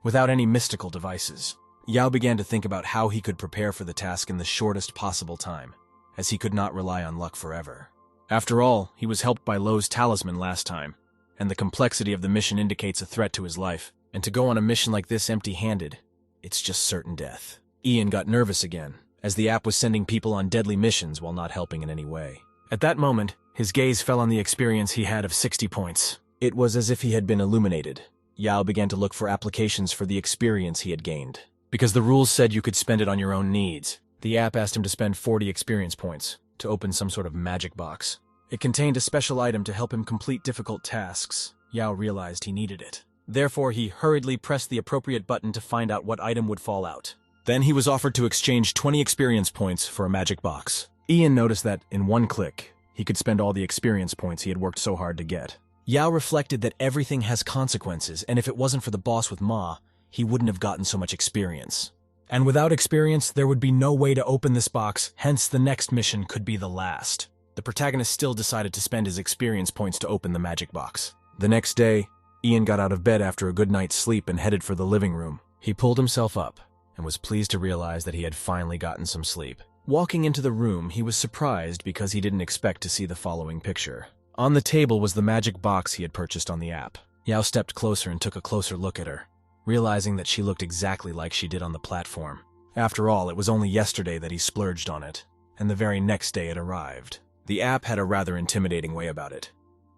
Speaker 1: without any mystical devices. Yao began to think about how he could prepare for the task in the shortest possible time, as he could not rely on luck forever. After all, he was helped by Lo's talisman last time, and the complexity of the mission indicates a threat to his life, and to go on a mission like this empty-handed, it's just certain death. Ian got nervous again, as the app was sending people on deadly missions while not helping in any way. At that moment, his gaze fell on the experience he had of 60 points. It was as if he had been illuminated. Yao began to look for applications for the experience he had gained. Because the rules said you could spend it on your own needs, the app asked him to spend 40 experience points to open some sort of magic box. It contained a special item to help him complete difficult tasks. Yao realized he needed it. Therefore, he hurriedly pressed the appropriate button to find out what item would fall out. Then he was offered to exchange 20 experience points for a magic box. Ian noticed that, in one click, he could spend all the experience points he had worked so hard to get. Yao reflected that everything has consequences, and if it wasn't for the boss with Ma, he wouldn't have gotten so much experience. And without experience, there would be no way to open this box, hence the next mission could be the last. The protagonist still decided to spend his experience points to open the magic box. The next day, Ian got out of bed after a good night's sleep and headed for the living room. He pulled himself up and was pleased to realize that he had finally gotten some sleep. Walking into the room, he was surprised because he didn't expect to see the following picture. On the table was the magic box he had purchased on the app. Yao stepped closer and took a closer look at her, realizing that she looked exactly like she did on the platform. After all, it was only yesterday that he splurged on it, and the very next day it arrived. The app had a rather intimidating way about it.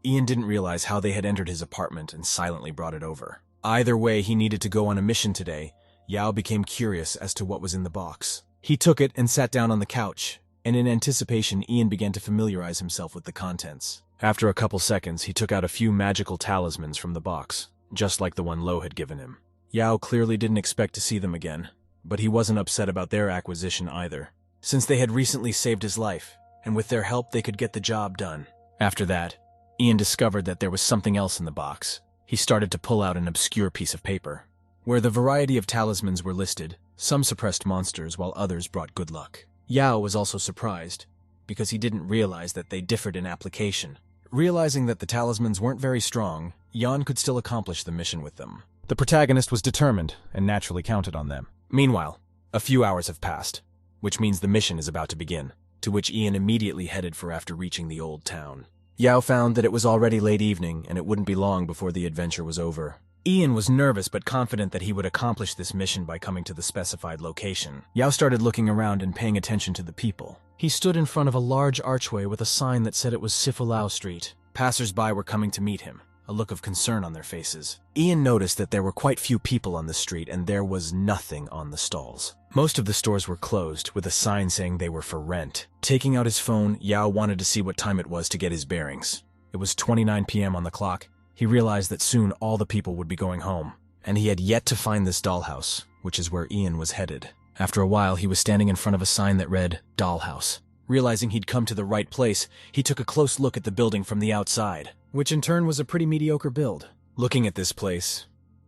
Speaker 1: Ian didn't realize how they had entered his apartment and silently brought it over. Either way, he needed to go on a mission today. Yao became curious as to what was in the box. He took it and sat down on the couch, and in anticipation, Ian began to familiarize himself with the contents. After a couple seconds, he took out a few magical talismans from the box, just like the one Lo had given him. Yao clearly didn't expect to see them again, but he wasn't upset about their acquisition either, since they had recently saved his life, and with their help they could get the job done. After that, Ian discovered that there was something else in the box. He started to pull out an obscure piece of paper, where the variety of talismans were listed. Some suppressed monsters, while others brought good luck. Yao was also surprised, because he didn't realize that they differed in application. Realizing that the talismans weren't very strong, Yan could still accomplish the mission with them. The protagonist was determined, and naturally counted on them. Meanwhile, a few hours have passed, which means the mission is about to begin, to which Ian immediately headed for after reaching the old town. Yao found that it was already late evening, and it wouldn't be long before the adventure was over. Ian was nervous but confident that he would accomplish this mission by coming to the specified location. Yao started looking around and paying attention to the people. He stood in front of a large archway with a sign that said it was Sifulao Street. Passers-by were coming to meet him, a look of concern on their faces. Ian noticed that there were quite few people on the street and there was nothing on the stalls. Most of the stores were closed, with a sign saying they were for rent. Taking out his phone, Yao wanted to see what time it was to get his bearings. It was 29 p.m. on the clock. He realized that soon all the people would be going home, and he had yet to find this dollhouse, which is where Ian was headed. After a while, he was standing in front of a sign that read, Dollhouse. Realizing he'd come to the right place, he took a close look at the building from the outside, which in turn was a pretty mediocre build. Looking at this place,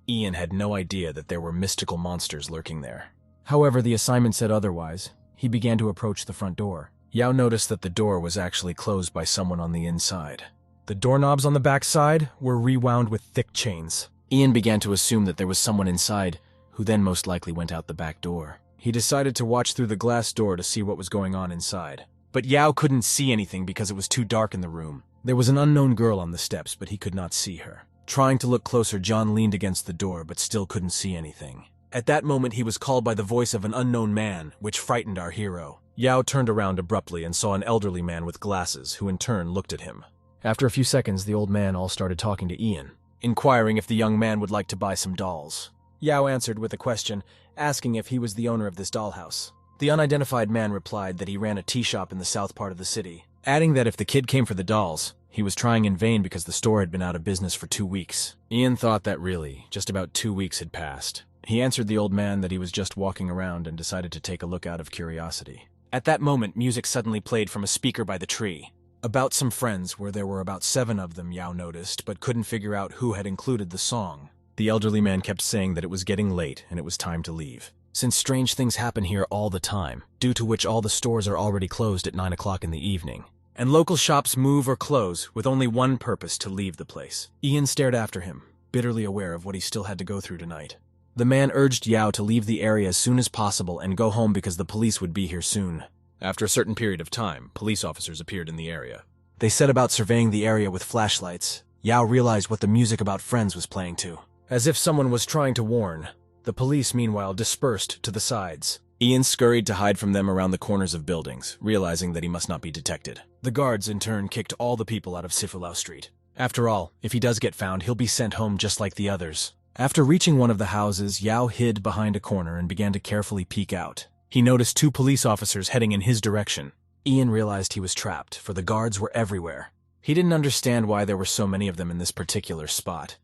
Speaker 1: Ian had no idea that there were mystical monsters lurking there. However, the assignment said otherwise. He began to approach the front door. Yao noticed that the door was actually closed by someone on the inside. The doorknobs on the back side were rewound with thick chains. Ian began to assume that there was someone inside, who then most likely went out the back door. He decided to watch through the glass door to see what was going on inside. But Yao couldn't see anything because it was too dark in the room. There was an unknown girl on the steps, but he could not see her. Trying to look closer, John leaned against the door, but still couldn't see anything. At that moment, he was called by the voice of an unknown man, which frightened our hero. Yao turned around abruptly and saw an elderly man with glasses, who in turn looked at him. After a few seconds, the old man all started talking to Ian, inquiring if the young man would like to buy some dolls. Yao answered with a question, asking if he was the owner of this dollhouse. The unidentified man replied that he ran a tea shop in the south part of the city, adding that if the kid came for the dolls, he was trying in vain because the store had been out of business for 2 weeks. Ian thought that really, just about 2 weeks had passed. He answered the old man that he was just walking around and decided to take a look out of curiosity. At that moment, music suddenly played from a speaker by the tree. About some friends, where there were about 7 of them, Yao noticed, but couldn't figure out who had included the song. The elderly man kept saying that it was getting late and it was time to leave, since strange things happen here all the time, due to which all the stores are already closed at 9 o'clock in the evening. And local shops move or close with only one purpose: to leave the place. Ian stared after him, bitterly aware of what he still had to go through tonight. The man urged Yao to leave the area as soon as possible and go home because the police would be here soon. After a certain period of time, police officers appeared in the area. They set about surveying the area with flashlights. Yao realized what the music about friends was playing to. As if someone was trying to warn, the police meanwhile dispersed to the sides. Ian scurried to hide from them around the corners of buildings, realizing that he must not be detected. The guards in turn kicked all the people out of Sifulao Street. After all, if he does get found, he'll be sent home just like the others. After reaching one of the houses, Yao hid behind a corner and began to carefully peek out. He noticed 2 police officers heading in his direction. Ian realized he was trapped, for the guards were everywhere. He didn't understand why there were so many of them in this particular spot,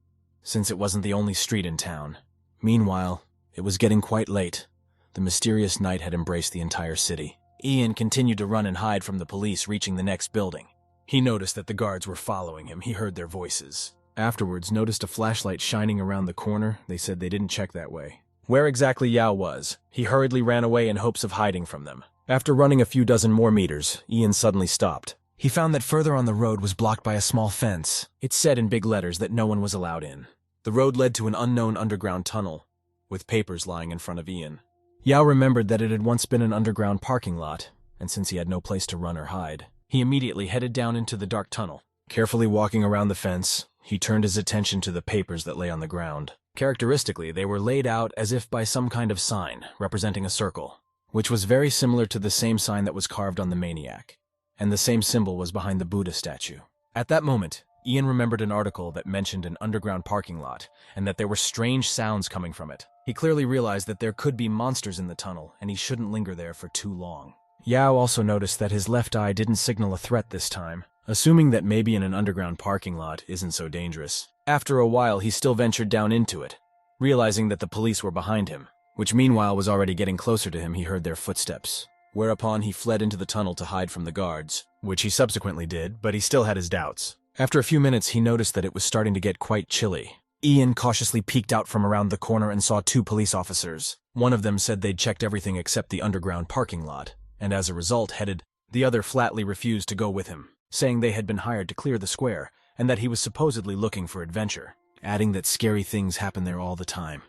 Speaker 1: since it wasn't the only street in town. Meanwhile, it was getting quite late. The mysterious night had embraced the entire city. Ian continued to run and hide from the police, reaching the next building. He noticed that the guards were following him. He heard their voices. Afterwards, noticed a flashlight shining around the corner. They said they didn't check that way. Where exactly Yao was, he hurriedly ran away in hopes of hiding from them. After running a few dozen more meters, Ian suddenly stopped. He found that further on the road was blocked by a small fence. It said in big letters that no one was allowed in. The road led to an unknown underground tunnel, with papers lying in front of Ian. Yao remembered that it had once been an underground parking lot, and since he had no place to run or hide, he immediately headed down into the dark tunnel. Carefully walking around the fence, he turned his attention to the papers that lay on the ground. Characteristically, they were laid out as if by some kind of sign, representing a circle, which was very similar to the same sign that was carved on the maniac, and the same symbol was behind the Buddha statue. At that moment, Ian remembered an article that mentioned an underground parking lot, and that there were strange sounds coming from it. He clearly realized that there could be monsters in the tunnel, and he shouldn't linger there for too long. Yao also noticed that his left eye didn't signal a threat this time, assuming that maybe in an underground parking lot isn't so dangerous. After a while, he still ventured down into it, realizing that the police were behind him, which meanwhile was already getting closer to him. He heard their footsteps, whereupon he fled into the tunnel to hide from the guards, which he subsequently did, but he still had his doubts. After a few minutes, he noticed that it was starting to get quite chilly. Ian cautiously peeked out from around the corner and saw 2 police officers. One of them said they'd checked everything except the underground parking lot, and as a result headed. The other flatly refused to go with him, saying they had been hired to clear the square, and that he was supposedly looking for adventure, adding that scary things happen there all the time,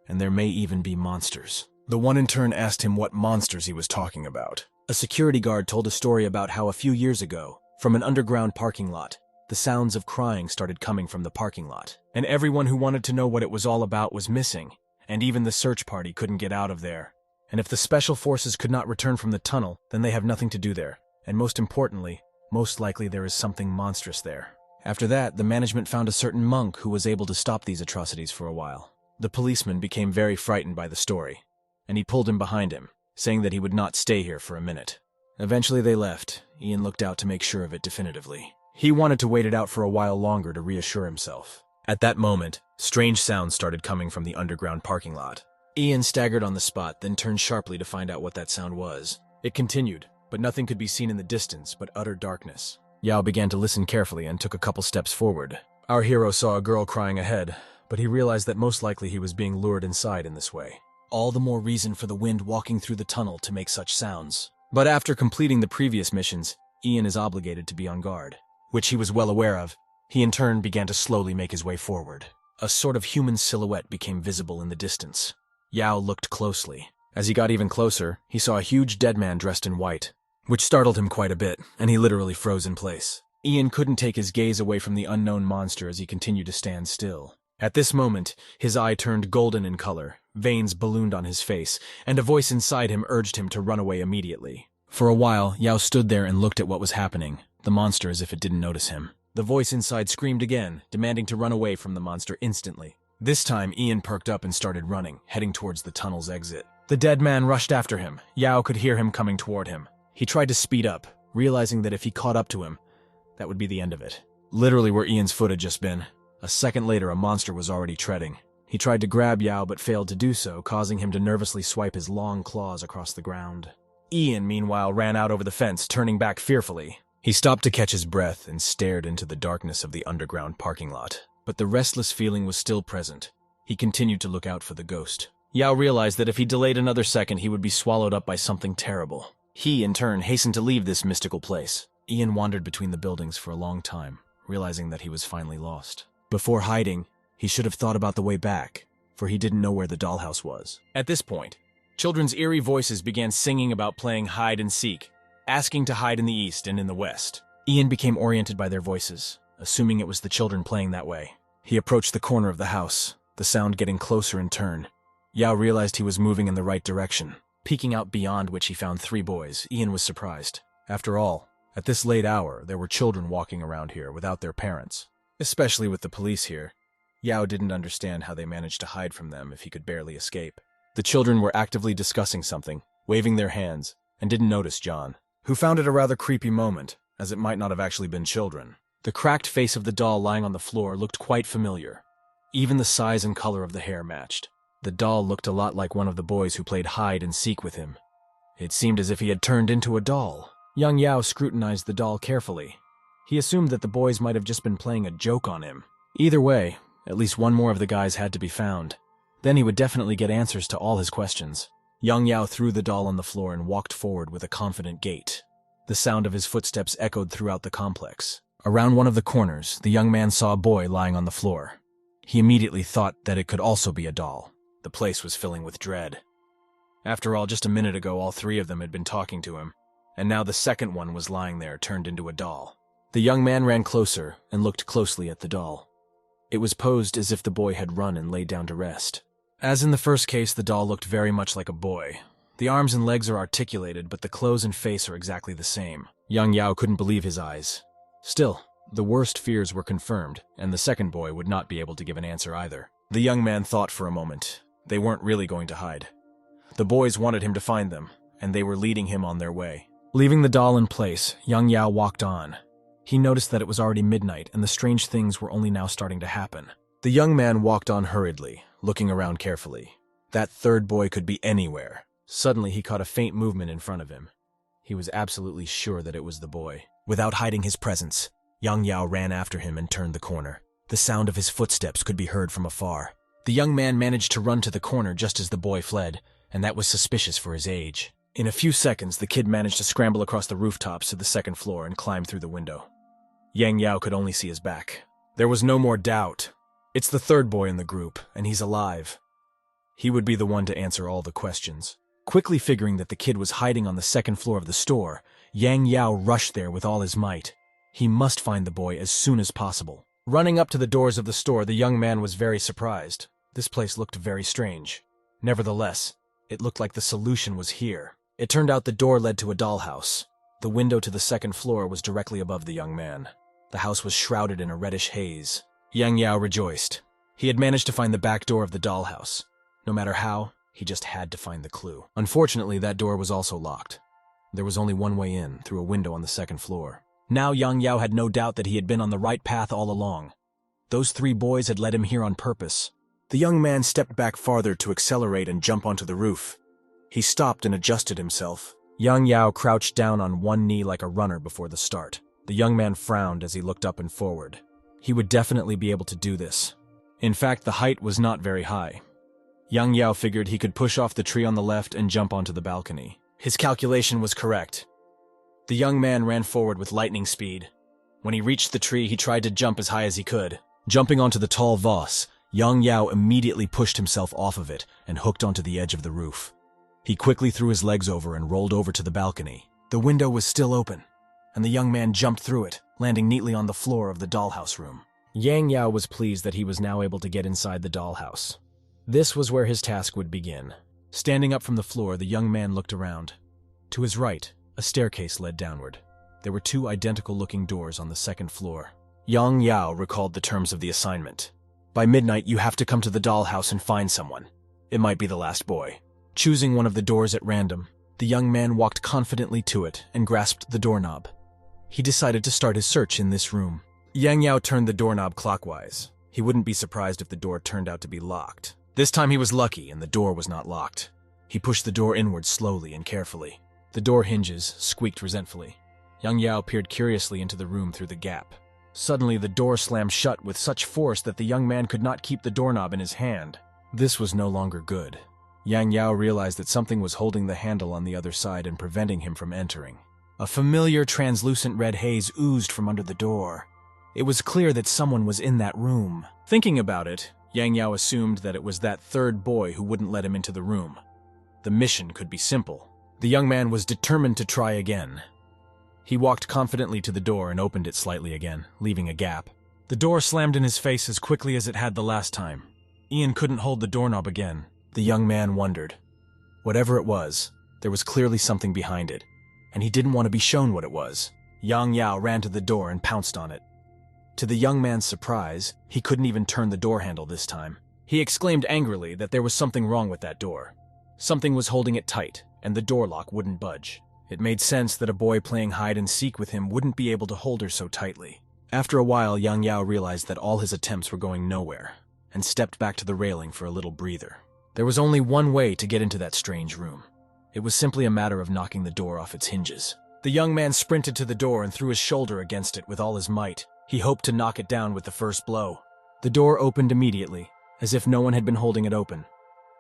Speaker 1: and there may even be monsters. The one in turn asked him what monsters he was talking about. A security guard told a story about how a few years ago, from an underground parking lot, the sounds of crying started coming from the parking lot, and everyone who wanted to know what it was all about was missing, and even the search party couldn't get out of there. And if the special forces could not return from the tunnel, then they have nothing to do there. And most importantly, most likely there is something monstrous there. After that, the management found a certain monk who was able to stop these atrocities for a while. The policeman became very frightened by the story, and he pulled him behind him, saying that he would not stay here for a minute. Eventually they left. Ian looked out to make sure of it definitively. He wanted to wait it out for a while longer to reassure himself. At that moment, strange sounds started coming from the underground parking lot. Ian staggered on the spot, then turned sharply to find out what that sound was. It continued, but nothing could be seen in the distance but utter darkness. Yao began to listen carefully and took a couple steps forward. Our hero saw a girl crying ahead, but he realized that most likely he was being lured inside in this way. All the more reason for the wind walking through the tunnel to make such sounds. But after completing the previous missions, Ian is obligated to be on guard, which he was well aware of. He in turn began to slowly make his way forward. A sort of human silhouette became visible in the distance. Yao looked closely. As he got even closer, he saw a huge dead man dressed in white, which startled him quite a bit, and he literally froze in place. Ian couldn't take his gaze away from the unknown monster as he continued to stand still. At this moment, his eye turned golden in color, veins ballooned on his face, and a voice inside him urged him to run away immediately. For a while, Yao stood there and looked at what was happening, the monster as if it didn't notice him. The voice inside screamed again, demanding to run away from the monster instantly. This time, Ian perked up and started running, heading towards the tunnel's exit. The dead man rushed after him. Yao could hear him coming toward him. He tried to speed up, realizing that if he caught up to him, that would be the end of it. Literally where Ian's foot had just been. A second later, a monster was already treading. He tried to grab Yao but failed to do so, causing him to nervously swipe his long claws across the ground. Ian, meanwhile, ran out over the fence, turning back fearfully. He stopped to catch his breath and stared into the darkness of the underground parking lot. But the restless feeling was still present. He continued to look out for the ghost. Yao realized that if he delayed another second, he would be swallowed up by something terrible. He, in turn, hastened to leave this mystical place. Ian wandered between the buildings for a long time, realizing that he was finally lost. Before hiding, he should have thought about the way back, for he didn't know where the dollhouse was. At this point, children's eerie voices began singing about playing hide and seek, asking to hide in the east and in the west. Ian became oriented by their voices, assuming it was the children playing that way. He approached the corner of the house, the sound getting closer in turn. Yao realized he was moving in the right direction. Peeking out beyond which he found 3 boys, Ian was surprised. After all, at this late hour, there were children walking around here without their parents. Especially with the police here. Yao didn't understand how they managed to hide from them if he could barely escape. The children were actively discussing something, waving their hands, and didn't notice John, who found it a rather creepy moment, as it might not have actually been children. The cracked face of the doll lying on the floor looked quite familiar. Even the size and color of the hair matched. The doll looked a lot like one of the boys who played hide and seek with him. It seemed as if he had turned into a doll. Young Yao scrutinized the doll carefully. He assumed that the boys might have just been playing a joke on him. Either way, at least one more of the guys had to be found. Then he would definitely get answers to all his questions. Young Yao threw the doll on the floor and walked forward with a confident gait. The sound of his footsteps echoed throughout the complex. Around one of the corners, the young man saw a boy lying on the floor. He immediately thought that it could also be a doll. The place was filling with dread. After all, just a minute ago, all 3 of them had been talking to him, and now the second one was lying there, turned into a doll. The young man ran closer and looked closely at the doll. It was posed as if the boy had run and laid down to rest. As in the first case, the doll looked very much like a boy. The arms and legs are articulated, but the clothes and face are exactly the same. Young Yao couldn't believe his eyes. Still, the worst fears were confirmed, and the second boy would not be able to give an answer either. The young man thought for a moment. They weren't really going to hide. The boys wanted him to find them, and they were leading him on their way. Leaving the doll in place, Yang Yao walked on. He noticed that it was already midnight and the strange things were only now starting to happen. The young man walked on hurriedly, looking around carefully. That third boy could be anywhere. Suddenly, he caught a faint movement in front of him. He was absolutely sure that it was the boy. Without hiding his presence, Yang Yao ran after him and turned the corner. The sound of his footsteps could be heard from afar. The young man managed to run to the corner just as the boy fled, and that was suspicious for his age. In a few seconds, the kid managed to scramble across the rooftops to the second floor and climb through the window. Yang Yao could only see his back. There was no more doubt. It's the third boy in the group, and he's alive. He would be the one to answer all the questions. Quickly figuring that the kid was hiding on the second floor of the store, Yang Yao rushed there with all his might. He must find the boy as soon as possible. Running up to the doors of the store, the young man was very surprised. This place looked very strange. Nevertheless, it looked like the solution was here. It turned out the door led to a dollhouse. The window to the second floor was directly above the young man. The house was shrouded in a reddish haze. Yang Yao rejoiced. He had managed to find the back door of the dollhouse. No matter how, he just had to find the clue. Unfortunately, that door was also locked. There was only one way in, through a window on the second floor. Now Yang Yao had no doubt that he had been on the right path all along. Those three boys had led him here on purpose. The young man stepped back farther to accelerate and jump onto the roof. He stopped and adjusted himself. Yang Yao crouched down on one knee like a runner before the start. The young man frowned as he looked up and forward. He would definitely be able to do this. In fact, the height was not very high. Yang Yao figured he could push off the tree on the left and jump onto the balcony. His calculation was correct. The young man ran forward with lightning speed. When he reached the tree, he tried to jump as high as he could. Jumping onto the tall vase, Yang Yao immediately pushed himself off of it and hooked onto the edge of the roof. He quickly threw his legs over and rolled over to the balcony. The window was still open, and the young man jumped through it, landing neatly on the floor of the dollhouse room. Yang Yao was pleased that he was now able to get inside the dollhouse. This was where his task would begin. Standing up from the floor, the young man looked around. To his right, a staircase led downward. There were two identical-looking doors on the second floor. Yang Yao recalled the terms of the assignment. By midnight, you have to come to the dollhouse and find someone. It might be the last boy. Choosing one of the doors at random, the young man walked confidently to it and grasped the doorknob. He decided to start his search in this room. Yang Yao turned the doorknob clockwise. He wouldn't be surprised if the door turned out to be locked. This time he was lucky and the door was not locked. He pushed the door inward slowly and carefully. The door hinges squeaked resentfully. Yang Yao peered curiously into the room through the gap. Suddenly the door slammed shut with such force that the young man could not keep the doorknob in his hand. This was no longer good. Yang Yao realized that something was holding the handle on the other side and preventing him from entering. A familiar translucent red haze oozed from under the door. It was clear that someone was in that room. Thinking about it, Yang Yao assumed that it was that third boy who wouldn't let him into the room. The mission could be simple. The young man was determined to try again. He walked confidently to the door and opened it slightly again, leaving a gap. The door slammed in his face as quickly as it had the last time. Ian couldn't hold the doorknob again. The young man wondered. Whatever it was, there was clearly something behind it, and he didn't want to be shown what it was. Yang Yao ran to the door and pounced on it. To the young man's surprise, he couldn't even turn the door handle this time. He exclaimed angrily that there was something wrong with that door. Something was holding it tight, and the door lock wouldn't budge. It made sense that a boy playing hide-and-seek with him wouldn't be able to hold her so tightly. After a while, Yang Yao realized that all his attempts were going nowhere, and stepped back to the railing for a little breather. There was only one way to get into that strange room. It was simply a matter of knocking the door off its hinges. The young man sprinted to the door and threw his shoulder against it with all his might. He hoped to knock it down with the first blow. The door opened immediately, as if no one had been holding it open.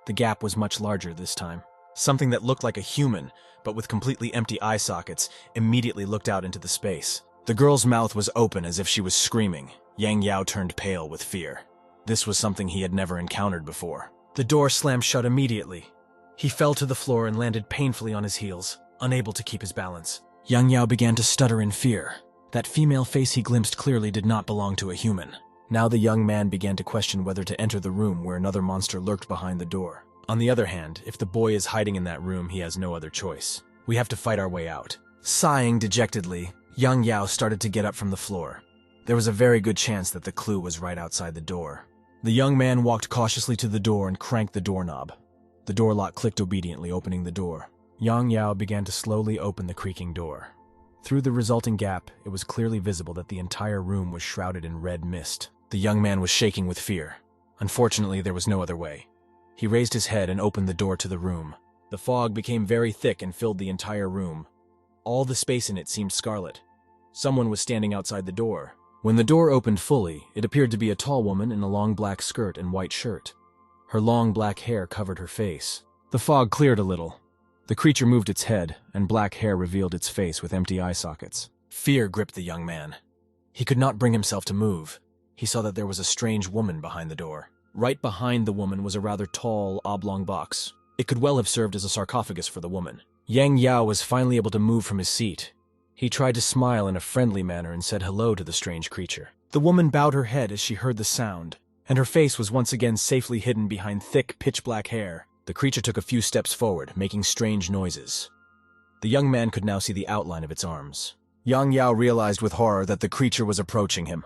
Speaker 1: The gap was much larger this time. Something that looked like a human, but with completely empty eye sockets, immediately looked out into the space. The girl's mouth was open as if she was screaming. Yang Yao turned pale with fear. This was something he had never encountered before. The door slammed shut immediately. He fell to the floor and landed painfully on his heels, unable to keep his balance. Yang Yao began to stutter in fear. That female face he glimpsed clearly did not belong to a human. Now the young man began to question whether to enter the room where another monster lurked behind the door. On the other hand, if the boy is hiding in that room, he has no other choice. We have to fight our way out. Sighing dejectedly, Yang Yao started to get up from the floor. There was a very good chance that the clue was right outside the door. The young man walked cautiously to the door and cranked the doorknob. The door lock clicked obediently, opening the door. Yang Yao began to slowly open the creaking door. Through the resulting gap, it was clearly visible that the entire room was shrouded in red mist. The young man was shaking with fear. Unfortunately, there was no other way. He raised his head and opened the door to the room. The fog became very thick and filled the entire room. All the space in it seemed scarlet. Someone was standing outside the door. When the door opened fully, it appeared to be a tall woman in a long black skirt and white shirt. Her long black hair covered her face. The fog cleared a little. The creature moved its head, and black hair revealed its face with empty eye sockets. Fear gripped the young man. He could not bring himself to move. He saw that there was a strange woman behind the door. Right behind the woman was a rather tall, oblong box. It could well have served as a sarcophagus for the woman. Yang Yao was finally able to move from his seat. He tried to smile in a friendly manner and said hello to the strange creature. The woman bowed her head as she heard the sound, and her face was once again safely hidden behind thick, pitch-black hair. The creature took a few steps forward, making strange noises. The young man could now see the outline of its arms. Yang Yao realized with horror that the creature was approaching him.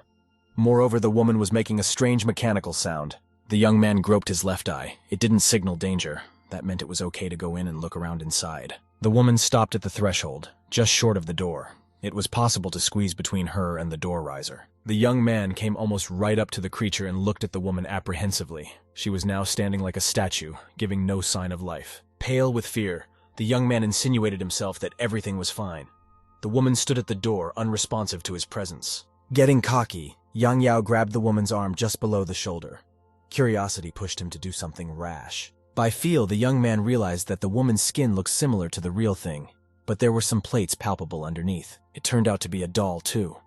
Speaker 1: Moreover, the woman was making a strange mechanical sound. The young man groped his left eye. It didn't signal danger. That meant it was okay to go in and look around inside. The woman stopped at the threshold, just short of the door. It was possible to squeeze between her and the door riser. The young man came almost right up to the creature and looked at the woman apprehensively. She was now standing like a statue, giving no sign of life. Pale with fear, the young man insinuated himself that everything was fine. The woman stood at the door, unresponsive to his presence. Getting cocky, Yang Yao grabbed the woman's arm just below the shoulder. Curiosity pushed him to do something rash. By feel, the young man realized that the woman's skin looked similar to the real thing, but there were some plates palpable underneath. It turned out to be a doll, too.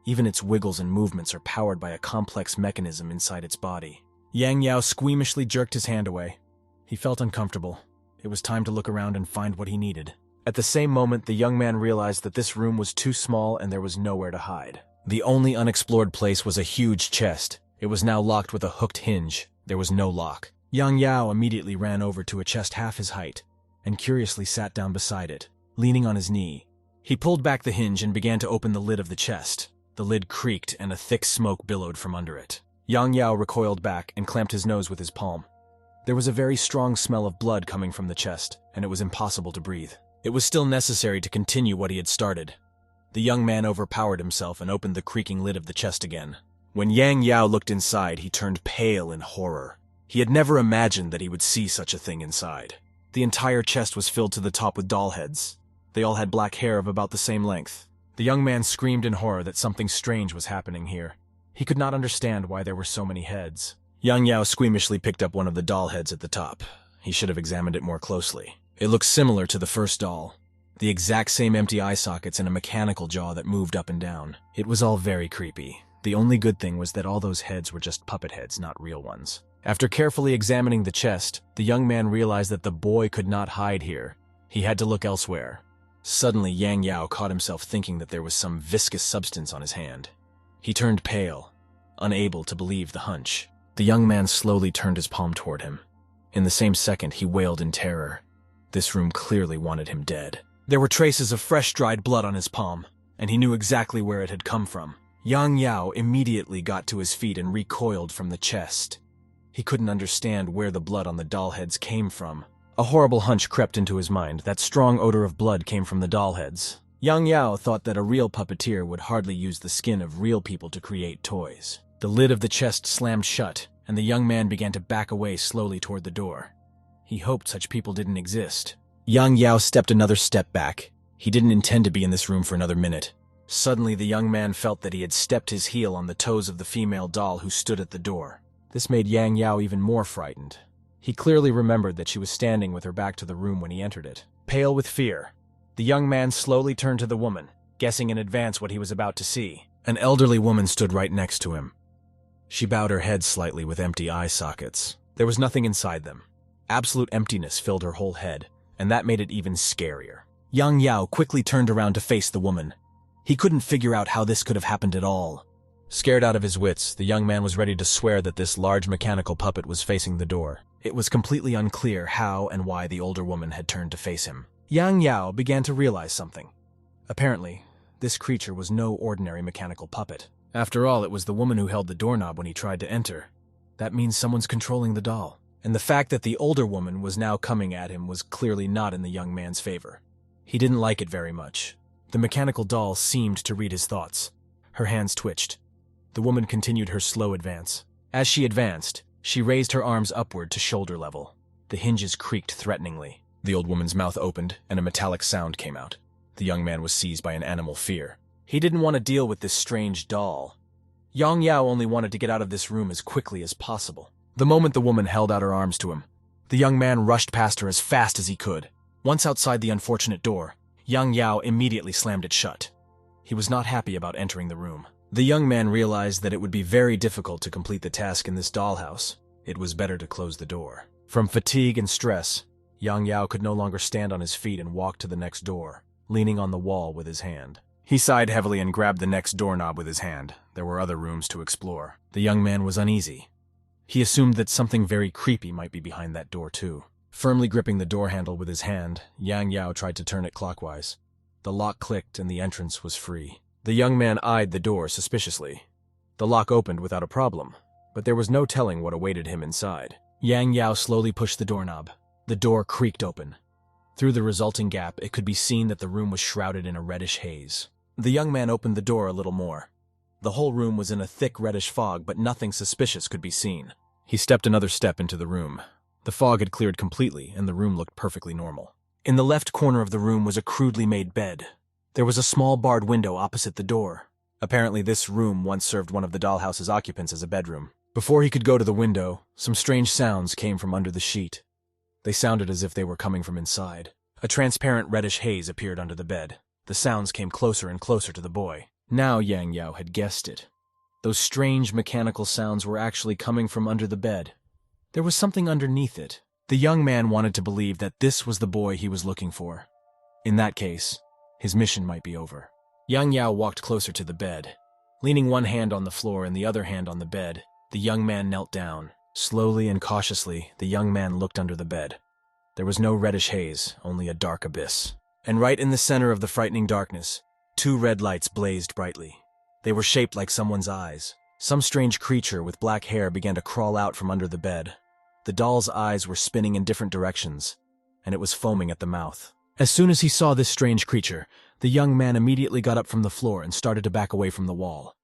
Speaker 1: Even its wiggles and movements are powered by a complex mechanism inside its body. Yang Yao squeamishly jerked his hand away. He felt uncomfortable. It was time to look around and find what he needed. At the same moment, the young man realized that this room was too small and there was nowhere to hide. The only unexplored place was a huge chest. It was now locked with a hooked hinge. There was no lock. Yang Yao immediately ran over to a chest half his height and curiously sat down beside it, leaning on his knee. He pulled back the hinge and began to open the lid of the chest. The lid creaked and a thick smoke billowed from under it. Yang Yao recoiled back and clamped his nose with his palm. There was a very strong smell of blood coming from the chest, and it was impossible to breathe. It was still necessary to continue what he had started. The young man overpowered himself and opened the creaking lid of the chest again. When Yang Yao looked inside, he turned pale in horror. He had never imagined that he would see such a thing inside. The entire chest was filled to the top with doll heads. They all had black hair of about the same length. The young man screamed in horror that something strange was happening here. He could not understand why there were so many heads. Yang Yao squeamishly picked up one of the doll heads at the top. He should have examined it more closely. It looked similar to the first doll. The exact same empty eye sockets and a mechanical jaw that moved up and down. It was all very creepy. The only good thing was that all those heads were just puppet heads, not real ones. After carefully examining the chest, the young man realized that the boy could not hide here. He had to look elsewhere. Suddenly, Yang Yao caught himself thinking that there was some viscous substance on his hand. He turned pale, unable to believe the hunch. The young man slowly turned his palm toward him. In the same second, he wailed in terror. This room clearly wanted him dead. There were traces of fresh dried blood on his palm, and he knew exactly where it had come from. Yang Yao immediately got to his feet and recoiled from the chest. He couldn't understand where the blood on the doll heads came from. A horrible hunch crept into his mind. That strong odor of blood came from the doll heads. Yang Yao thought that a real puppeteer would hardly use the skin of real people to create toys. The lid of the chest slammed shut, and the young man began to back away slowly toward the door. He hoped such people didn't exist. Yang Yao stepped another step back. He didn't intend to be in this room for another minute. Suddenly, the young man felt that he had stepped his heel on the toes of the female doll who stood at the door. This made Yang Yao even more frightened. He clearly remembered that she was standing with her back to the room when he entered it. Pale with fear, the young man slowly turned to the woman, guessing in advance what he was about to see. An elderly woman stood right next to him. She bowed her head slightly with empty eye sockets. There was nothing inside them. Absolute emptiness filled her whole head, and that made it even scarier. Yang Yao quickly turned around to face the woman. He couldn't figure out how this could have happened at all. Scared out of his wits, the young man was ready to swear that this large mechanical puppet was facing the door. It was completely unclear how and why the older woman had turned to face him. Yang Yao began to realize something. Apparently, this creature was no ordinary mechanical puppet. After all, it was the woman who held the doorknob when he tried to enter. That means someone's controlling the doll. and the fact that the older woman was now coming at him was clearly not in the young man's favor. He didn't like it very much. The mechanical doll seemed to read his thoughts. Her hands twitched. The woman continued her slow advance. As she advanced, she raised her arms upward to shoulder level. The hinges creaked threateningly. The old woman's mouth opened, and a metallic sound came out. The young man was seized by an animal fear. He didn't want to deal with this strange doll. Yang Yao only wanted to get out of this room as quickly as possible. The moment the woman held out her arms to him, the young man rushed past her as fast as he could. Once outside the unfortunate door, Yang Yao immediately slammed it shut. He was not happy about entering the room. The young man realized that it would be very difficult to complete the task in this dollhouse. It was better to close the door. From fatigue and stress, Yang Yao could no longer stand on his feet and walk to the next door, leaning on the wall with his hand. He sighed heavily and grabbed the next doorknob with his hand. There were other rooms to explore. The young man was uneasy. He assumed that something very creepy might be behind that door too. Firmly gripping the door handle with his hand, Yang Yao tried to turn it clockwise. The lock clicked and the entrance was free. The young man eyed the door suspiciously. The lock opened without a problem, but there was no telling what awaited him inside. Yang Yao slowly pushed the doorknob. The door creaked open. Through the resulting gap, it could be seen that the room was shrouded in a reddish haze. The young man opened the door a little more. The whole room was in a thick reddish fog, but nothing suspicious could be seen. He stepped another step into the room. The fog had cleared completely, and the room looked perfectly normal. In the left corner of the room was a crudely made bed. There was a small barred window opposite the door. Apparently this room once served one of the dollhouse's occupants as a bedroom. Before he could go to the window, some strange sounds came from under the sheet. They sounded as if they were coming from inside. A transparent reddish haze appeared under the bed. The sounds came closer and closer to the boy. Now Yang Yao had guessed it. Those strange mechanical sounds were actually coming from under the bed. There was something underneath it. The young man wanted to believe that this was the boy he was looking for. In that case, his mission might be over. Yang Yao walked closer to the bed. Leaning one hand on the floor and the other hand on the bed, the young man knelt down. Slowly and cautiously, the young man looked under the bed. There was no reddish haze, only a dark abyss. And right in the center of the frightening darkness, two red lights blazed brightly. They were shaped like someone's eyes. Some strange creature with black hair began to crawl out from under the bed. The doll's eyes were spinning in different directions, and it was foaming at the mouth. As soon as he saw this strange creature, the young man immediately got up from the floor and started to back away from the wall.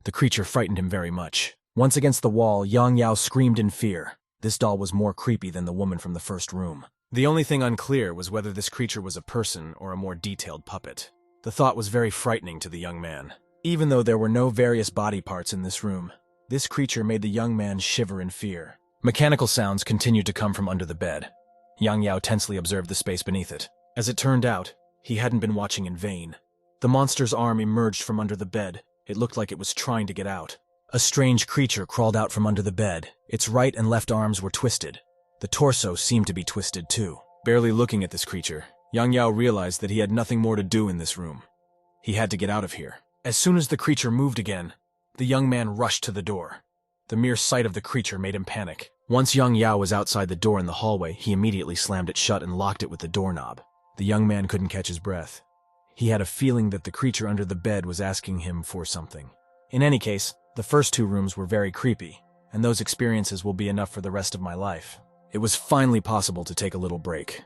Speaker 1: The creature frightened him very much. Once against the wall, Yang Yao screamed in fear. This doll was more creepy than the woman from the first room. The only thing unclear was whether this creature was a person or a more detailed puppet. The thought was very frightening to the young man. Even though there were no various body parts in this room, this creature made the young man shiver in fear. Mechanical sounds continued to come from under the bed. Yang Yao tensely observed the space beneath it. As it turned out, he hadn't been watching in vain. The monster's arm emerged from under the bed. It looked like it was trying to get out. A strange creature crawled out from under the bed. Its right and left arms were twisted. The torso seemed to be twisted too. Barely looking at this creature, Yang Yao realized that he had nothing more to do in this room. He had to get out of here. As soon as the creature moved again, the young man rushed to the door. The mere sight of the creature made him panic. Once Yang Yao was outside the door in the hallway, he immediately slammed it shut and locked it with the doorknob. The young man couldn't catch his breath. He had a feeling that the creature under the bed was asking him for something. In any case, the first two rooms were very creepy, and those experiences will be enough for the rest of my life. It was finally possible to take a little break.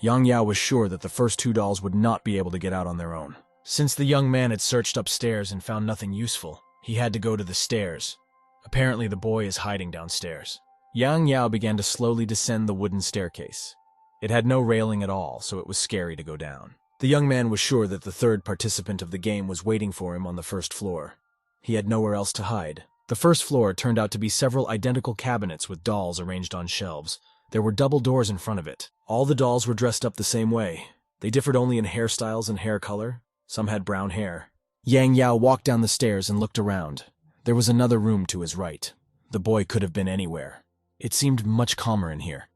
Speaker 1: Yang Yao was sure that the first two dolls would not be able to get out on their own. Since the young man had searched upstairs and found nothing useful, he had to go to the stairs. Apparently the boy is hiding downstairs. Yang Yao began to slowly descend the wooden staircase. It had no railing at all, so it was scary to go down. The young man was sure that the third participant of the game was waiting for him on the first floor. He had nowhere else to hide. The first floor turned out to be several identical cabinets with dolls arranged on shelves. There were double doors in front of it. All the dolls were dressed up the same way. They differed only in hairstyles and hair color. Some had brown hair. Yang Yao walked down the stairs and looked around. There was another room to his right. The boy could have been anywhere. It seemed much calmer in here.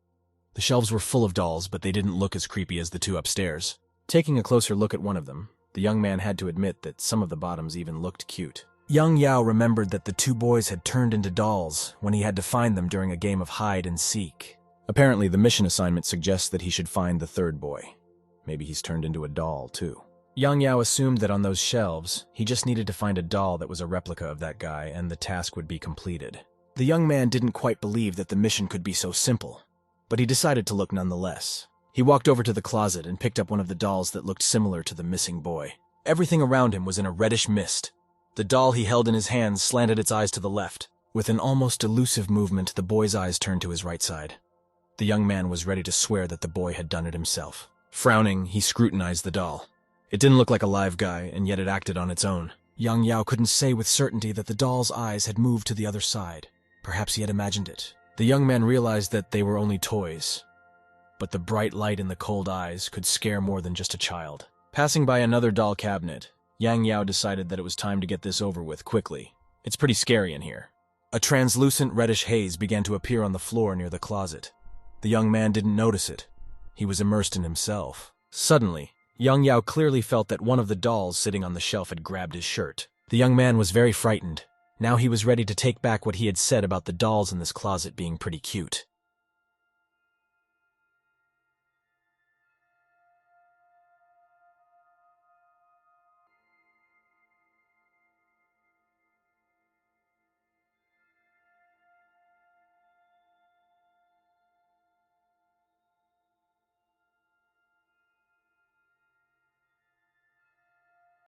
Speaker 1: The shelves were full of dolls, but they didn't look as creepy as the two upstairs. Taking a closer look at one of them, the young man had to admit that some of the bottoms even looked cute. Yang Yao remembered that the two boys had turned into dolls when he had to find them during a game of hide and seek. Apparently, the mission assignment suggests that he should find the third boy. Maybe he's turned into a doll, too. Yang Yao assumed that on those shelves, he just needed to find a doll that was a replica of that guy and the task would be completed. The young man didn't quite believe that the mission could be so simple, but he decided to look nonetheless. He walked over to the closet and picked up one of the dolls that looked similar to the missing boy. Everything around him was in a reddish mist. The doll he held in his hands slanted its eyes to the left. With an almost elusive movement, the boy's eyes turned to his right side. The young man was ready to swear that the boy had done it himself. Frowning, he scrutinized the doll. It didn't look like a live guy, and yet it acted on its own. Yang Yao couldn't say with certainty that the doll's eyes had moved to the other side. Perhaps he had imagined it. The young man realized that they were only toys, but the bright light in the cold eyes could scare more than just a child. Passing by another doll cabinet, Yang Yao decided that it was time to get this over with quickly. It's pretty scary in here. A translucent reddish haze began to appear on the floor near the closet. The young man didn't notice it. He was immersed in himself. Suddenly, Yang Yao clearly felt that one of the dolls sitting on the shelf had grabbed his shirt. The young man was very frightened. Now he was ready to take back what he had said about the dolls in this closet being pretty cute.